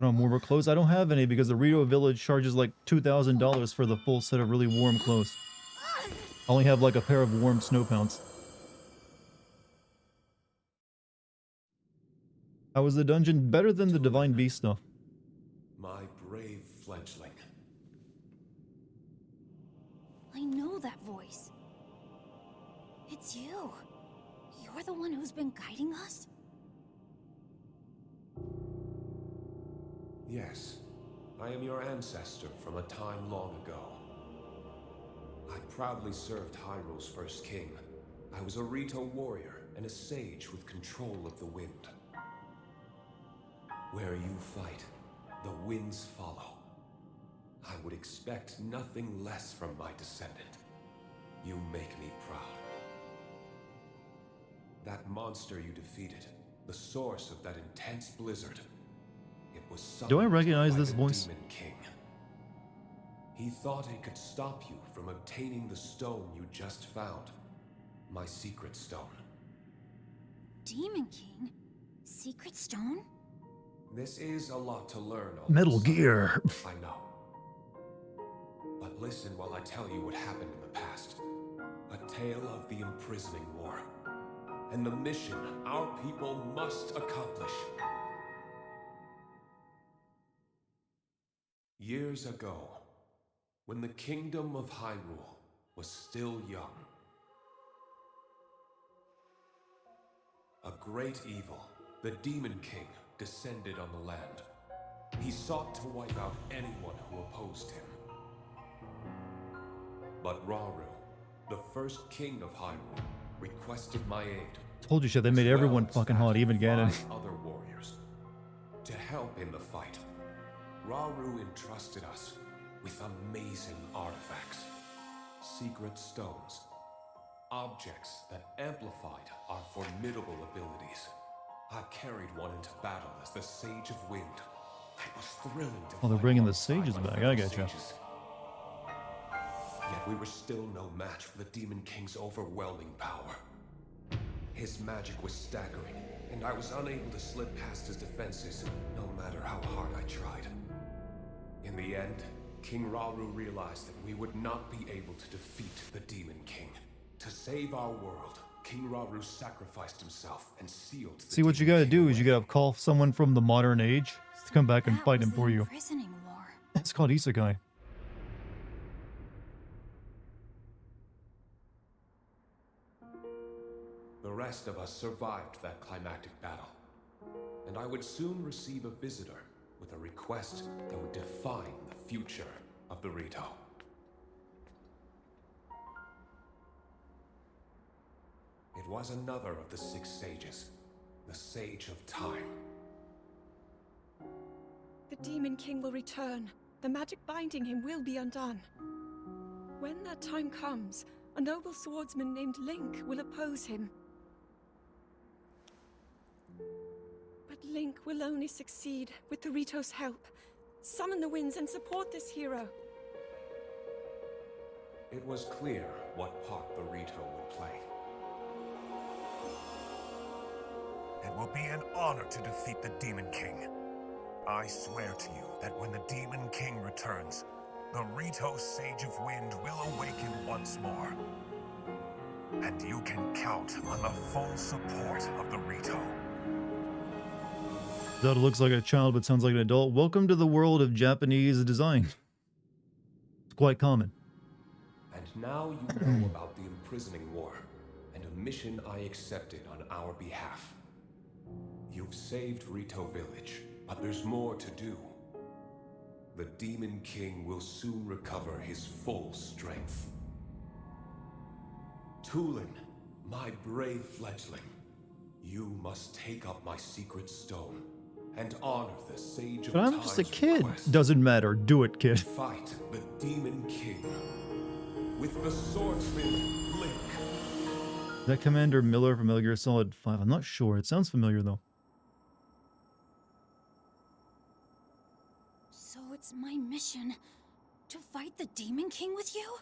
No more clothes. I don't have any because the Rito village charges like $2,000 for the full set of really warm clothes. I only have like a pair of warm snow pants. How was the dungeon? Better than the Divine Beast stuff. My brave fledgling. I know that voice. It's you. You're the one who's been guiding us? Yes, I am your ancestor from a time long ago. I proudly served Hyrule's first king. I was a Rito warrior and a sage with control of the wind. Where you fight, the winds follow. I would expect nothing less from my descendant. You make me proud. That monster you defeated, the source of that intense blizzard, it was Do I summoned recognize by this the voice? Demon King. He thought it could stop you from obtaining the stone you just found. My secret stone. Demon King? Secret stone? This is a lot to learn on Metal this side. Gear. I know. But listen while I tell you what happened in the past. A tale of the imprisoning war. And the mission our people must accomplish. Years ago, when the kingdom of Hyrule was still young, a great evil, the Demon King, descended on the land. He sought to wipe out anyone who opposed him. But Rauru, the first king of Hyrule, requested my aid. Told you shit. They made as well everyone as fucking that hot, of even Ganon. 5 other warriors. To help in the fight, Rauru entrusted us with amazing artifacts, secret stones, objects that amplified our formidable abilities. I carried one into battle as the Sage of Wind. It was thrilling to Oh, they're fight bringing the alongside sages my back. I fellow getcha. sages. Yet we were still no match for the Demon King's overwhelming power. His magic was staggering, and I was unable to slip past his defenses, no matter how hard I tried. In the end, King Rauru realized that we would not be able to defeat the Demon King. To save our world, King Rauru sacrificed himself and sealed the See, what you Demon gotta King do is you away. gotta call someone from the modern age to come back and That fight was him the for you. imprisoning war. It's called Isekai. The rest of us survived that climactic battle, and I would soon receive a visitor with a request that would define the future of the Rito. It was another of the 6 sages, the Sage of Time. The Demon King will return. The magic binding him will be undone. When that time comes, a noble swordsman named Link will oppose him. But Link will only succeed with the Rito's help. Summon the winds and support this hero. It was clear what part the Rito would play. It will be an honor to defeat the Demon King. I swear to you that when the Demon King returns, the Rito Sage of Wind will awaken once more. And you can count on the full support of the Rito. Zelda looks like a child but sounds like an adult. Welcome to the world of Japanese design. It's quite common. And now you know about the imprisoning war, and a mission I accepted on our behalf. You've saved Rito Village, but there's more to do. The Demon King will soon recover his full strength. Tulin, my brave fledgling, you must take up my secret stone and honor the Sage of But I'm Time's just a kid. request. Doesn't matter. Do it, kid. Fight the Demon King with the swordsman Link. That Commander Miller from Metal Gear Solid 5? I'm not sure. It sounds familiar, though. So it's my mission to fight the Demon King with you?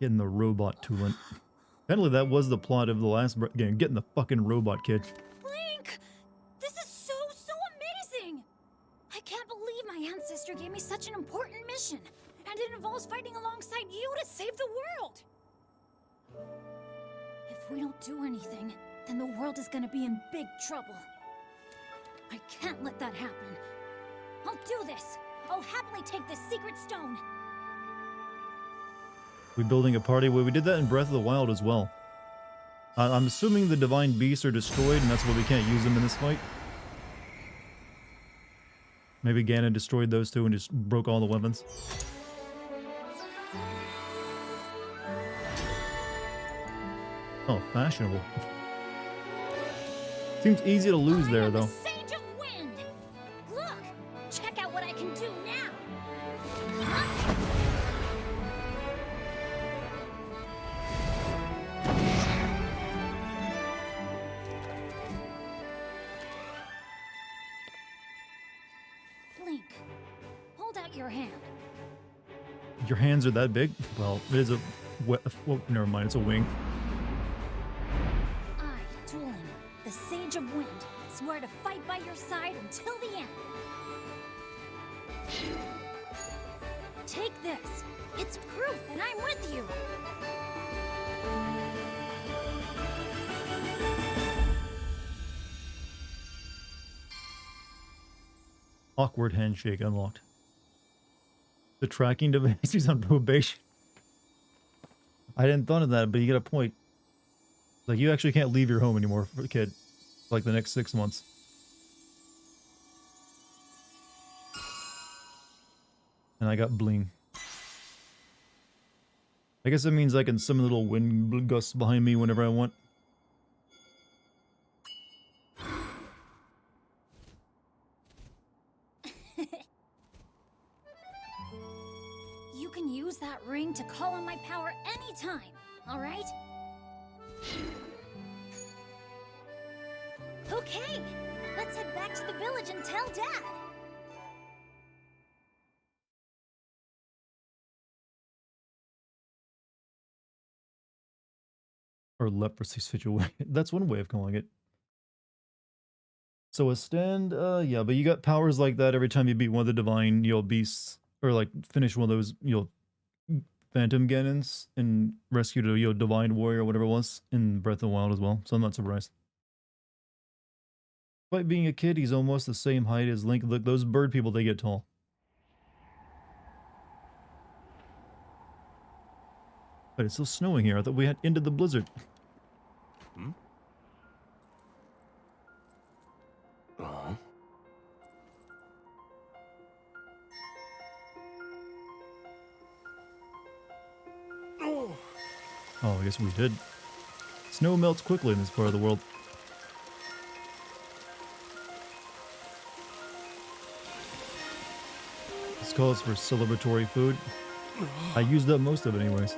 Getting the robot toolant. Apparently that was the plot of the last game. Getting the fucking robot kid. Link! This is so amazing! I can't believe my ancestor gave me such an important mission. And it involves fighting alongside you to save the world! If we don't do anything, then the world is gonna be in big trouble. I can't let that happen. I'll do this! I'll happily take this secret stone! We building a party? Well, we did that in Breath of the Wild as well. I'm assuming the Divine Beasts are destroyed, and that's why we can't use them in this fight. Maybe Ganon destroyed those two and just broke all the weapons. Oh, fashionable. Seems easy to lose there, though. Sage of Wind! Look! Check out what I can do now! Huh? Link, hold out your hand. Your hands are that big? Well, it is a... Oh, never mind, it's a wing. I, Tulin, the Sage of Wind, swear to fight by your side until the end. Take this. It's proof that I'm with you. Awkward handshake unlocked. The tracking device is on probation. I didn't thought of that, but you get a point. Like, you actually can't leave your home anymore for a kid. Like, the next 6 months. And I got bling. I guess that means I can summon little wind gusts behind me whenever I want. You can use that ring to call on my power anytime, all right? Okay, let's head back to the village and tell Dad. Or leprosy situation. That's one way of calling it. So a stand, yeah, but you got powers like that every time you beat one of the divine, beasts, or like finish one of those, Phantom Ganons and rescue the, divine warrior or whatever it was in Breath of the Wild as well, so I'm not surprised. Despite being a kid, he's almost the same height as Link. Look, those bird people, they get tall. But it's still snowing here. I thought we had ended the blizzard. Hmm? Uh-huh. Oh, I guess we did. Snow melts quickly in this part of the world. This calls for celebratory food. I used up most of it anyways.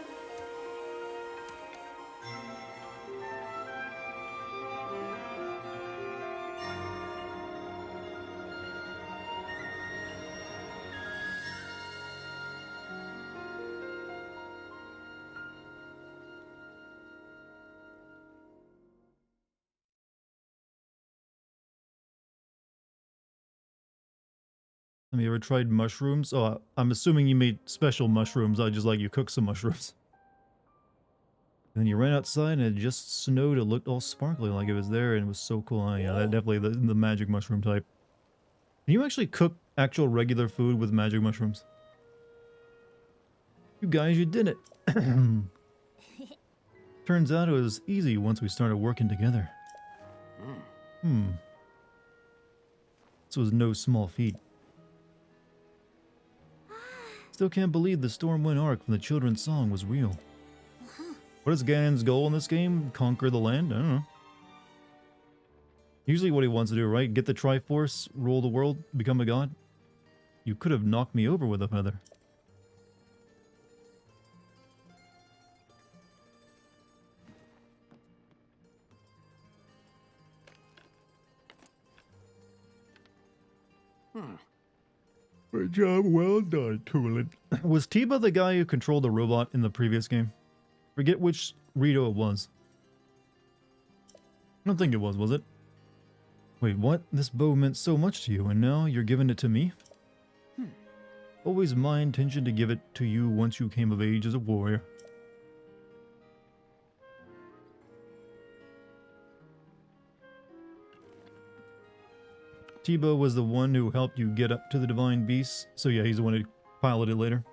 Have you ever tried mushrooms? Oh, I'm assuming you made special mushrooms. I just like you cook some mushrooms. And then you ran outside and it just snowed. It looked all sparkly like it was there and it was so cool. Oh, yeah, that definitely the magic mushroom type. Can you actually cook actual regular food with magic mushrooms? You guys, you did it. Turns out it was easy once we started working together. This was no small feat. Still can't believe the Stormwind arc from the children's song was real. What is Ganon's goal in this game? Conquer the land? I don't know. Usually what he wants to do, right? Get the Triforce, rule the world, become a god? You could have knocked me over with a feather. Good job, well done, Tulin. Was Tiba the guy who controlled the robot in the previous game? Forget which Rito it was. I don't think it was it? Wait, what? This bow meant so much to you, and now you're giving it to me? Always my intention to give it to you once you came of age as a warrior. Tiba was the one who helped you get up to the Divine Beasts, so yeah, he's the one who piloted it later.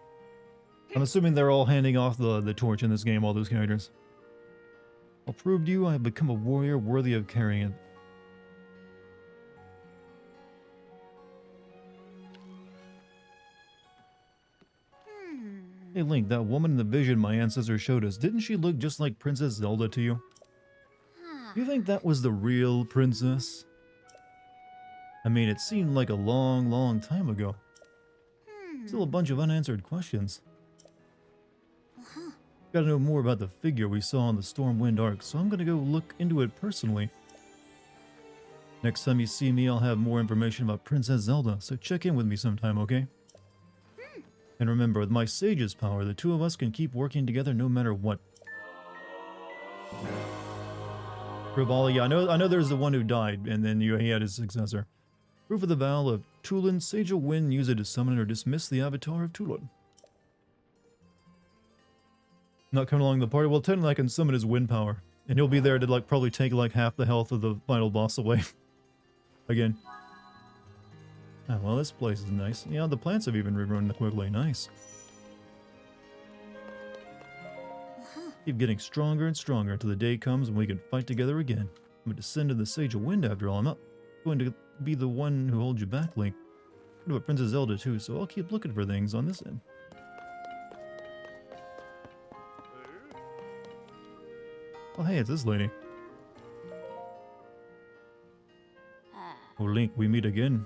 I'm assuming they're all handing off the torch in this game, all those characters. I'll prove to you I have become a warrior worthy of carrying it. Hey Link, that woman in the vision my ancestor showed us, didn't she look just like Princess Zelda to you? You think that was the real princess? I mean, it seemed like a long, long time ago. Still a bunch of unanswered questions. Gotta know more about the figure we saw in the Stormwind Arc, so I'm gonna go look into it personally. Next time you see me, I'll have more information about Princess Zelda, so check in with me sometime, okay? And remember, with my Sage's power, the two of us can keep working together no matter what. Rivali, yeah, I know there's the one who died, and then he had his successor. Proof of the vow of Tulin, Sage of Wind, use it to summon or dismiss the avatar of Tulin. Not coming along the party? Well, technically I can summon his wind power. And he'll be there to like probably take like half the health of the final boss away. Again. Ah, well, this place is nice. Yeah, the plants have even regrown quickly. Nice. Keep getting stronger and stronger until the day comes when we can fight together again. I'm a descendant of the Sage of Wind after all. I'm not going to be the one who holds you back, Link. I know about Princess Zelda too, so I'll keep looking for things on this end. Oh hey, it's this lady. Oh Link, we meet again.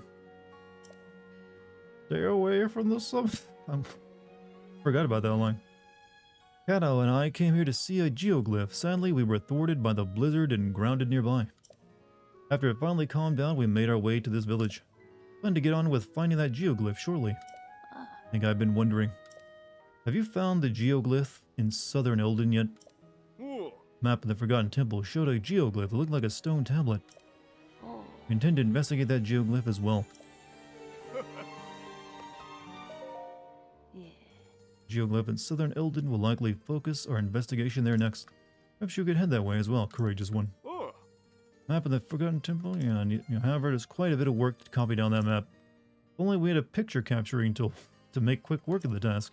Stay away from the sun. I forgot about that line. Kato and I came here to see a geoglyph. Sadly, we were thwarted by the blizzard and grounded nearby. After it finally calmed down, we made our way to this village. Plan to get on with finding that geoglyph shortly. I think I've been wondering. Have you found the geoglyph in southern Elden yet? Map of the Forgotten Temple showed a geoglyph that looked like a stone tablet. We intend to investigate that geoglyph as well. Geoglyph in southern Elden will likely focus our investigation there next. Perhaps you could head that way as well, courageous one. Map of the Forgotten Temple? Yeah, however, there's quite a bit of work to copy down that map. If only we had a picture capturing tool to make quick work of the task.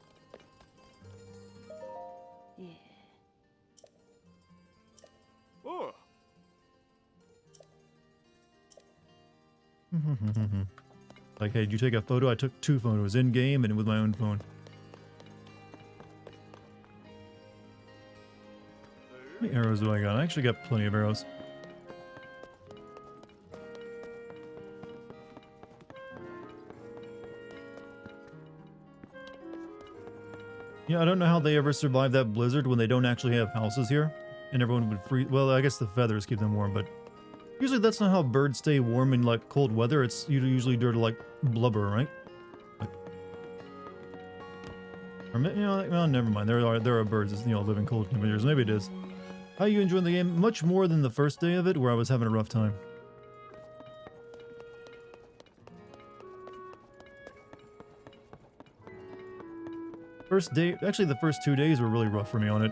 Like, hey, did you take a photo? I took 2 photos, in-game and with my own phone. How many arrows do I got? I actually got plenty of arrows. Yeah, I don't know how they ever survive that blizzard when they don't actually have houses here. And everyone would freeze. Well, I guess the feathers keep them warm, but usually that's not how birds stay warm in like cold weather. It's usually due to like blubber, right? Like, or, you know, well, never mind. There are birds that, you know, live in cold temperatures. Maybe it is. How you enjoying the game? Much more than the first day of it, where I was having a rough time. First day, actually the first 2 days were really rough for me on it.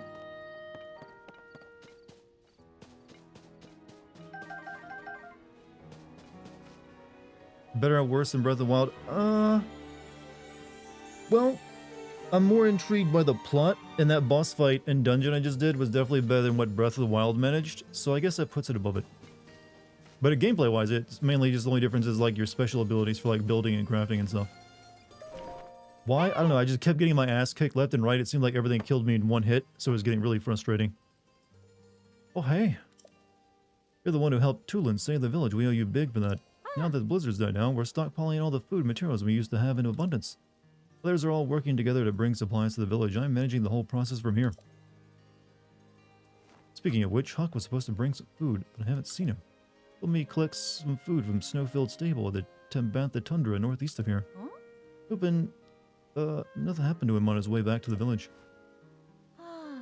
Better or worse than Breath of the Wild? Well, I'm more intrigued by the plot, and that boss fight and dungeon I just did was definitely better than what Breath of the Wild managed, so I guess that puts it above it. But gameplay-wise, it's mainly just the only difference is like your special abilities for like building and crafting and stuff. Why? I don't know, I just kept getting my ass kicked left and right. It seemed like everything killed me in one hit, so it was getting really frustrating. Oh, hey. You're the one who helped Tulin save the village. We owe you big for that. Now that the blizzard's died down, we're stockpiling all the food and materials we used to have in abundance. Players are all working together to bring supplies to the village. I'm managing the whole process from here. Speaking of which, Huck was supposed to bring some food, but I haven't seen him. Let me collect some food from Snowfield Stable at the to bat the tundra northeast of here. Huh? Hoping, nothing happened to him on his way back to the village.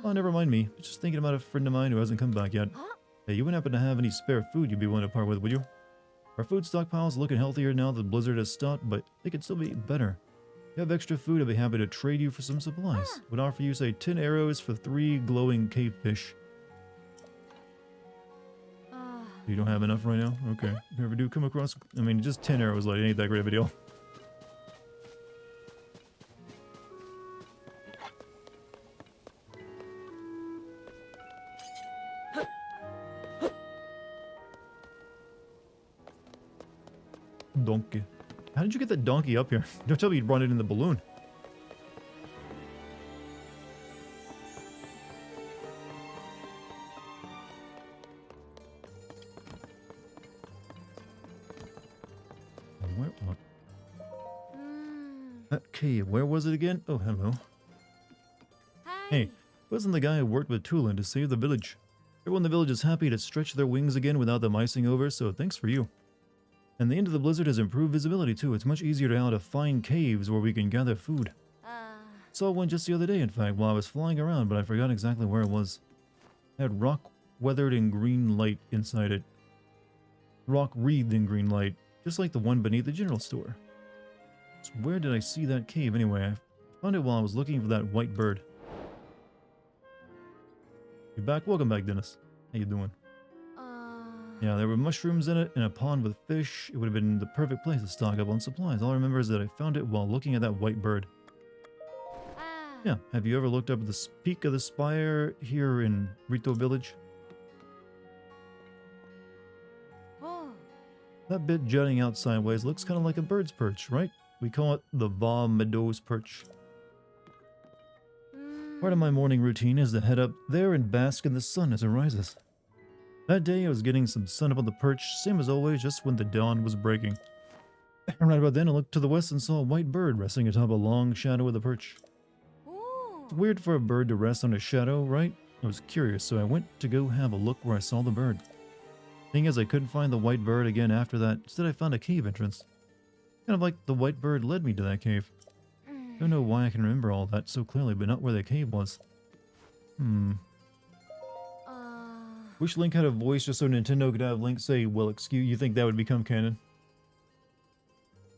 Oh, never mind me. Just thinking about a friend of mine who hasn't come back yet. Huh? Hey, you wouldn't happen to have any spare food you'd be willing to part with, would you? Our food stockpile's looking healthier now that the blizzard has stopped, but it could still be better. If you have extra food, I'd be happy to trade you for some supplies. Would offer you, say, 10 arrows for 3 glowing cave fish. You don't have enough right now? Okay. If you ever do come across... I mean, just 10 arrows, like, it ain't that great of a deal. Donkey. How did you get that donkey up here? Don't tell me you brought it in the balloon. That cave, where was it again? Oh, hello. Hey, wasn't the guy who worked with Tulin to save the village? Everyone in the village is happy to stretch their wings again without them icing over, so thanks for you. And the end of the blizzard has improved visibility too. It's much easier now to find caves where we can gather food. Saw one just the other day, in fact, while I was flying around, but I forgot exactly where it was. It had rock weathered in green light inside it. Rock wreathed in green light, just like the one beneath the general store. So where did I see that cave anyway? I found it while I was looking for that white bird. You back? Welcome back, Dennis. How you doing? Yeah, there were mushrooms in it and a pond with fish. It would have been the perfect place to stock up on supplies. All I remember is that I found it while looking at that white bird. Yeah, have you ever looked up at the peak of the spire here in Rito Village? That bit jutting out sideways looks kind of like a bird's perch, right? We call it the Va Meadows perch. Part of my morning routine is to head up there and bask in the sun as it rises. That day I was getting some sun up on the perch, same as always, just when the dawn was breaking. And right about then I looked to the west and saw a white bird resting atop a long shadow of the perch. It's weird for a bird to rest on a shadow, right? I was curious, so I went to go have a look where I saw the bird. Thing is, I couldn't find the white bird again after that. Instead I found a cave entrance. Kind of like the white bird led me to that cave. Don't know why I can remember all that so clearly, but not where the cave was. Wish Link had a voice just so Nintendo could have Link say, well, excuse, you think that would become canon?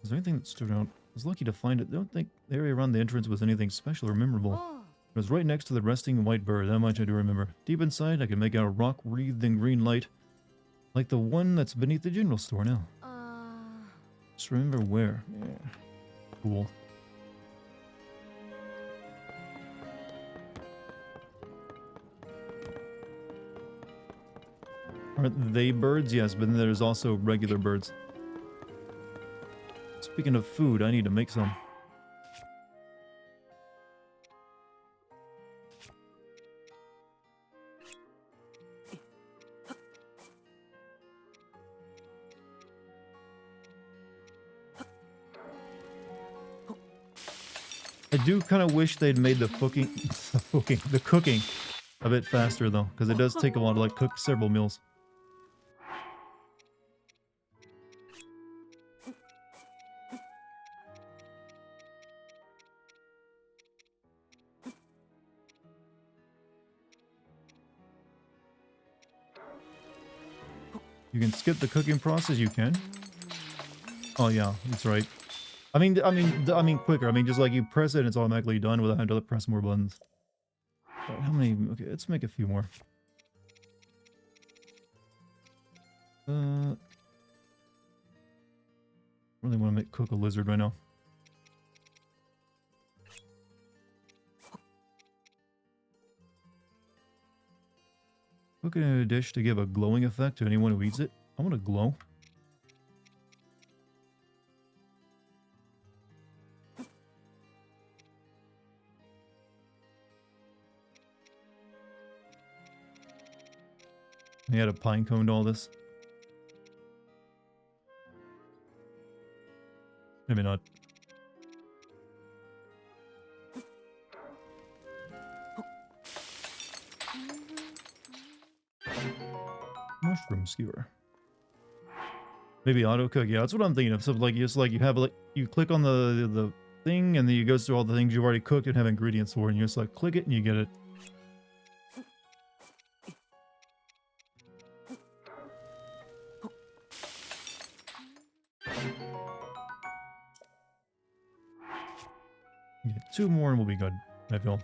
Is there anything that stood out? I was lucky to find it. I don't think the area around the entrance was anything special or memorable. It was right next to the resting white bird, that much I do remember. Deep inside, I could make out a rock wreathed in green light, like the one that's beneath the general store now. Just remember where. Yeah. Cool. Aren't they birds? Yes, but then there's also regular birds. Speaking of food, I need to make some. I do kind of wish they'd made the cooking a bit faster though, because it does take a while to like cook several meals. You can skip the cooking process. You can. Oh yeah, that's right. I mean quicker. I mean, just like you press it and it's automatically done without having to press more buttons. Right, how many? Okay, let's make a few more. Really want to cook a lizard right now. Cook it in a dish to give a glowing effect to anyone who eats it. I want to glow. They had a pine cone to all this. Maybe not. Mushroom skewer. Maybe auto cook. Yeah, that's what I'm thinking of. So like, just like you have like you click on the thing, and then it goes through all the things you've already cooked and have ingredients for, and you just like click it and you get it. Yeah, 2 more and we'll be good, I feel.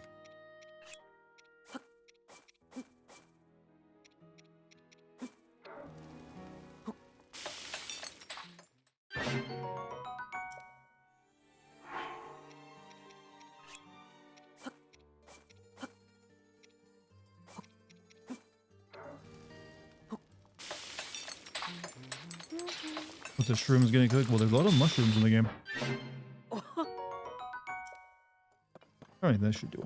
What's the shrooms getting cooked? Well, there's a lot of mushrooms in the game. Alright, that should do.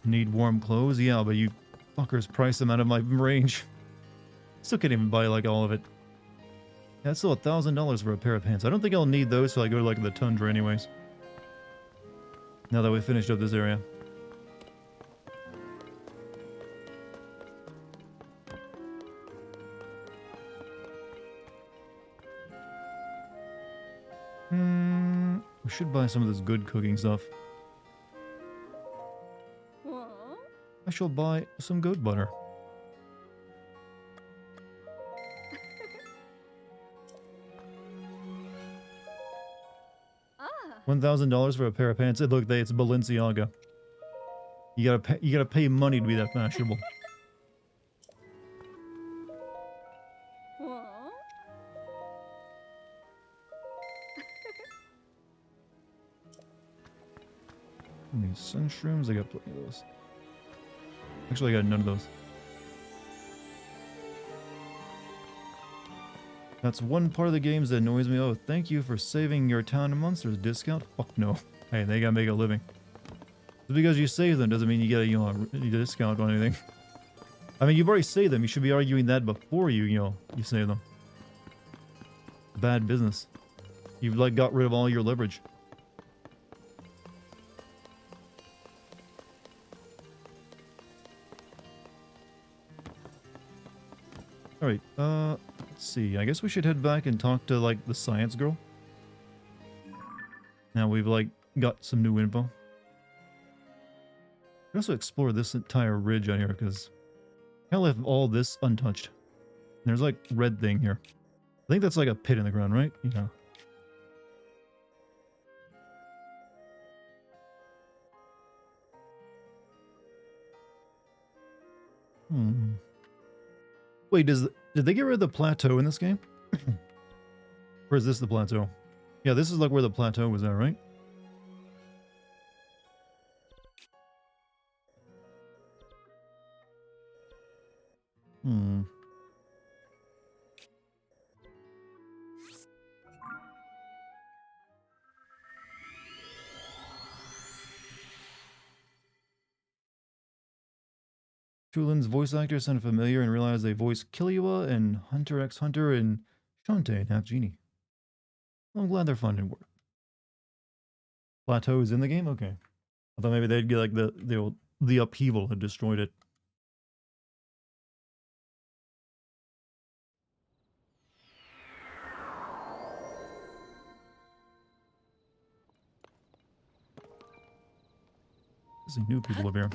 Need warm clothes? Yeah, but you fuckers price them out of my range. Still can't even buy like all of it. Yeah, that's still $1,000 for a pair of pants. I don't think I'll need those till I go to like the tundra anyways. Now that we finished up this area. We should buy some of this good cooking stuff. I shall buy some goat butter. $1,000 for a pair of pants. Hey, look, it's Balenciaga. You gotta pay money to be that fashionable. These sun shrooms, I got plenty of those. Actually, I got none of those. That's one part of the games that annoys me. Oh, thank you for saving your town of monsters discount. Fuck no. Hey, they gotta make a living. Just because you save them doesn't mean you get a, a discount on anything. I mean, you've already saved them. You should be arguing that before you save them. Bad business. You've like got rid of all your leverage. Alright, let's see. I guess we should head back and talk to, like, the science girl. Now we've, like, got some new info. We also explore this entire ridge out here, because I left all this untouched. There's, like, red thing here. I think that's, like, a pit in the ground, right? Yeah. Wait, did they get rid of the plateau in this game? Or is this the plateau? Yeah, this is like where the plateau was at, right? Chulin's voice actor sounded familiar and realized they voiced Killua and Hunter x Hunter and Shantae and Half Genie. Well, I'm glad they're finding work. Plateau is in the game? Okay. I thought maybe they'd get like the upheaval had destroyed it. There's some new people up here.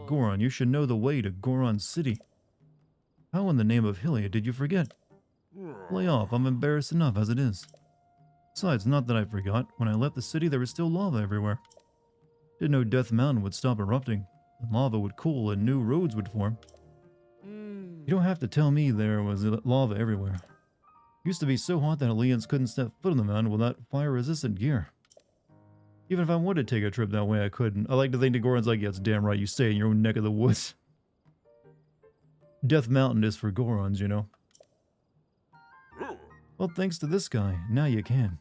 Goron, you should know the way to Goron City. How in the name of Hylia did you forget? Lay off, I'm embarrassed enough as it is. Besides, not that I forgot. When I left the city, there was still lava everywhere. Didn't know Death Mountain would stop erupting. The lava would cool and new roads would form. You don't have to tell me there was lava everywhere. It used to be so hot that Hylians couldn't step foot on the mountain without fire-resistant gear. Even if I wanted to take a trip that way, I couldn't. I like to think the Goron's like, yeah, it's damn right, you stay in your own neck of the woods. Death Mountain is for Gorons, you know. Well, thanks to this guy, now you can.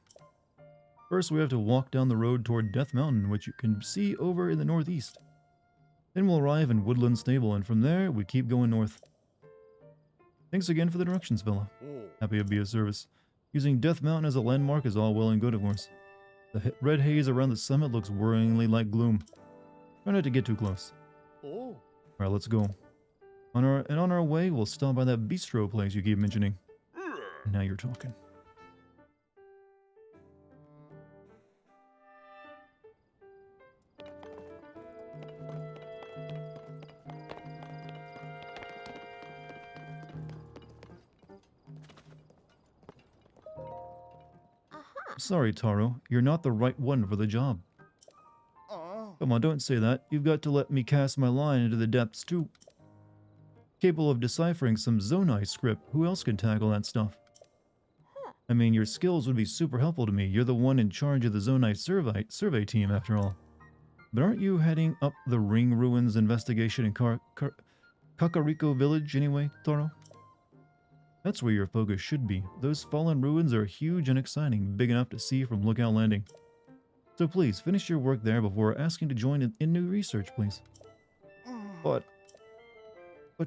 First, we have to walk down the road toward Death Mountain, which you can see over in the northeast. Then we'll arrive in Woodland Stable, and from there, we keep going north. Thanks again for the directions, fella. Happy to be of service. Using Death Mountain as a landmark is all well and good, of course. The red haze around the summit looks worryingly like gloom. Try not to get too close. Alright, let's go. On our way, we'll stop by that bistro place you keep mentioning. Now you're talking. Sorry, Taro. You're not the right one for the job. Come on, don't say that. You've got to let me cast my line into the depths, too. Capable of deciphering some Zonai script. Who else can tackle that stuff? I mean, your skills would be super helpful to me. You're the one in charge of the Zonai survey team, after all. But aren't you heading up the Ring Ruins investigation in Kakariko Village, anyway, Taro? That's where your focus should be. Those fallen ruins are huge and exciting, big enough to see from Lookout Landing. So please, finish your work there before asking to join in new research, please. But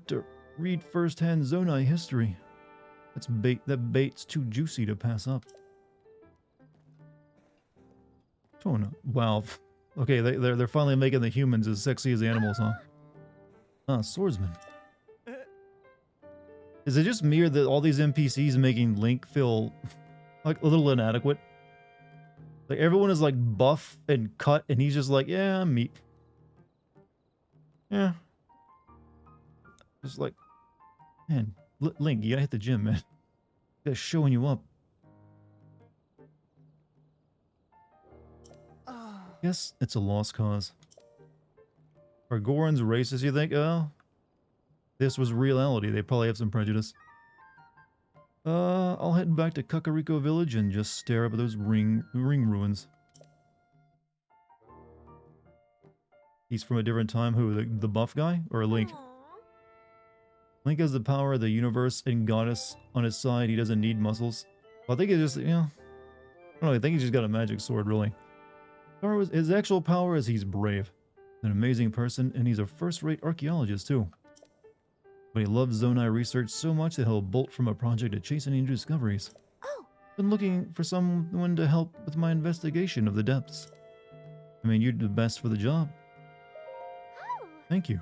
to read first-hand Zonai history, that bait's too juicy to pass up. Tona, wow. Okay, they're finally making the humans as sexy as the animals, huh? Ah, swordsman. Is it just me or that all these NPCs making Link feel like a little inadequate? Like everyone is like buff and cut and he's just like, yeah, I'm meat. Yeah. Just like, man, Link, you gotta hit the gym, man. Guys showing you up. Guess it's a lost cause. Are Gorons racist, you think? Oh. This was reality. They probably have some prejudice. I'll head back to Kakariko Village and just stare up at those ring ruins. He's from a different time. Who? The buff guy? Or Link? Link has the power of the universe and goddess on his side. He doesn't need muscles. Well, I think it's just, you know... I don't know, I think he's just got a magic sword, really. His actual power is he's brave. An amazing person, and he's a first-rate archaeologist, too. But he loves Zonai research so much that he'll bolt from a project to chase any new discoveries. Been looking for someone to help with my investigation of the depths. I mean, you're the best for the job. Thank you.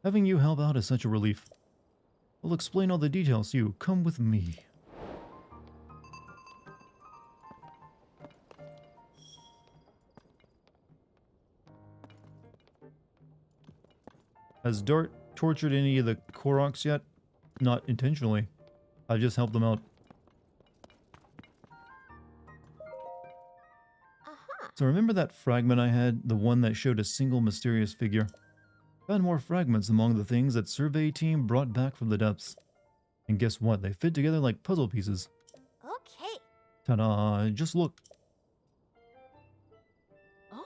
Having you help out is such a relief. I'll explain all the details to you. Come with me. Has Dart tortured any of the Koroks yet? Not intentionally. I just helped them out. So remember that fragment I had? The one that showed a single mysterious figure? Found more fragments among the things that survey team brought back from the depths. And guess what? They fit together like puzzle pieces. Okay. Ta-da! Just look. Oh.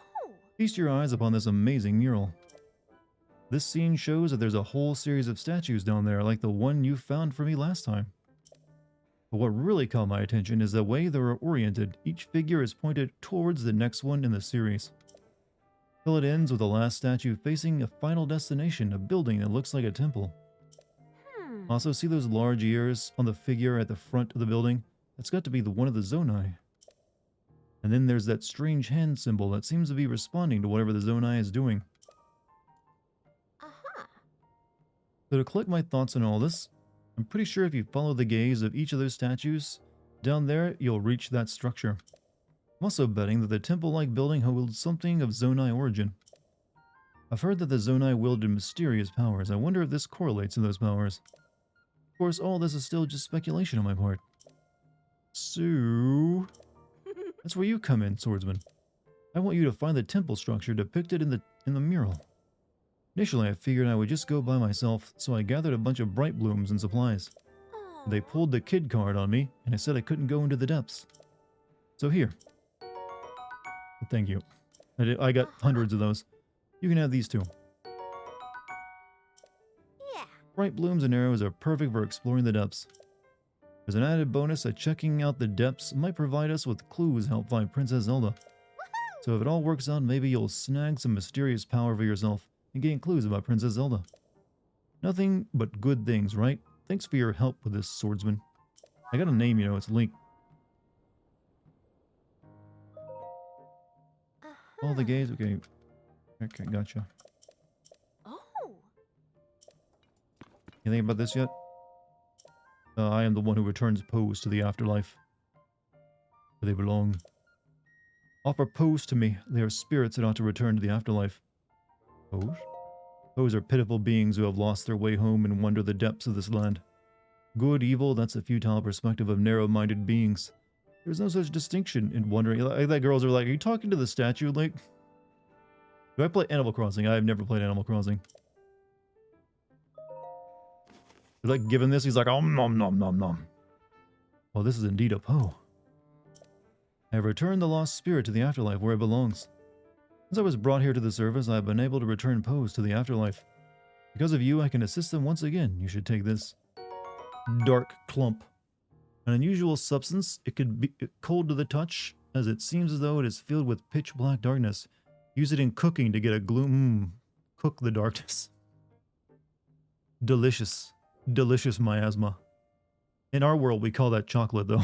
Feast your eyes upon this amazing mural. This scene shows that there's a whole series of statues down there, like the one you found for me last time. But what really caught my attention is the way they're oriented. Each figure is pointed towards the next one in the series. Till it ends with the last statue facing a final destination, a building that looks like a temple. Also, see those large ears on the figure at the front of the building? That's got to be one of the Zonai. And then there's that strange hand symbol that seems to be responding to whatever the Zonai is doing. So to collect my thoughts on all this, I'm pretty sure if you follow the gaze of each of those statues, down there you'll reach that structure. I'm also betting that the temple-like building holds something of Zonai origin. I've heard that the Zonai wielded mysterious powers. I wonder if this correlates to those powers. Of course, all this is still just speculation on my part. So... that's where you come in, swordsman. I want you to find the temple structure depicted in the mural. Initially, I figured I would just go by myself, so I gathered a bunch of bright blooms and supplies. They pulled the kid card on me, and I said I couldn't go into the depths. So here. Thank you. I got hundreds of those. You can have these too. Yeah. Bright blooms and arrows are perfect for exploring the depths. As an added bonus, checking out the depths might provide us with clues to help find Princess Zelda. So if it all works out, maybe you'll snag some mysterious power for yourself. and gain clues about Princess Zelda. Nothing but good things, right? Thanks for your help with this, swordsman. I got a name, you know, it's Link. All the gays, okay. Okay, gotcha. Oh. Anything about this yet? I am the one who returns Pose to the afterlife, where they belong. Offer Pose to me. They are spirits that ought to return to the afterlife. Pose? Pose are pitiful beings who have lost their way home and wander the depths of this land. Good, evil, that's a futile perspective of narrow-minded beings. There's no such distinction in wandering. Like that girls are like, are you talking to the statue, Link? Do I play Animal Crossing? I have never played Animal Crossing. Like, given this, he's like, oh, nom nom nom nom. Well, this is indeed a Poe. I have returned the lost spirit to the afterlife where it belongs. Since I was brought here to the surface, I have been able to return Poes to the afterlife. Because of you, I can assist them once again. You should take this. Dark Clump. An unusual substance. It could be cold to the touch, as it seems as though it is filled with pitch black darkness. Use it in cooking to get a gloom. Cook the darkness. Delicious. Delicious miasma. In our world, we call that chocolate, though.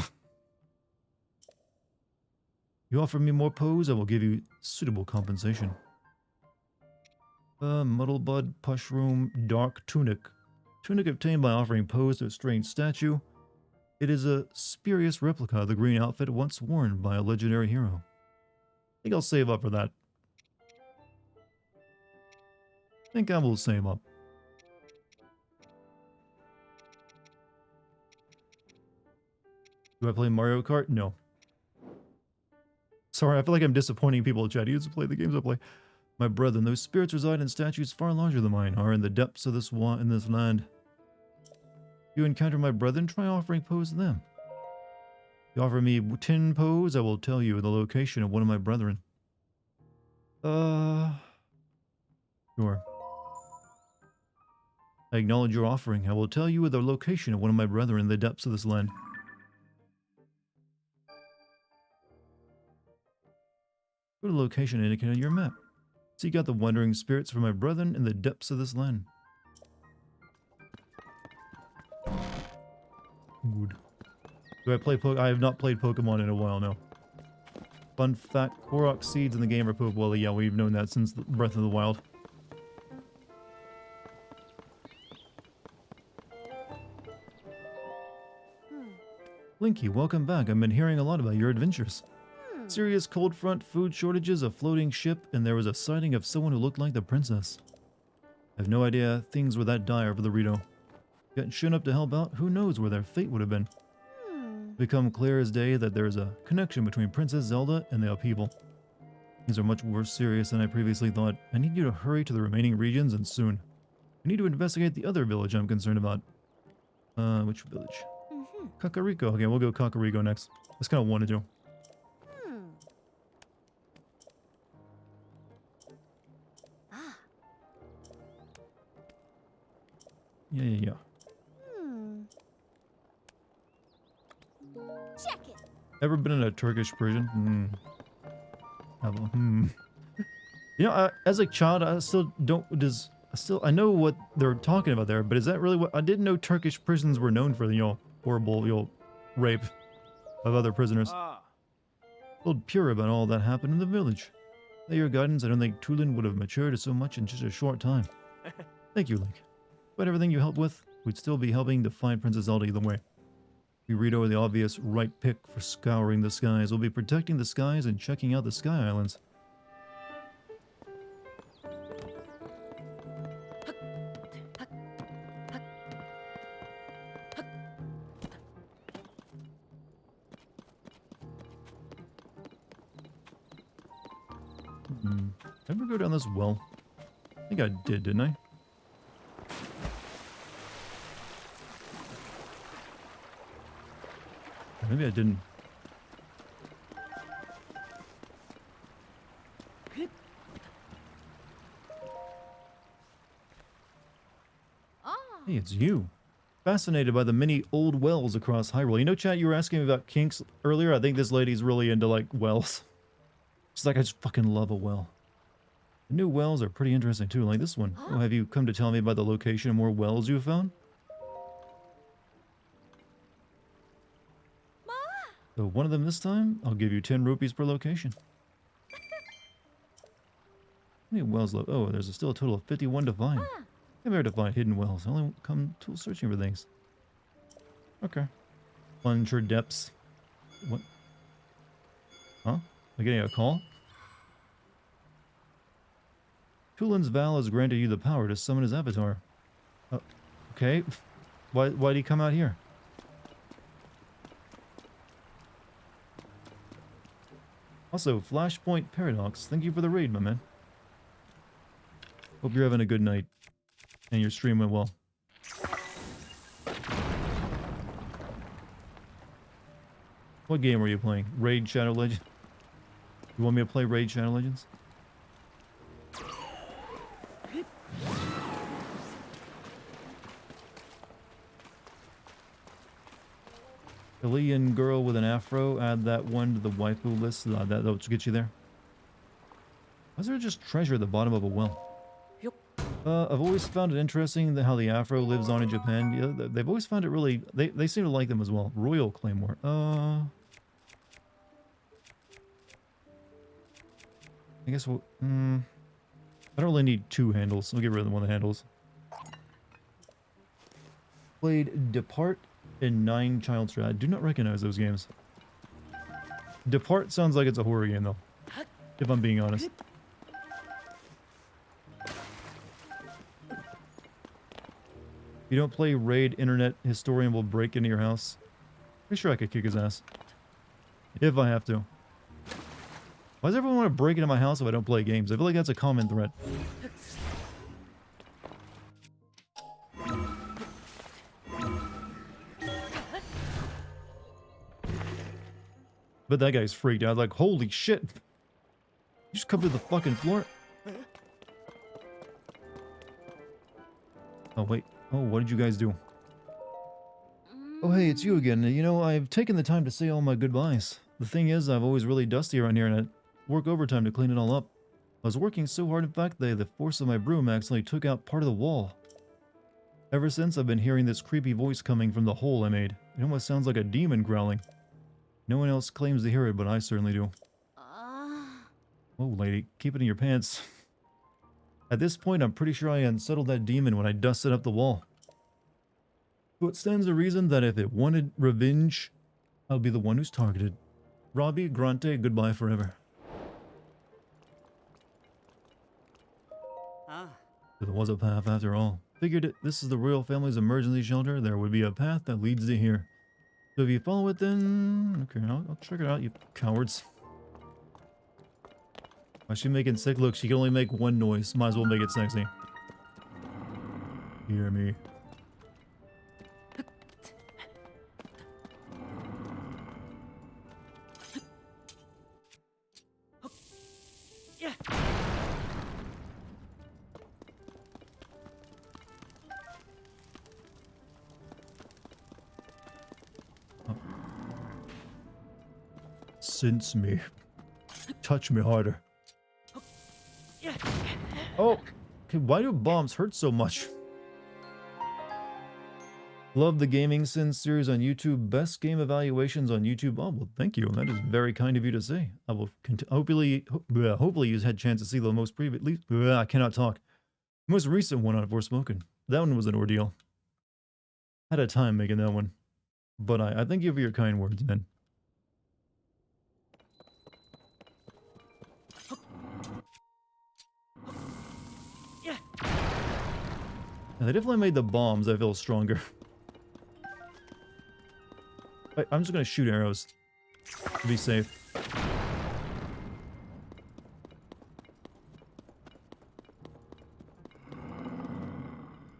You offer me more Poes, I will give you suitable compensation. Muddlebud, Pushroom, Dark Tunic. Tunic obtained by offering Poes to a strange statue. It is a spurious replica of the green outfit once worn by a legendary hero. I think I'll save up for that. I think I will save up. Do I play Mario Kart? No. Sorry, I feel like I'm disappointing people in chat. You just play the games I play. My brethren, those spirits reside in statues far larger than mine, are in the depths of this land. If you encounter my brethren, try offering Poes to them. If you offer me 10 Poes, I will tell you the location of one of my brethren. Sure. I acknowledge your offering. I will tell you the location of one of my brethren in the depths of this land. Go to the location indicated on your map. Seek out the wandering spirits for my brethren in the depths of this land. Good. Do I play I have not played Pokemon in a while now. Fun fact, Korok seeds in the game are poop. Well, yeah, we've known that since Breath of the Wild. Linky, welcome back. I've been hearing a lot about your adventures. Serious cold front, food shortages, a floating ship, and there was a sighting of someone who looked like the princess. I have no idea things were that dire for the Rito. Getting shown up to help out, who knows where their fate would have been. Become clear as day that there is a connection between Princess Zelda and the upheaval. Things are much more serious than I previously thought. I need you to hurry to the remaining regions and soon. We need to investigate the other village I'm concerned about. Which village? Kakariko. Okay, we'll go Kakariko next. That's kind of wanted to. Yeah. Check it. Ever been in a Turkish prison? You know, as a child, I still don't. I know what they're talking about there, but is that really what? I didn't know Turkish prisons were known for, horrible, rape of other prisoners. Told Pure about all that happened in the village. By your guidance, I don't think Tulin would have matured so much in just a short time. Thank you, Link. But everything you helped with, we'd still be helping to find Princess Zelda either way. We read over the obvious right pick for scouring the skies. We'll be protecting the skies and checking out the Sky Islands. Ever go down this well? I think I did, didn't I? Maybe I didn't. Hey, it's you. Fascinated by the many old wells across Hyrule. You know, chat, you were asking me about kinks earlier. I think this lady's really into, like, wells. She's like, I just fucking love a well. The new wells are pretty interesting too, like this one. Oh, have you come to tell me about the location of more wells you found? Ma! So one of them this time, I'll give you 10 rupees per location. How many wells left? Oh, there's still a total of 51 to find. I've ever to find hidden wells. I only come tool searching for things. Okay. Plunge your depths. What? Huh? Am I getting a call? Tulin's vow has granted you the power to summon his avatar. Okay. Why'd he come out here? Also, Flashpoint Paradox, thank you for the raid, my man. Hope you're having a good night. And your stream went well. What game were you playing? Raid Shadow Legends? You want me to play Raid Shadow Legends? Chilean girl with an afro, add that one to the waifu list. That'll get you there. Why is there just treasure at the bottom of a well? I've always found it interesting how the afro lives on in Japan. Yeah, they've always found it really... They seem to like them as well. Royal Claymore. I guess we'll... I don't really need two handles. I'll get rid of one of the handles. Played Depart and 9 Child Strat. I do not recognize those games. Depart sounds like it's a horror game, though. If I'm being honest. If you don't play Raid, Internet Historian will break into your house. Pretty sure I could kick his ass. If I have to. Why does everyone want to break into my house if I don't play games? I feel like that's a common threat. But that guy's freaked out. Like, holy shit. You just covered the fucking floor. Oh, wait. Oh, what did you guys do? Oh, hey, it's you again. You know, I've taken the time to say all my goodbyes. The thing is, I've always really dusty around here and I work overtime to clean it all up. I was working so hard, in fact, that the force of my broom accidentally took out part of the wall. Ever since, I've been hearing this creepy voice coming from the hole I made. It almost sounds like a demon growling. No one else claims to hear it, but I certainly do. Whoa, lady, keep it in your pants. At this point, I'm pretty sure I unsettled that demon when I dusted up the wall. So it stands to reason that if it wanted revenge, I'll be the one who's targeted. Robbie, Grante, goodbye forever. So there was a path after all. Figured it, this is the royal family's emergency shelter. There would be a path that leads to here. So if you follow it, then... Okay, I'll check it out, you cowards. Why is she making sick? Look, she can only make one noise. Might as well make it sexy. Hear me. Sense me. Touch me harder. Oh, okay, why do bombs hurt so much? Love the Gaming Sin series on YouTube. Best game evaluations on YouTube. Oh, well, thank you. That is very kind of you to say. I will hopefully you've had a chance to see the most previous. I cannot talk. Most recent one on Forspoken. That one was an ordeal. Had a time making that one. But I thank you for your kind words, man. And they definitely made the bombs, I feel, stronger. I'm just gonna shoot arrows to be safe.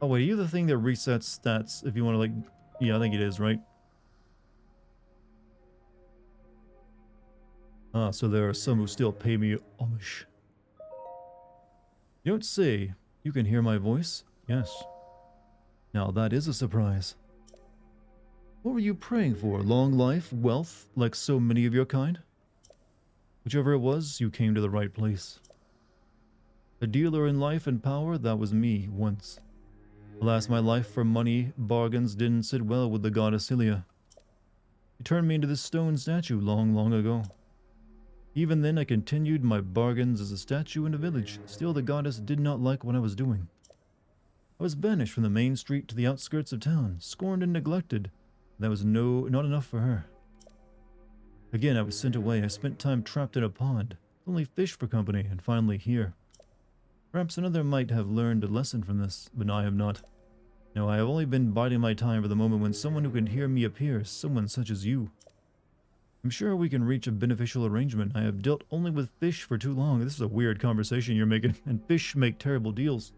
Oh wait, are you the thing that resets stats if you want to, like... Yeah, I think it is, right? Ah, so there are some who still pay me homage. You don't say. You can hear my voice? Yes. Now that is a surprise. What were you praying for? Long life? Wealth? Like so many of your kind? Whichever it was, you came to the right place. A dealer in life and power, that was me once. Alas, my life for money bargains didn't sit well with the goddess Hylia. She turned me into this stone statue long, long ago. Even then, I continued my bargains as a statue in a village. Still, the goddess did not like what I was doing. I was banished from the main street to the outskirts of town, scorned and neglected. That was not enough for her. Again, I was sent away. I spent time trapped in a pond, only fish for company, and finally here. Perhaps another might have learned a lesson from this, but I have not. No, I have only been biding my time for the moment when someone who can hear me appears, someone such as you. I'm sure we can reach a beneficial arrangement. I have dealt only with fish for too long. This is a weird conversation you're making, and fish make terrible deals.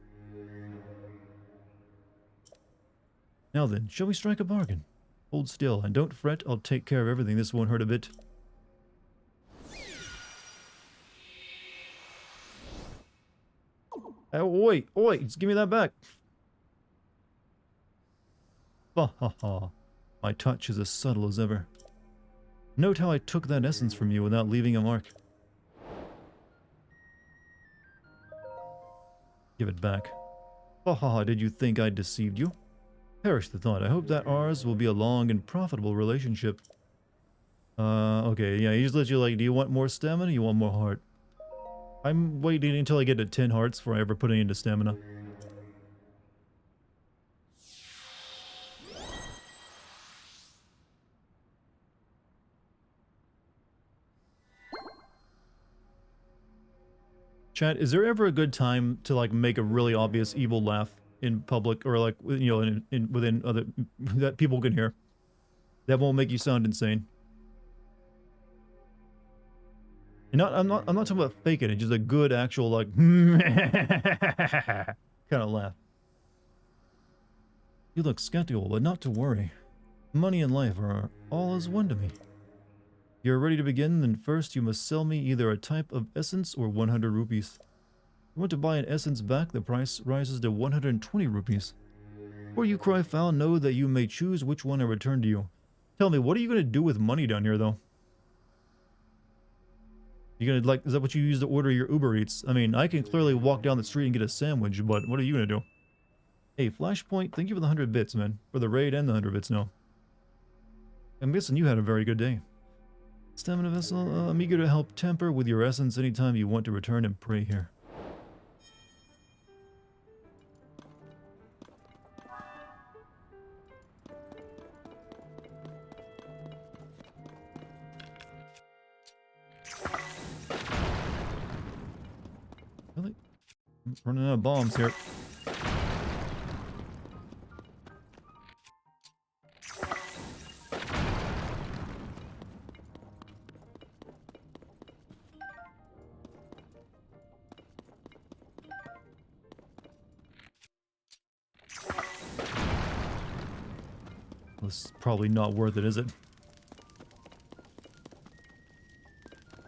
Now then, shall we strike a bargain? Hold still, and don't fret, I'll take care of everything. This won't hurt a bit. Oi, oi, just give me that back. Ha ha ha. My touch is as subtle as ever. Note how I took that essence from you without leaving a mark. Give it back. Ha ha ha, did you think I deceived you? Perish the thought. I hope that ours will be a long and profitable relationship. Okay, yeah, he just let you, like, do you want more stamina or you want more heart? I'm waiting until I get to 10 hearts before I ever put any into stamina. Chat, is there ever a good time to, like, make a really obvious evil laugh in public, or, like, you know, within other, that people can hear, that won't make you sound insane? And I'm not talking about faking it, just a good actual, like, kind of laugh. You look skeptical, but not to worry. Money and life are all as one to me. If you're ready to begin, then first you must sell me either a type of essence or 100 rupees. If you want to buy an essence back, the price rises to 120 rupees. Before you cry foul, know that you may choose which one I return to you. Tell me, what are you going to do with money down here, though? You gonna, like, is that what you use to order your Uber Eats? I mean, I can clearly walk down the street and get a sandwich, but what are you gonna do? Hey, Flashpoint, thank you for the 100 bits, man. For the raid and the 100 bits now. I'm guessing you had a very good day. Stamina Vessel, I'm eager to help temper with your essence anytime you want to return and pray here. Really? I'm running out of bombs here. This is probably not worth it, is it?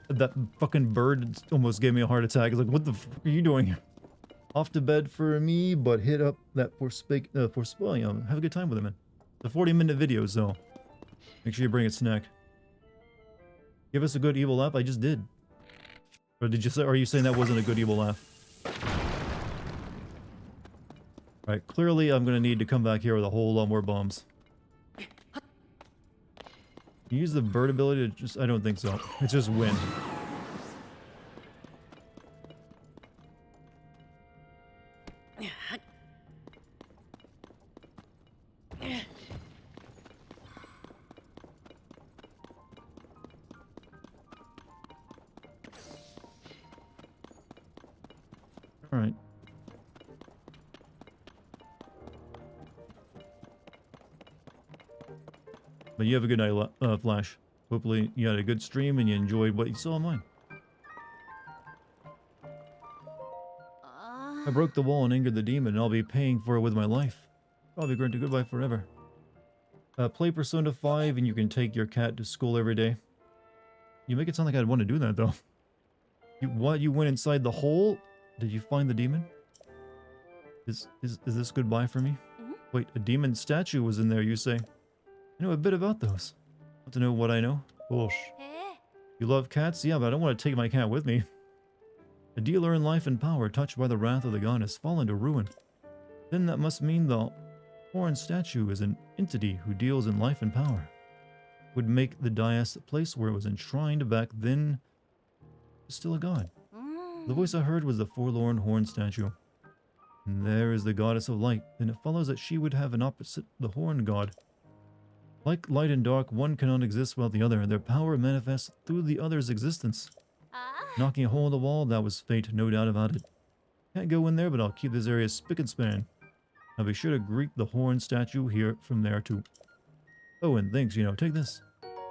That fucking bird almost gave me a heart attack. It's like, what the fuck are you doing here? Off to bed for me, but hit up that well, you know, have a good time with it, man. It's a 40-minute video, so make sure you bring a snack. Give us a good evil laugh. I just did. Or did you say? Are you saying that wasn't a good evil laugh? All right. Clearly, I'm gonna need to come back here with a whole lot more bombs. Use the bird ability to just... I don't think so. It's just wind. Alright. But you have a good night, Flash. Hopefully you had a good stream and you enjoyed what you saw online. I broke the wall and angered the demon, and I'll be paying for it with my life. Probably granted goodbye forever. Play Persona 5 and you can take your cat to school every day. You make it sound like I'd want to do that, though. What? You went inside the hole? Did you find the demon? Is this goodbye for me? Wait, a demon statue was in there, you say? I know a bit about those. Want to know what I know? Bullsh. You love cats? Yeah, but I don't want to take my cat with me. A dealer in life and power touched by the wrath of the goddess fallen to ruin. Then that must mean the horn statue is an entity who deals in life and power. Would make the dais, the place where it was enshrined back then, still a god. The voice I heard was the forlorn horn statue. And there is the goddess of light, then it follows that she would have an opposite, the horn god. Like light and dark, one cannot exist without the other, and their power manifests through the other's existence. Knocking a hole in the wall, that was fate, no doubt about it. Can't go in there, but I'll keep this area spick and span. I'll be sure to greet the horn statue here from there too. Oh, and thanks, take this.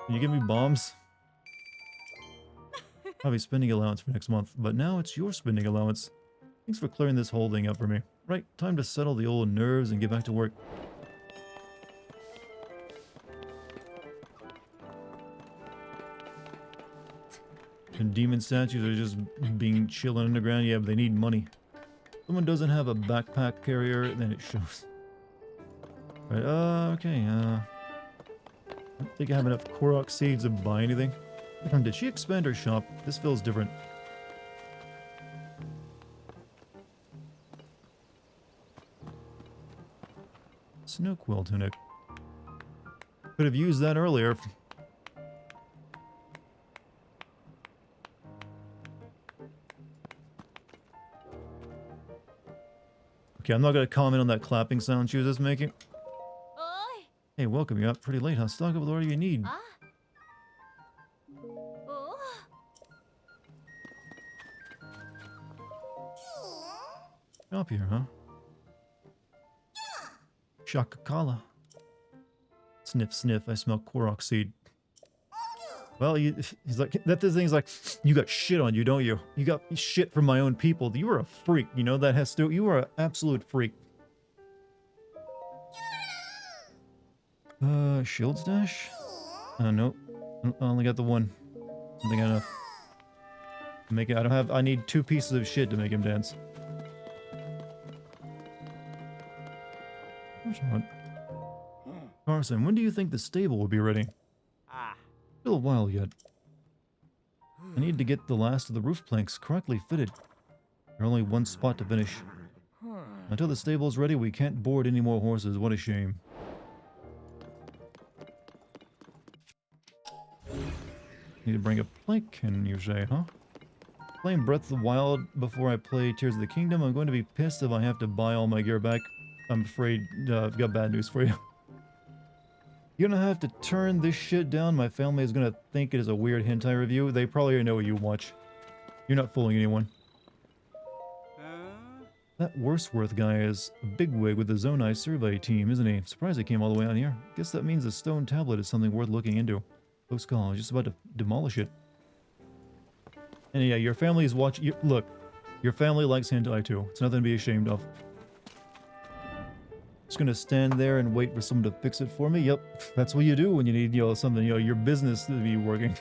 Can you give me bombs? Probably spending allowance for next month, but now it's your spending allowance. Thanks for clearing this whole thing up for me. Right, time to settle the old nerves and get back to work. And demon statues are just being chilling underground. Yeah, but they need money. Someone doesn't have a backpack carrier, then it shows. Right, okay, I don't think I have enough Korok seeds to buy anything. Did she expand her shop? This feels different. Snow quill tunic. Could have used that earlier. Okay, I'm not going to comment on that clapping sound she was just making. Oi. Hey, welcome. You're up pretty late, huh? Stock up with whatever you need. Oh. Shop here, huh? Shaka-kala. Sniff, sniff. I smell Korok seed. Well, he's like, that thing's like, you got shit on you, don't you? You got shit from my own people. You are a freak, that has to, you are an absolute freak. Shield stash? Nope. I only got the one. I think enough. Make it, I need 2 pieces of shit to make him dance. Carson, when do you think the stable will be ready? Still a while yet. I need to get the last of the roof planks correctly fitted. There's only one spot to finish. Until the stable is ready, we can't board any more horses. What a shame. Need to bring a plank in, you say, huh? Playing Breath of the Wild before I play Tears of the Kingdom. I'm going to be pissed if I have to buy all my gear back. I'm afraid I've got bad news for you. You're gonna have to turn this shit down. My family is gonna think it is a weird hentai review. They probably already know what you watch. You're not fooling anyone. That Wordsworth guy is a bigwig with the Zonai survey team, isn't he? Surprised he came all the way out here. Guess that means the stone tablet is something worth looking into. Close call. I was just about to demolish it. And yeah, your family is watching. Look, your family likes hentai too. It's nothing to be ashamed of. Just gonna stand there and wait for someone to fix it for me. Yep, that's what you do when you need, something, your business to be working.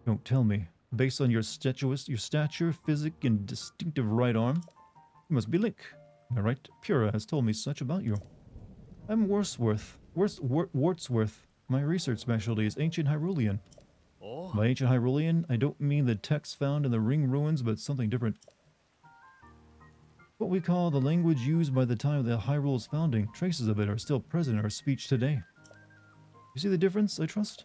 Don't tell me. Based on your stature, physique, and distinctive right arm, you must be Link. Am I right? Pura has told me such about you. I'm Wordsworth. My research specialty is ancient Hyrulean. By ancient Hyrulean, I don't mean the text found in the ring ruins, but something different. What we call the language used by the time of the Hyrule's founding. Traces of it are still present in our speech today. You see the difference, I trust?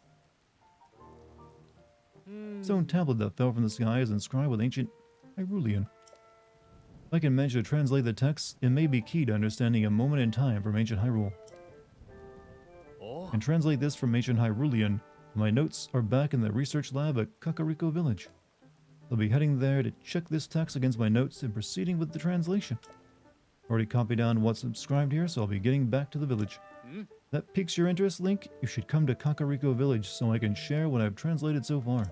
Stone tablet that fell from the sky is inscribed with ancient Hyrulean. If I can manage to translate the text, it may be key to understanding a moment in time from ancient Hyrule. And translate this from ancient Hyrulean. My notes are back in the research lab at Kakariko Village. I'll be heading there to check this text against my notes and proceeding with the translation. Already copied down what's inscribed here, so I'll be getting back to the village. That piques your interest, Link? You should come to Kakariko Village so I can share what I've translated so far.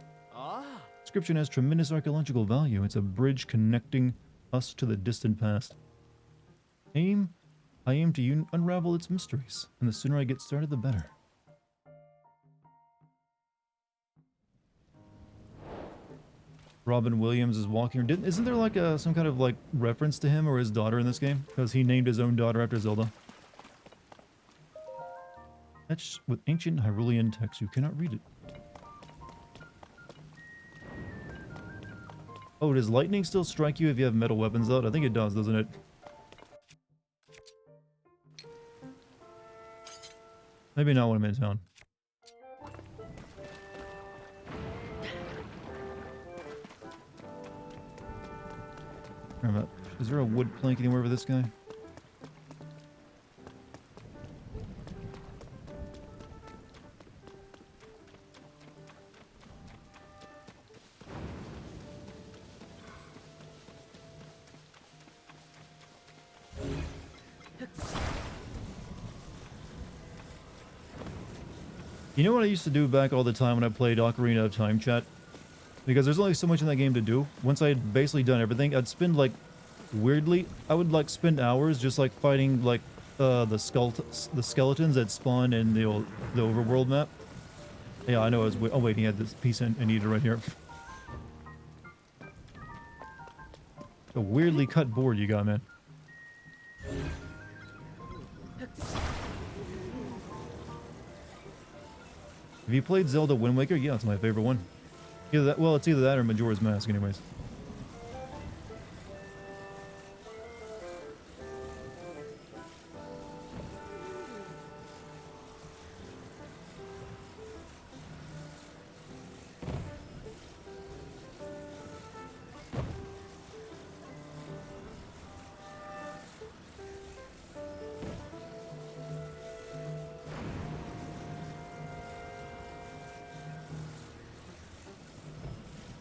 Inscription has tremendous archaeological value. It's a bridge connecting us to the distant past. I aim to unravel its mysteries, and the sooner I get started, the better. Robin Williams is walking. Isn't there like some kind of reference to him or his daughter in this game? Because he named his own daughter after Zelda. Etched with ancient Hyrulean text. You cannot read it. Oh, does lightning still strike you if you have metal weapons out? I think it does, doesn't it? Maybe not when I'm in town. Is there a wood plank anywhere for this guy? You know what I used to do back all the time when I played Ocarina of Time, chat? Because there's only so much in that game to do. Once I had basically done everything, I'd spend like, weirdly, I would like spend hours just like fighting like the skeletons that spawn in the overworld map. Yeah, I know. Oh wait, he had this piece I needed right here. A weirdly cut board you got, man. Have you played Zelda Wind Waker? Yeah, it's my favorite one. Either that, well, it's either that or Majora's Mask, anyways.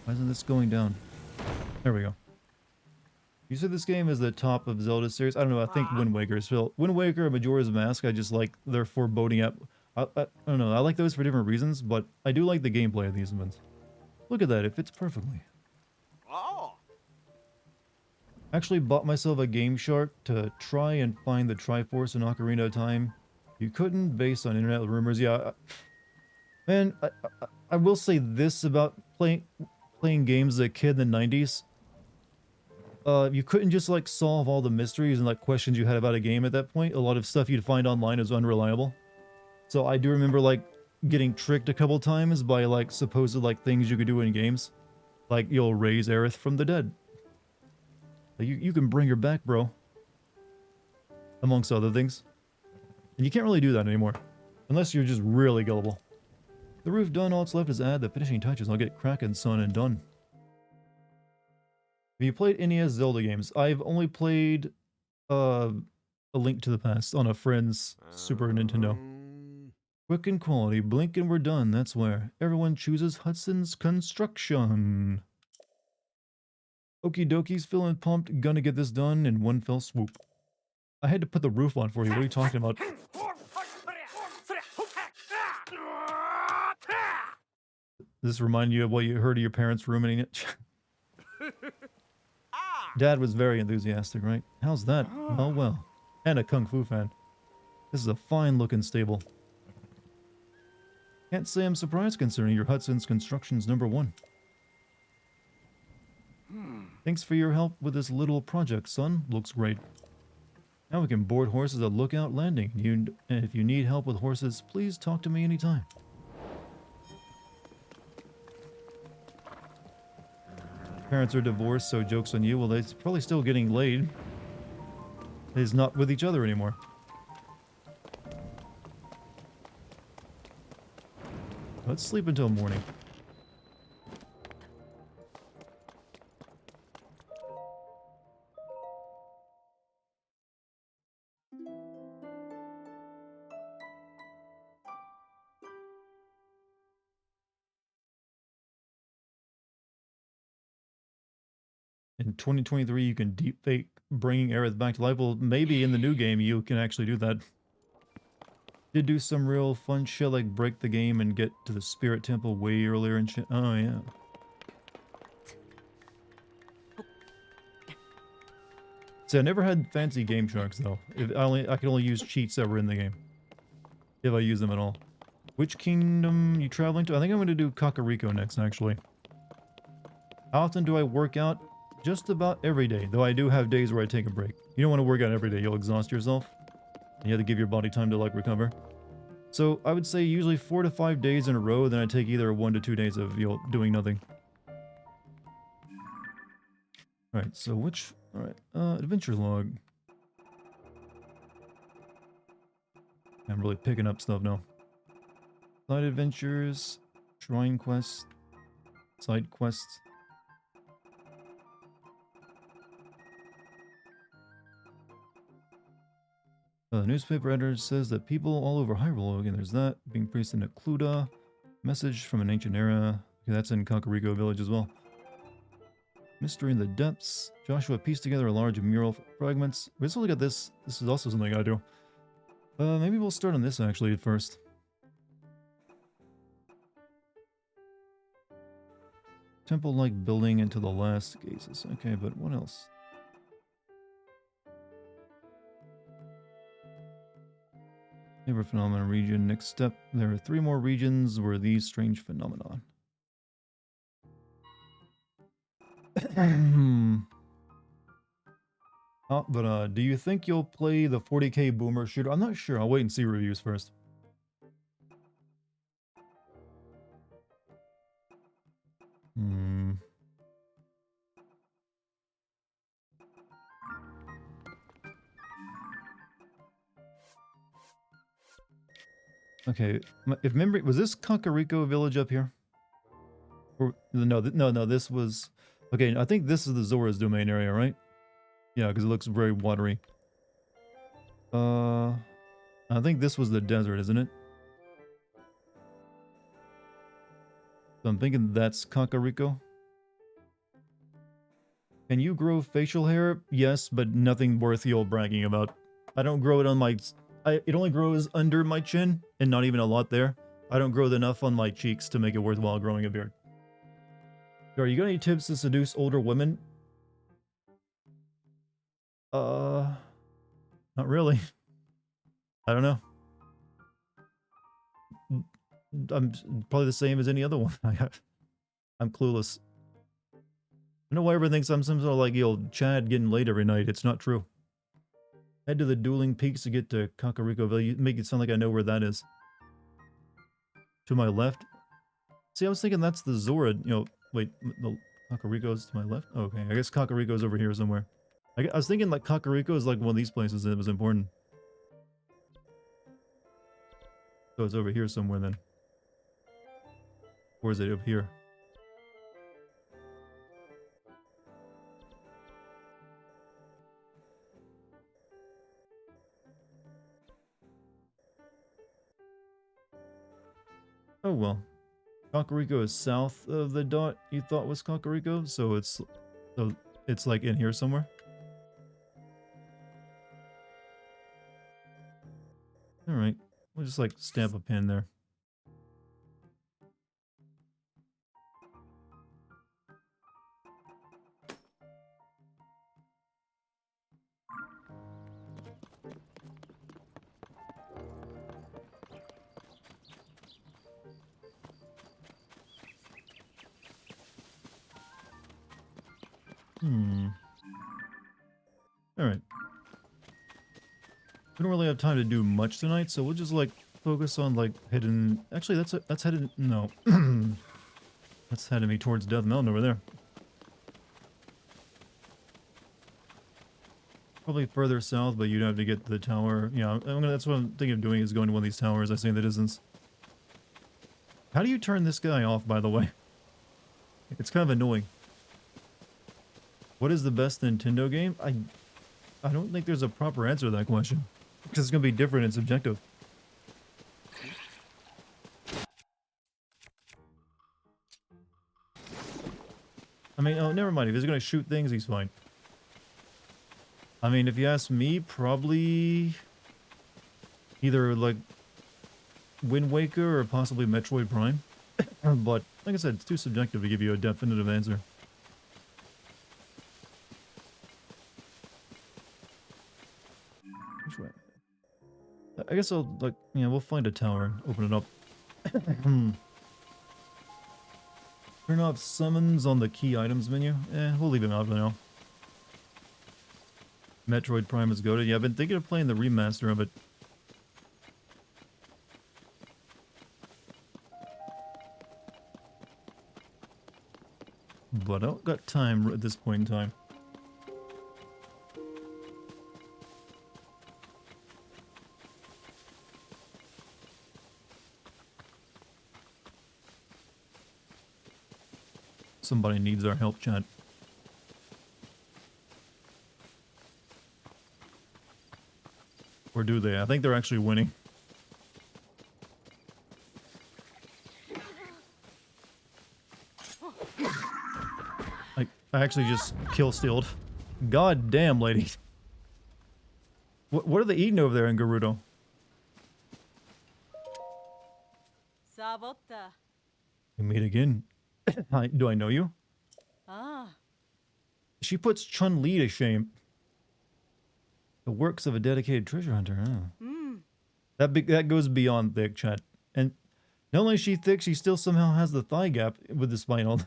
Why isn't this going down? There we go. You said this game is the top of Zelda series? I don't know, I think Wind Waker. So Wind Waker and Majora's Mask, I just like their foreboding app. I don't know, I like those for different reasons, but I do like the gameplay of these ones. Look at that, it fits perfectly. I actually bought myself a Game Shark to try and find the Triforce in Ocarina of Time. You couldn't, based on internet rumors. Yeah, man, I will say this about playing games as a kid in the 90s. You couldn't just like solve all the mysteries and like questions you had about a game at that point. A lot of stuff you'd find online is unreliable. So I do remember like getting tricked a couple times by like supposed like things you could do in games. Like you'll raise Aerith from the dead. Like, you can bring her back, bro. Amongst other things. And you can't really do that anymore. Unless you're just really gullible. The roof done, all that's left is add the finishing touches. I'll get cracking, son, and done. Have you played NES Zelda games? I've only played A Link to the Past on a friend's Super Nintendo. Quick and quality, blink and we're done, that's where. Everyone chooses Hudson's Construction. Okie dokies, feeling pumped, gonna get this done in one fell swoop. I had to put the roof on for you, what are you talking about? Does this remind you of what you heard of your parents ruminating it? Dad was very enthusiastic, right? How's that? Oh well. And a Kung Fu fan. This is a fine looking stable. Can't say I'm surprised concerning your Hudson's Construction's #1. Thanks for your help with this little project, son. Looks great. Now we can board horses at Lookout Landing. And if you need help with horses, please talk to me anytime. Parents are divorced, so joke's on you. Well, they're probably still getting laid. He's not with each other anymore. Let's sleep until morning. In 2023, you can deepfake bringing Aerith back to life. Well, maybe in the new game you can actually do that. Did do some real fun shit like break the game and get to the Spirit Temple way earlier and shit. Oh, yeah. See, I never had fancy Game Sharks, though. I could only use cheats that were in the game. If I use them at all. Which kingdom you traveling to? I think I'm going to do Kakariko next, actually. How often do I work out? Just about every day, though I do have days where I take a break. You don't want to work out every day, you'll exhaust yourself. And you have to give your body time to, like, recover. So, I would say usually 4 to 5 days in a row, then I take either 1 to 2 days of, doing nothing. Alright, so which... Alright, adventure log. I'm really picking up stuff now. Side adventures, shrine quests, side quests. The newspaper editor says that people all over Hyrule, and there's that, being priest in Cluda. Message from an ancient era. Okay, that's in Kakariko Village as well. Mystery in the depths. Joshua pieced together a large mural fragments. We also look at this. This is also something I gotta do. Maybe we'll start on this actually at first. Temple-like building into the last gazes. Okay, but what else? Neighbor phenomenon region. Next step. There are 3 more regions where these strange phenomenon. Oh, but do you think you'll play the 40k boomer shooter? I'm not sure. I'll wait and see reviews first. Okay, if memory was this Kakariko village up here? Or no, no, this was. Okay, I think this is the Zora's domain area, right? Yeah, because it looks very watery. I think this was the desert, isn't it? So I'm thinking that's Kakariko. Can you grow facial hair? Yes, but nothing worth the old bragging about. I don't grow it on my... it only grows under my chin, and not even a lot there. I don't grow it enough on my cheeks to make it worthwhile growing a beard. Are you got any tips to seduce older women? Not really. I don't know. I'm probably the same as any other one. I'm clueless. I know why everyone thinks I'm some sort of like, Chad getting laid every night. It's not true. Head to the dueling peaks to get to Kakariko Village. You make it sound like I know where that is. To my left? See, I was thinking that's the Zora, wait, the Kakariko's to my left? Oh, okay, I guess Kakariko's over here somewhere. I was thinking like Kakariko is like one of these places that was important. So it's over here somewhere then. Or is it up here? Oh well. Kakariko is south of the dot you thought was Kakariko, so it's like in here somewhere. Alright. We'll just like stamp a pin there. Alright. We don't really have time to do much tonight, so we'll just like focus on like hidden... Actually, that's headed... No. That's heading me towards Death Mountain over there. Probably further south, but you'd have to get to the tower. Yeah, that's what I'm thinking of doing, is going to one of these towers I see in the distance. How do you turn this guy off, by the way? It's kind of annoying. What is the best Nintendo game? I don't think there's a proper answer to that question. Because it's going to be different and subjective. I mean, oh, never mind. If he's going to shoot things, he's fine. I mean, if you ask me, probably either, like, Wind Waker or possibly Metroid Prime. But, like I said, it's too subjective to give you a definitive answer. Which way? I guess I'll, like, we'll find a tower, open it up. Turn off summons on the key items menu. We'll leave them out for now. Metroid Prime is goated. Yeah, I've been thinking of playing the remaster of it. But I don't got time at this point in time. Somebody needs our help, chat. Or do they? I think they're actually winning. I actually just kill-stealed. God damn, lady. What are they eating over there in Gerudo? Sabota. We meet again. Hi, do I know you? Ah. She puts Chun-Li to shame. The works of a dedicated treasure hunter, huh? Hmm. That goes beyond thick, chat. And not only is she thick, she still somehow has the thigh gap with the spinal.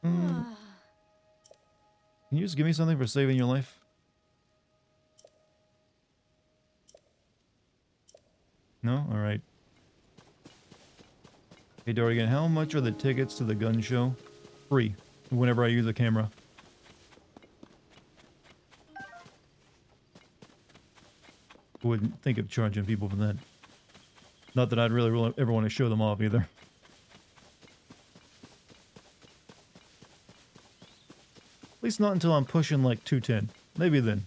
Can you just give me something for saving your life? No? Alright. Hey, Dartigan, how much are the tickets to the gun show? Free. Whenever I use a camera. Wouldn't think of charging people for that. Not that I'd really ever want to show them off either. At least not until I'm pushing like 210. Maybe then.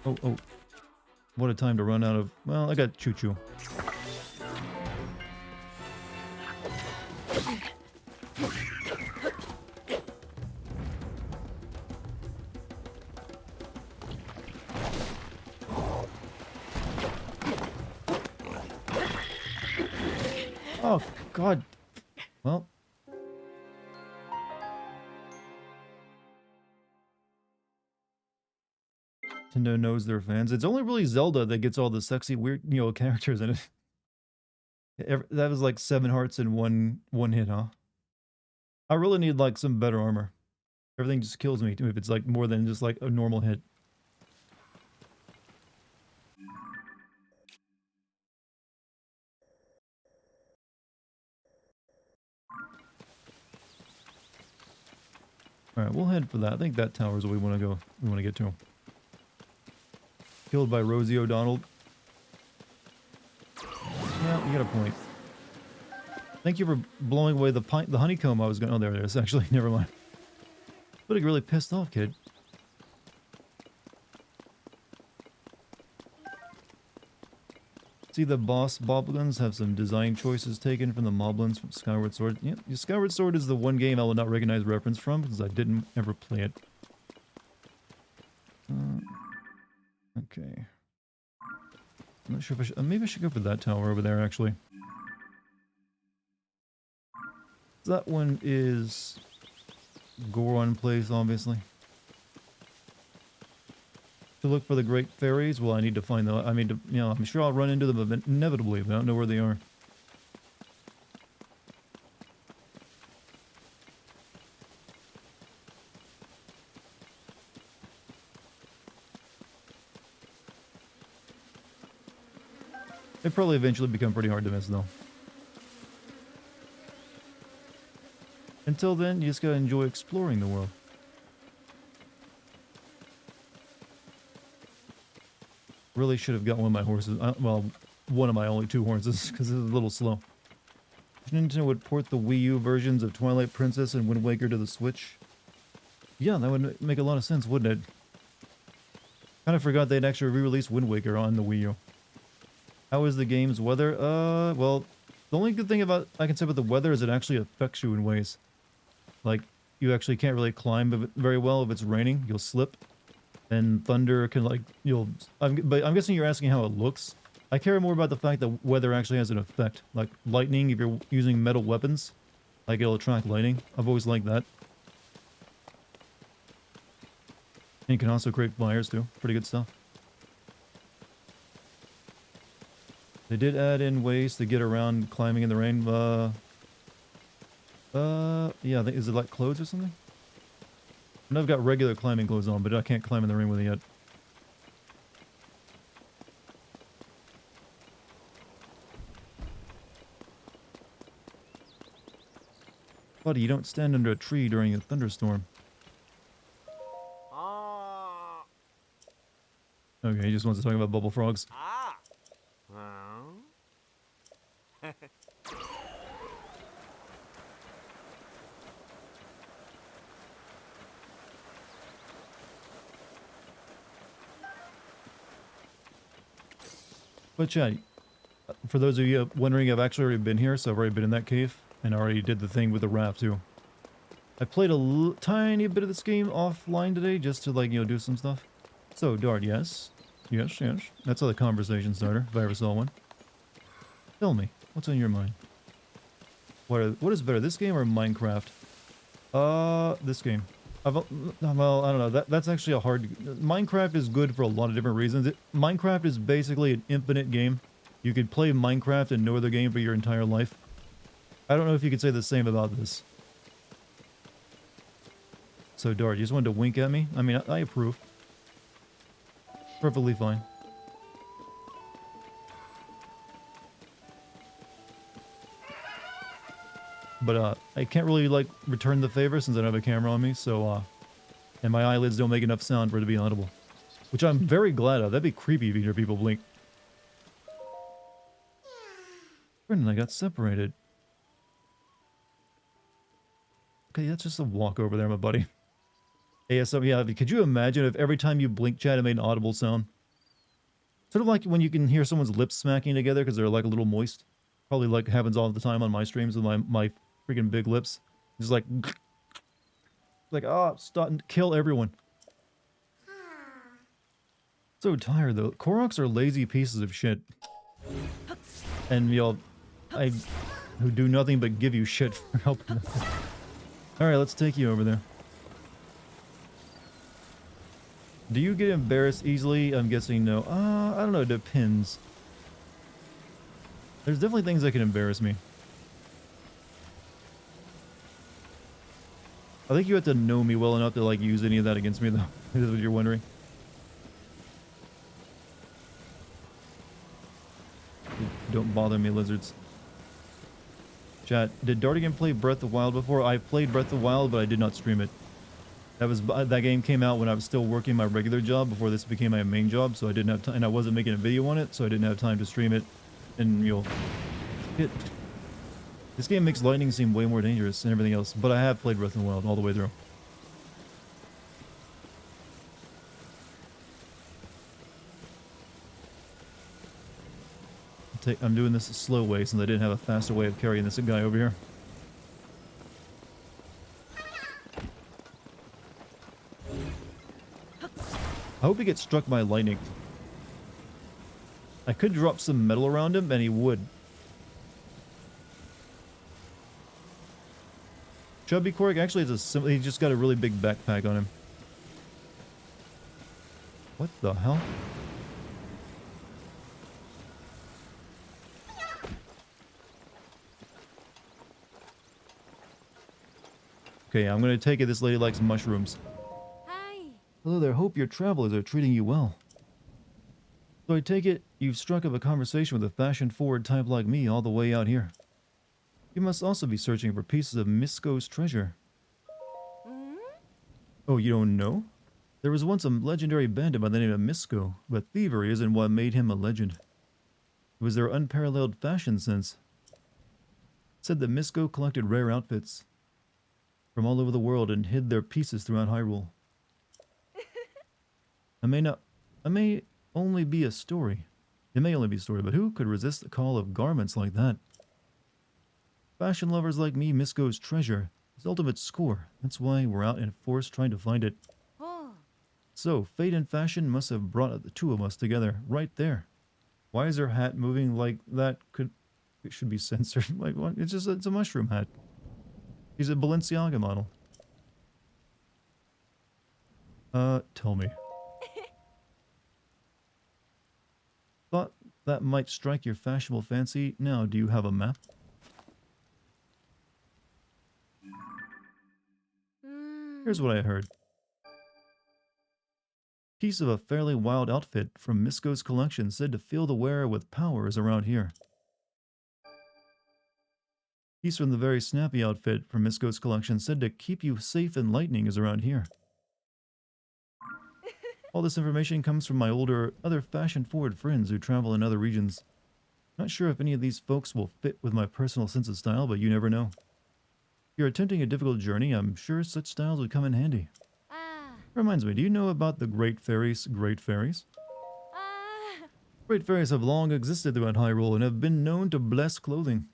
Oh. What a time to run out of... Well, I got choo-choo. Oh, God. Well. Nintendo knows their fans. It's only really Zelda that gets all the sexy, weird, characters in it. That was like 7 hearts in one hit, huh? I really need like some better armor. Everything just kills me if it's like more than just like a normal hit. Alright, we'll head for that. I think that tower is what we want to go. We want to get to. Killed by Rosie O'Donnell. Yeah, you got a point. Thank you for blowing away the honeycomb I was going... Oh, there it is. Actually, never mind. But it really pissed off, kid. See, the boss Boblins have some design choices taken from the Moblins from Skyward Sword. Yeah, Skyward Sword is the one game I will not recognize reference from because I didn't ever play it. Okay. I'm not sure if I should... maybe I should go for that tower over there, actually. That one is... Goron Place, obviously. To look for the Great Fairies? Well, I need to find them. I mean, I'm sure I'll run into them inevitably, but I don't know where they are. They probably eventually become pretty hard to miss, though. Until then, you just gotta enjoy exploring the world. Really should have got one of my horses. Well, one of my only 2 horses, because it's a little slow. If Nintendo would port the Wii U versions of Twilight Princess and Wind Waker to the Switch. Yeah, that would make a lot of sense, wouldn't it? Kind of forgot they'd actually re-release Wind Waker on the Wii U. How is the game's weather? Well, the only good thing I can say about the weather is it actually affects you in ways. Like, you actually can't really climb very well if it's raining. You'll slip. And thunder can, like, but I'm guessing you're asking how it looks. I care more about the fact that weather actually has an effect. Like, lightning, if you're using metal weapons, like, it'll attract lightning. I've always liked that. And you can also create fires, too. Pretty good stuff. They did add in ways to get around climbing in the rain. Yeah, is it like clothes or something? I know I've got regular climbing clothes on, but I can't climb in the rain with it yet. Buddy, you don't stand under a tree during a thunderstorm. Okay, he just wants to talk about bubble frogs. Ah. Well. But chat, for those of you wondering, I've actually already been here, so I've already been in that cave, and already did the thing with the raft too. I played a tiny bit of this game offline today, just to like, you know, do some stuff. So, Dart, yes. Yes, yes. That's how the conversation starter, if I ever saw one. Tell me, what's on your mind? What is better, this game or Minecraft? This game. Well, I don't know. That's actually a hard... Minecraft is good for a lot of different reasons. Minecraft is basically an infinite game. You could play Minecraft and no other game for your entire life. I don't know if you could say the same about this. So, Dart, you just wanted to wink at me? I mean, I approve. Perfectly fine. But, I can't really, like, return the favor since I don't have a camera on me, so, and my eyelids don't make enough sound for it to be audible. Which I'm very glad of. That'd be creepy if you hear people blink. Friend and I got separated. Okay, that's just a walk over there, my buddy. ASM, yeah, could you imagine if every time you blink, chat, it made an audible sound? Sort of like when you can hear someone's lips smacking together because they're like a little moist. Probably like happens all the time on my streams with my freaking big lips. Just like... Like, ah, stop, kill everyone. So tired, though. Koroks are lazy pieces of shit. And, y'all, who do nothing but give you shit for helping them. Alright, let's take you over there. Do you get embarrassed easily? I'm guessing no. I don't know, it depends. There's definitely things that can embarrass me. I think you have to know me well enough to, like, use any of that against me, though. If that's what you're wondering. Don't bother me, lizards. Chat, did Dartigan play Breath of the Wild before? I played Breath of the Wild, but I did not stream it. That game came out when I was still working my regular job before this became my main job, so I didn't have time, and I wasn't making a video on it, so I didn't have time to stream it. And you'll... This game makes lightning seem way more dangerous than everything else, but I have played Breath of the Wild all the way through. I'm doing this a slow way since I didn't have a faster way of carrying this guy over here. I hope he gets struck by lightning. I could drop some metal around him and he would. Chubby Cork actually is he just got a really big backpack on him. What the hell? Okay, I'm gonna take it this lady likes mushrooms. Hi. Hello there, hope your travelers are treating you well. So I take it you've struck up a conversation with a fashion-forward type like me all the way out here. You must also be searching for pieces of Misko's treasure. Oh, you don't know? There was once a legendary bandit by the name of Misko, but thievery isn't what made him a legend. It was their unparalleled fashion sense. It said that Misko collected rare outfits from all over the world and hid their pieces throughout Hyrule. It may only be a story, but who could resist the call of garments like that? Fashion lovers like me, Misko's treasure, his ultimate score. That's why we're out in force trying to find it. Oh. So, fate and fashion must have brought the two of us together, right there. Why is her hat moving like that? It should be censored. Like what? It's a mushroom hat. He's a Balenciaga model. Tell me. Thought that might strike your fashionable fancy. Now, do you have a map? Here's what I heard. Piece of a fairly wild outfit from Misko's collection said to fill the wearer with powers around here. Piece from the very snappy outfit from Misko's collection said to keep you safe and lightning is around here. All this information comes from my other fashion-forward friends who travel in other regions. Not sure if any of these folks will fit with my personal sense of style, but you never know. If you're attempting a difficult journey, I'm sure such styles would come in handy. Reminds me, do you know about the Great Fairies? Great Fairies? Great Fairies have long existed throughout Hyrule and have been known to bless clothing.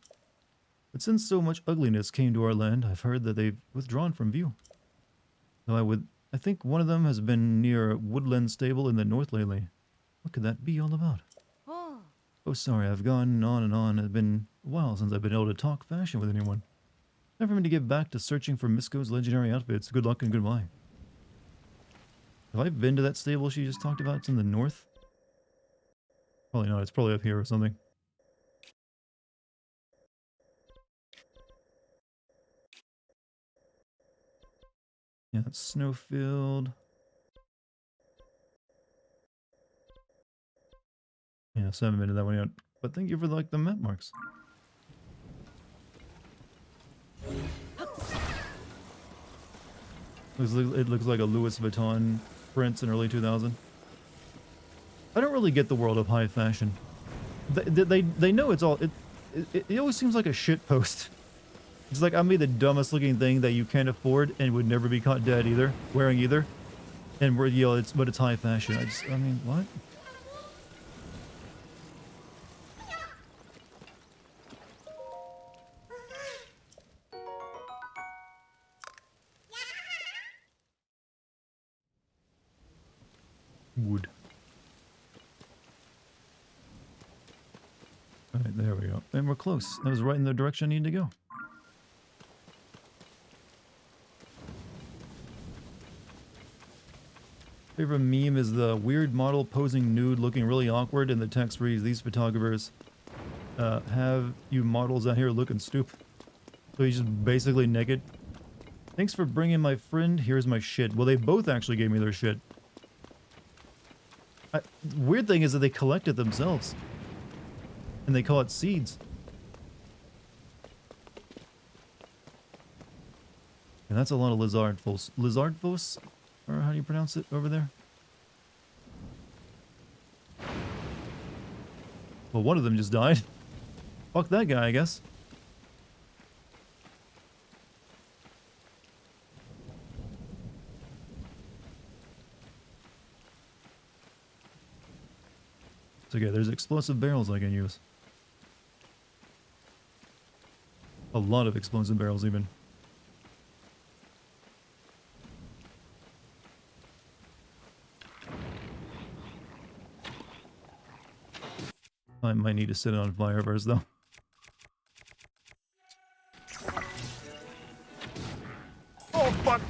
But since so much ugliness came to our land, I've heard that they've withdrawn from view. Though I think one of them has been near Woodland Stable in the north lately. What could that be all about? Oh, sorry, I've gone on and on. It's been a while since I've been able to talk fashion with anyone. Time for me to get back to searching for Misko's legendary outfits. Good luck and goodbye. Have I been to that stable she just talked about? It's in the north? Probably not. It's probably up here or something. Yeah, it's Snowfield. Yeah, so I haven't been to that one yet. But thank you for like the map marks. It looks like a Louis Vuitton prints in early 2000. I don't really get the world of high fashion. They know it's all it always seems like a shit post. It's like I made the dumbest looking thing that you can't afford and would never be caught dead either, wearing either. And we're but it's high fashion. I mean, what? Wood. Alright, there we go. And we're close. That was right in the direction I need to go. Favorite meme is the weird model posing nude looking really awkward, and the text reads, "These photographers have you models out here looking stupid." So he's just basically naked. Thanks for bringing my friend. Here's my shit. Well, they both actually gave me their shit. Weird thing is that they collect it themselves. And they call it seeds. And that's a lot of Lizardfos. Lizardfos? Or how do you pronounce it over there? Well, one of them just died. Fuck that guy, I guess. It's okay, there's explosive barrels I can use. A lot of explosive barrels, even. I might need to set it on fire first, though. Oh, fuck!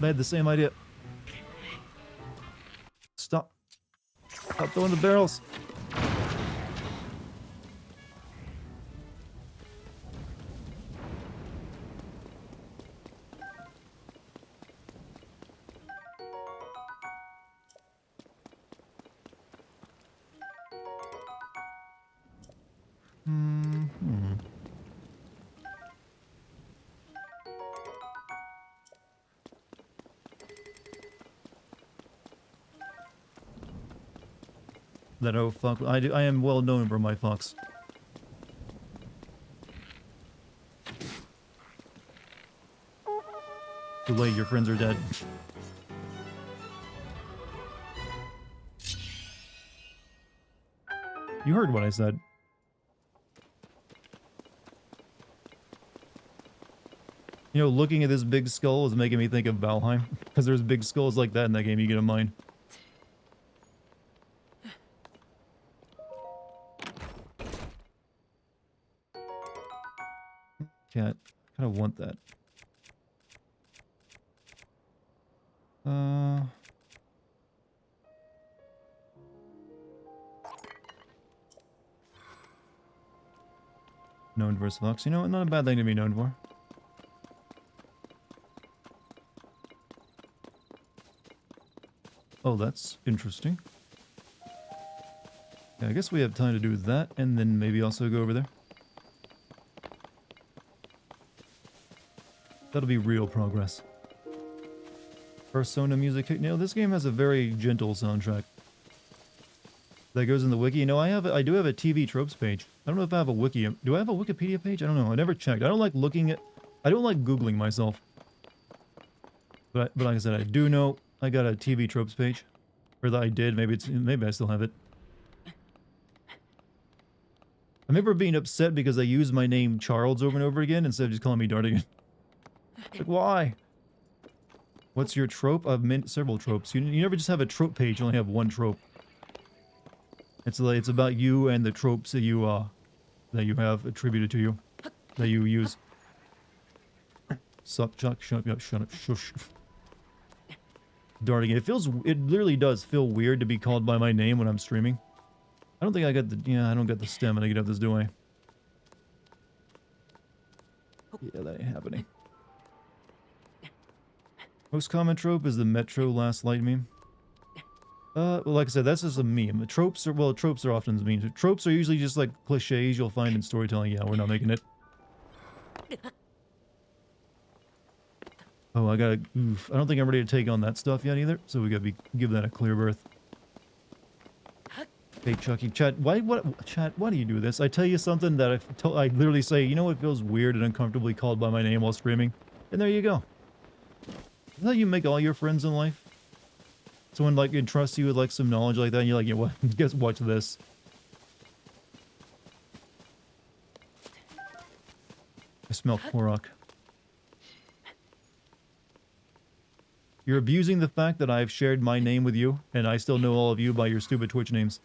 I had the same idea. Stop. Stop throwing the barrels. That oh fuck, I am well known for my fox. Too late, your friends are dead. You heard what I said. You know, looking at this big skull is making me think of Valheim. Because there's big skulls like that in that game you get a mine. Cat. I kind of want that. Known versus Fox. You know what? Not a bad thing to be known for. Oh, that's interesting. Yeah, I guess we have time to do that, and then maybe also go over there. That'll be real progress. Persona music. You know, this game has a very gentle soundtrack. That goes in the wiki. You know, I do have a TV tropes page. I don't know if I have a wiki. Do I have a Wikipedia page? I don't know. I never checked. I don't like looking at... I don't like Googling myself. But like I said, I do know I got a TV tropes page. Or that I did. Maybe I still have it. I remember being upset because they used my name Charles over and over again instead of just calling me Dartigan. Like, why? What's your trope? I've meant several tropes. You never just have a trope page. You only have one trope. It's like it's about you and the tropes that you have attributed to you, that you use. Sup, Chuck? Shut up! Shush. Dartigan. It literally does feel weird to be called by my name when I'm streaming. I don't think I got the, I don't get the stamina to get up this, do I? Yeah, that ain't happening. Most common trope is the Metro Last Light meme. Well, like I said, that's just a meme. Tropes are often memes. Tropes are usually just like cliches you'll find in storytelling. Yeah, we're not making it. Oh, I gotta... Oof. I don't think I'm ready to take on that stuff yet either, so we gotta give that a clear berth. Hey, Chucky. Chat, why do you do this? I tell you something that I literally say, you know, it feels weird and uncomfortably called by my name while streaming. And there you go. Is that how you make all your friends in life? Someone like entrusts you with like some knowledge like that, and you're like, yeah, what? Guess watch this. I smell Korok. You're abusing the fact that I've shared my name with you, and I still know all of you by your stupid Twitch names.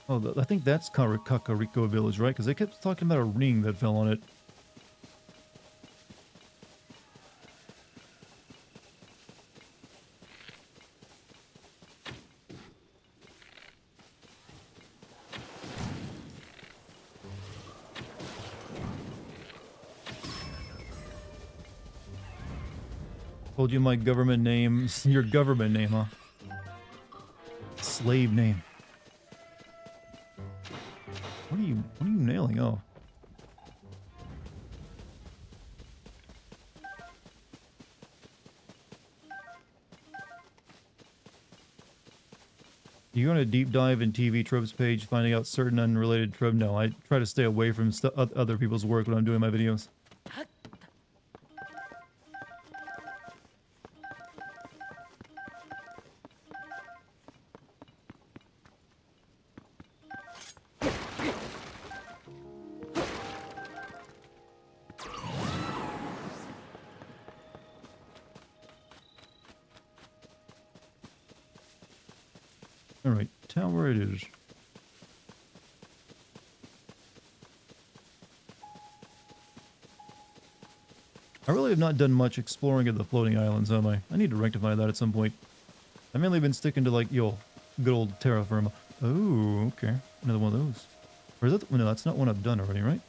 Oh, I think that's Kakariko Village, right? Because they kept talking about a ring that fell on it. Told you my government name. Your government name, huh? Slave name. What are you nailing? Oh. You go on a deep dive in TV tropes page, finding out certain unrelated trope? No, I try to stay away from other people's work when I'm doing my videos. Alright, tower it is. I really have not done much exploring of the floating islands, have I? I need to rectify that at some point. I've mainly been sticking to, like, good old terra firma. Oh, okay. Another one of those. Or is that... No, that's not one I've done already, right?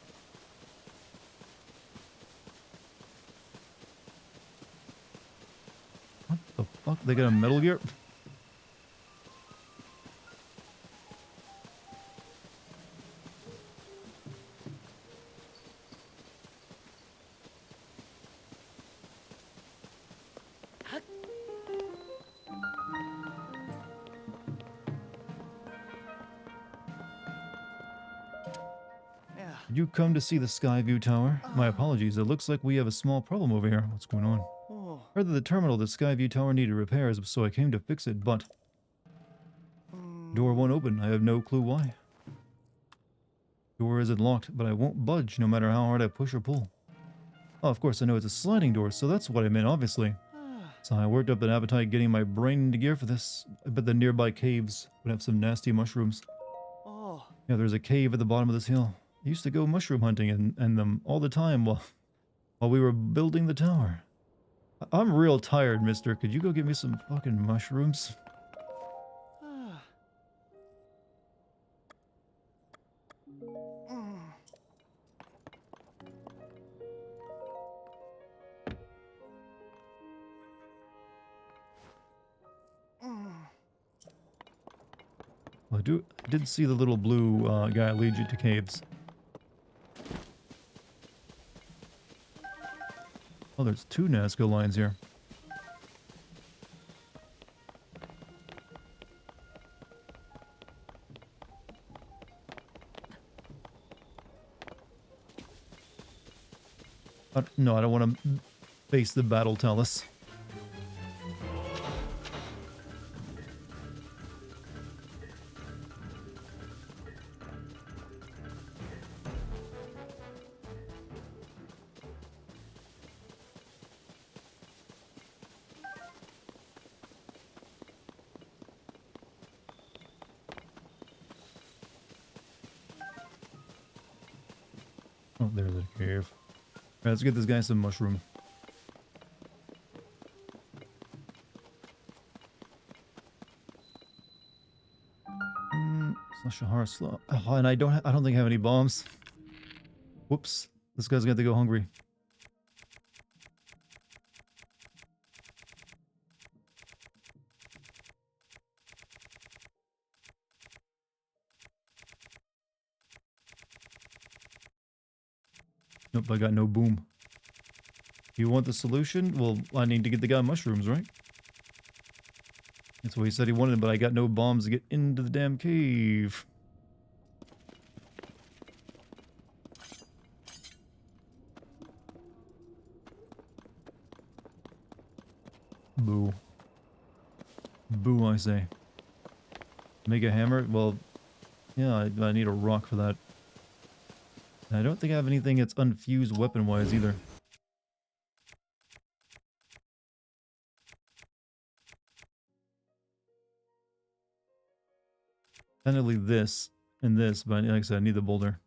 What the fuck? They got a Metal Gear? Did you come to see the Skyview Tower? My apologies, it looks like we have a small problem over here. What's going on? Heard that the terminal of the Skyview Tower needed repairs, so I came to fix it, but... Door won't open. I have no clue why. Door isn't locked, but I won't budge no matter how hard I push or pull. Oh, of course I know it's a sliding door, so that's what I meant, obviously. So I worked up an appetite getting my brain into gear for this. I bet the nearby caves would have some nasty mushrooms. Yeah, there's a cave at the bottom of this hill. I used to go mushroom hunting and them all the time while we were building the tower. I'm real tired, mister. Could you go get me some fucking mushrooms? I did see the little blue guy lead you to caves. Oh, there's 2 Nazca lines here. No, I don't want to face the battle Talus. Oh, there's a cave. Alright, let's get this guy some mushroom. Shahar slow. Oh, and I don't think I have any bombs. Whoops. This guy's got to go hungry. Nope, I got no boom. You want the solution? Well, I need to get the guy mushrooms, right? That's what he said he wanted, but I got no bombs to get into the damn cave. Boo. Boo, I say. Make a hammer? Well, yeah, I need a rock for that. And I don't think I have anything that's unfused weapon-wise either. Technically this and this, but like I said, I need the boulder.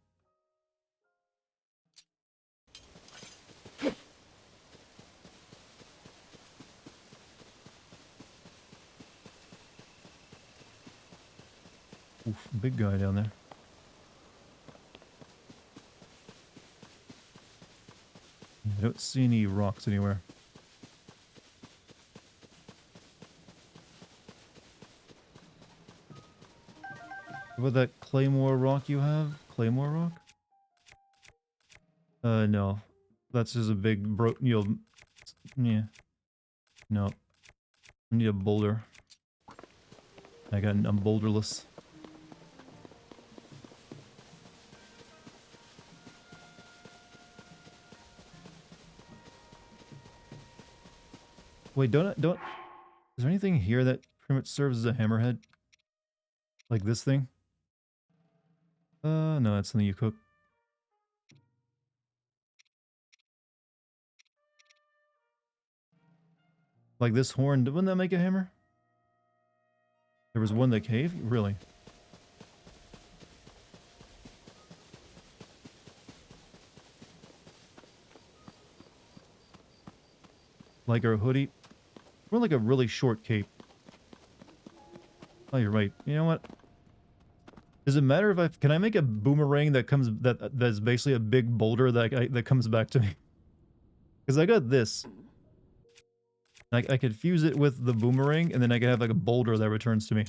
Oof, big guy down there. I don't see any rocks anywhere. What about that claymore rock you have? Claymore rock? No. That's just a big yeah. No. I need a boulder. I'm boulderless. Wait, don't... Is there anything here that pretty much serves as a hammerhead? Like this thing? No, that's something you cook. Like this horn, wouldn't that make a hammer? There was one in the cave? Really? Like our hoodie? We're like a really short cape. Oh, you're right. You know what? Does it matter if can I make a boomerang that's basically a big boulder that comes back to me? Because I got this. I could fuse it with the boomerang, and then I could have like a boulder that returns to me.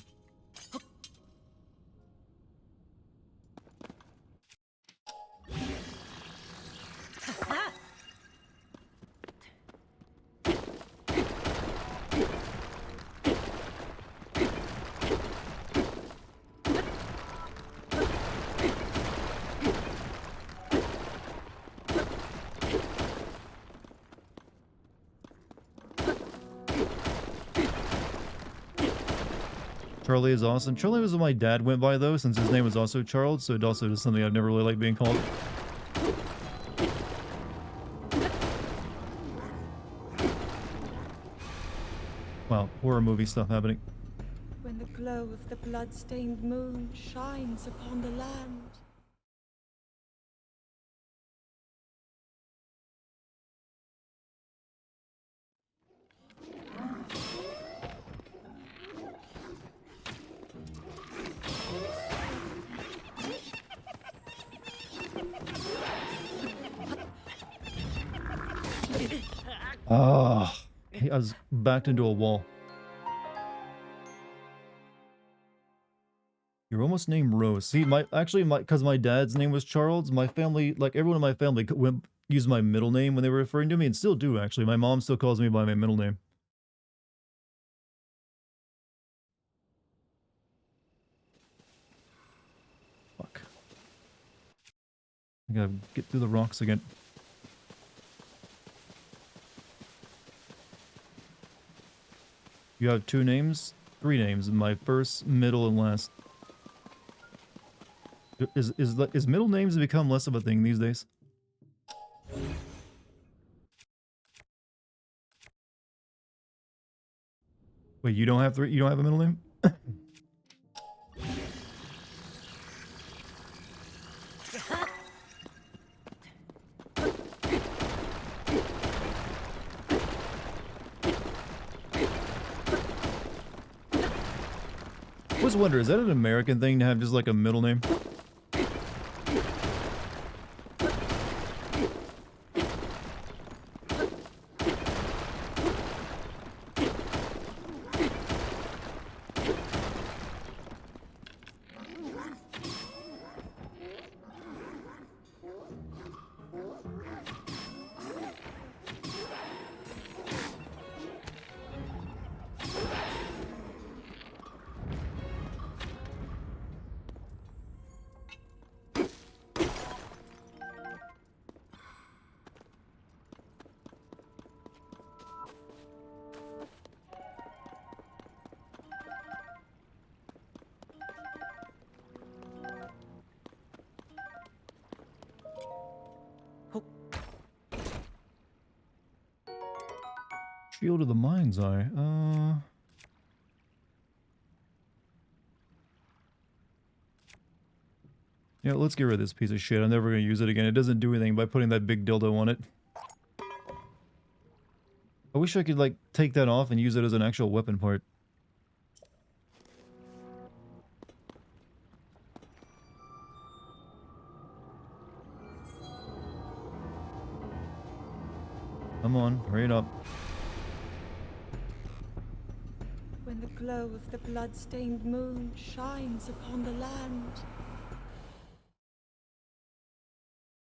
Charlie is awesome. Charlie was what my dad went by though, since his name was also Charles, so it also is something I've never really liked being called. Wow, horror movie stuff happening. When the glow of the blood-stained moon shines upon the land. Oh, I was backed into a wall. You're almost named Rose. See, because my dad's name was Charles, my family, like everyone in my family, used my middle name when they were referring to me, and still do actually. My mom still calls me by my middle name. Fuck. I gotta get through the rocks again. You have 2 names? 3 names. My first, middle, and last. Is middle names become less of a thing these days? Wait, you don't have 3? You don't have a middle name? I was wondering, is that an American thing to have just like a middle name? Shield of the Mind's Eye. Yeah, let's get rid of this piece of shit. I'm never gonna use it again. It doesn't do anything by putting that big dildo on it. I wish I could, like, take that off and use it as an actual weapon part. Come on, hurry it up. When the glow of the blood-stained moon shines upon the land.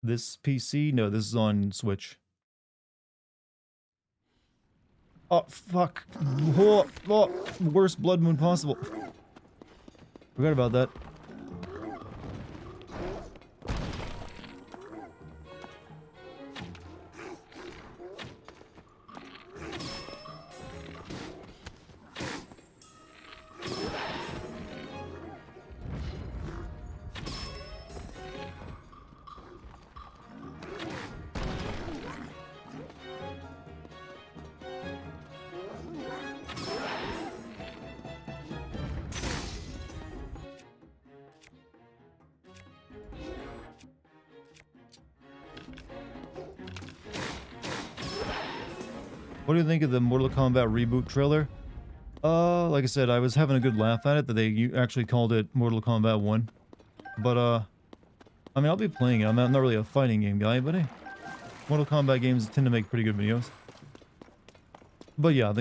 This PC? No, this is on Switch. Oh, fuck. Oh, worst blood moon possible. Forgot about that. What do you think of the Mortal Kombat reboot trailer? Like I said, I was having a good laugh at it that they actually called it Mortal Kombat 1. But, I mean, I'll be playing it. I'm not really a fighting game guy, but hey. Mortal Kombat games tend to make pretty good videos. But yeah, I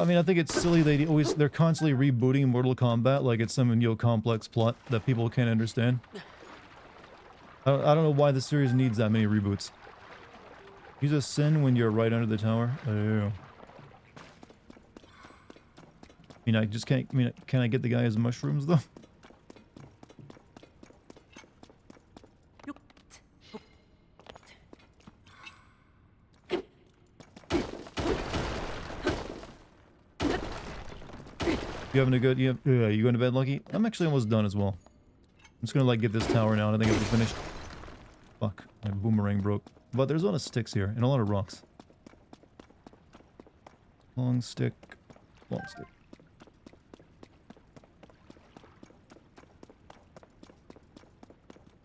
mean, I think it's silly they're constantly rebooting Mortal Kombat like it's some, complex plot that people can't understand. I don't know why the series needs that many reboots. Use a sin when you're right under the tower. Oh. I mean, I just can't. I mean, can I get the guy his mushrooms though? You having a good? You going to bed, Lucky? I'm actually almost done as well. I'm just gonna like get this tower now, and I think I'll be finished. Fuck, my boomerang broke. But there's a lot of sticks here, and a lot of rocks. Long stick. Long stick.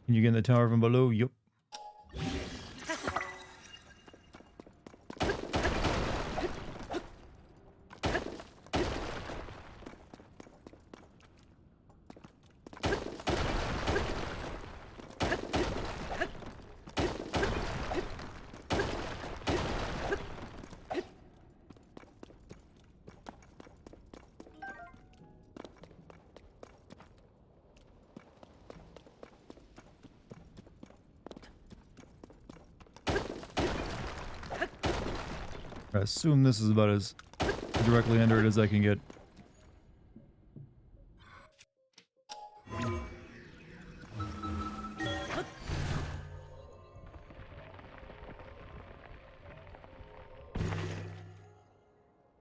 Can you get in the tower from below? Yup. I assume this is about as directly under it as I can get.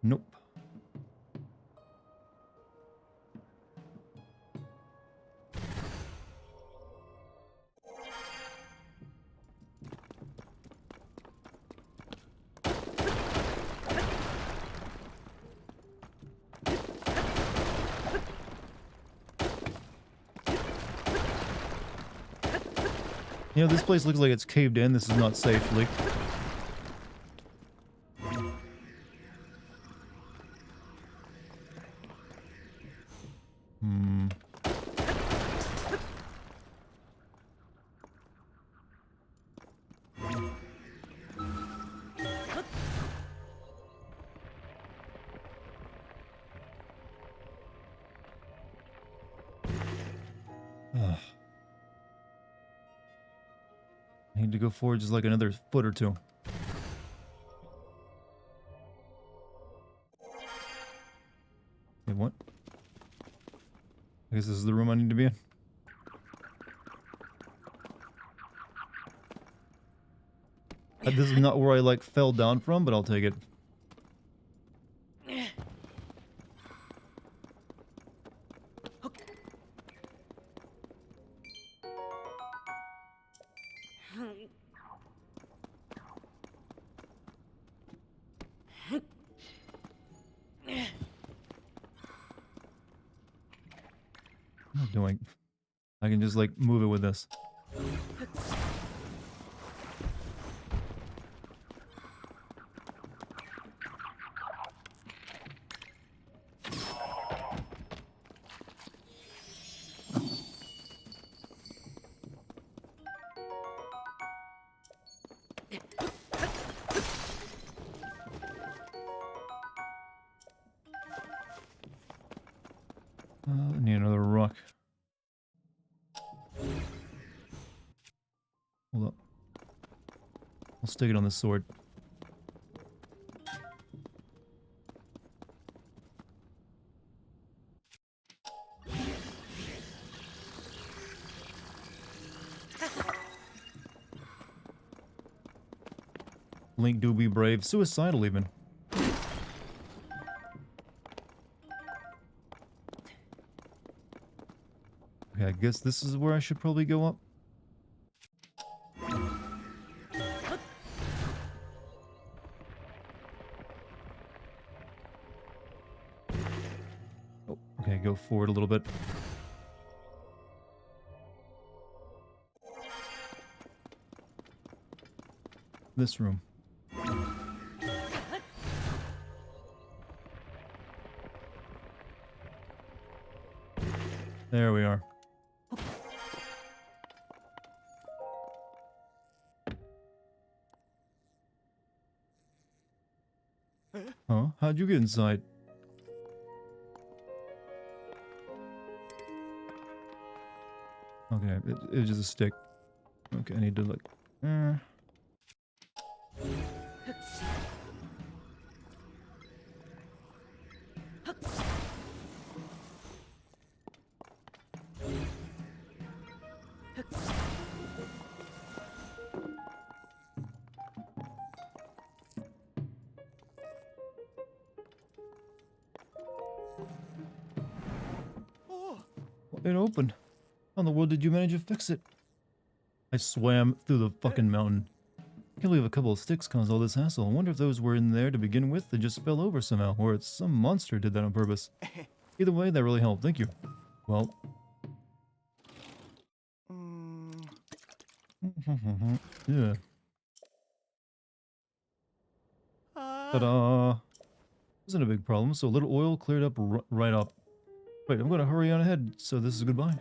Nope. You know, this place looks like it's caved in. This is not safely. Hmm. Ugh. I need to go forward just like another foot or two. Wait, what? I guess this is the room I need to be in. This is not where I, like, fell down from, but I'll take it. What am I doing? I can just, like, move it with this. I need another rock. Hold up. I'll stick it on the sword. Link do be brave. Suicidal even. Okay, I guess this is where I should probably go up. Oh, okay, go forward a little bit. This room. There we are. Huh? How'd you get inside? Okay, it was just a stick. Okay, I need to look. It opened. How in the world did you manage to fix it? I swam through the fucking mountain. Can't believe a couple of sticks caused all this hassle. I wonder if those were in there to begin with and just fell over somehow, or it's some monster did that on purpose. Either way, that really helped. Thank you. Well. Yeah. Ta-da! Wasn't a big problem, so a little oil cleared up right up. Wait, I'm gonna hurry on ahead, so this is goodbye.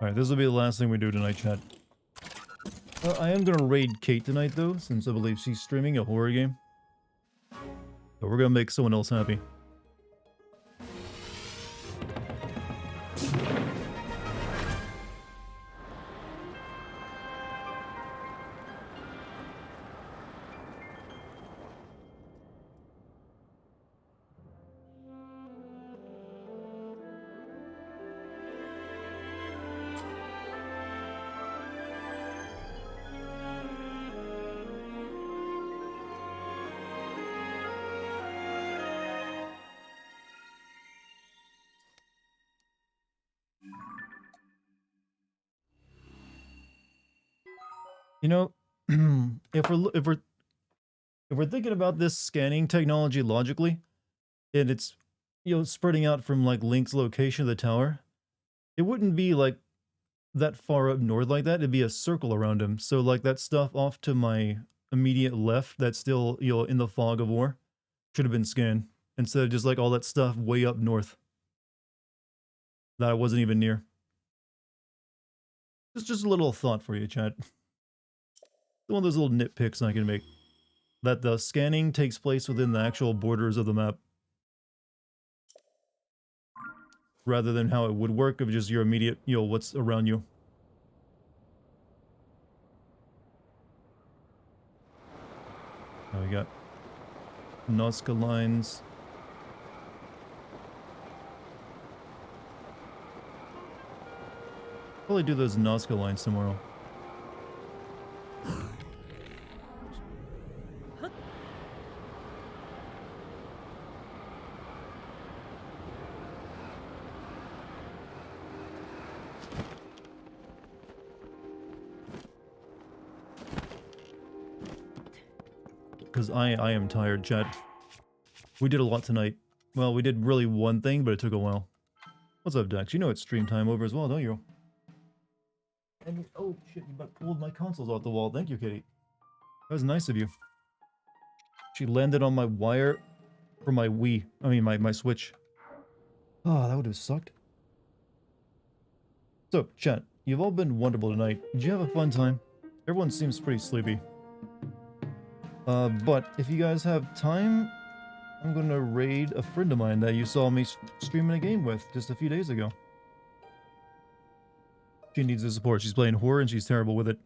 Alright, this will be the last thing we do tonight, chat. I am gonna raid Kate tonight, though, since I believe she's streaming a horror game. So we're gonna make someone else happy. You know, if we're thinking about this scanning technology logically, and it's spreading out from like Link's location of the tower, it wouldn't be like that far up north like that. It'd be a circle around him. So like that stuff off to my immediate left that's still in the fog of war should have been scanned instead of just like all that stuff way up north that I wasn't even near. It's just a little thought for you, chat. One of those little nitpicks I can make. That the scanning takes place within the actual borders of the map. Rather than how it would work of just your immediate, what's around you. Now we got Nazca lines. Probably do those Nazca lines tomorrow. Because I am tired, chat. We did a lot tonight. Well, we did really one thing, but it took a while. What's up, Dex? You know it's stream time over as well, don't you? And oh shit, you about pulled my consoles off the wall. Thank you, Kitty. That was nice of you. She landed on my wire for my Wii. I mean, my Switch. Oh, that would have sucked. So, chat, you've all been wonderful tonight. Did you have a fun time? Everyone seems pretty sleepy. But if you guys have time, I'm gonna raid a friend of mine that you saw me streaming a game with just a few days ago. She needs the support. She's playing horror and she's terrible with it.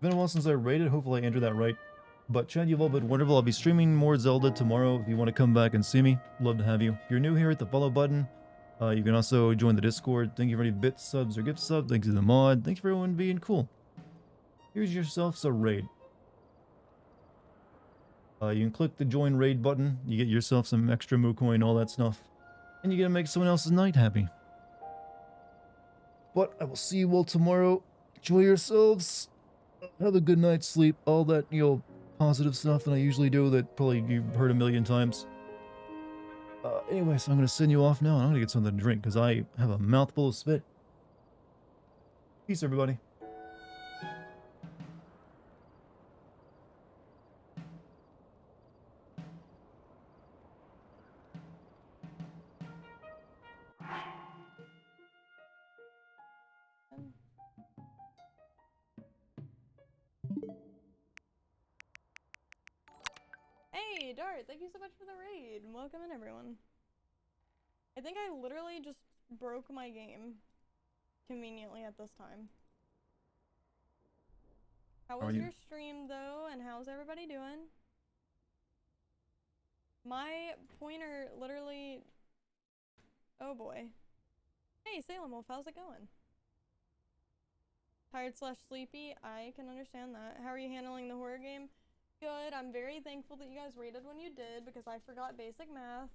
Been a while since I raided. Hopefully I entered that right. But chat, you've all been wonderful. I'll be streaming more Zelda tomorrow if you want to come back and see me. Love to have you. If you're new here, hit the follow button. You can also join the Discord. Thank you for any bits, subs, or gift subs. Thanks to the mod. Thanks for everyone being cool. Here's yourselves a raid. You can click the join raid button. You get yourself some extra Moo coin, all that stuff. And you get to make someone else's night happy. But I will see you all tomorrow. Enjoy yourselves. Have a good night's sleep. All that, positive stuff that I usually do that probably you've heard a million times. Anyway, so I'm going to send you off now, and I'm going to get something to drink, because I have a mouthful of spit. Peace, everybody. Hey, Dart, thank you so much for the raid. Welcome in, everyone. I think I literally just broke my game conveniently at this time. How was your stream, though, and how's everybody doing? My pointer literally... Oh, boy. Hey, Salem Wolf, how's it going? Tired/sleepy? I can understand that. How are you handling the horror game? Good. I'm very thankful that you guys rated when you did, because I forgot basic math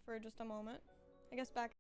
for just a moment. I guess back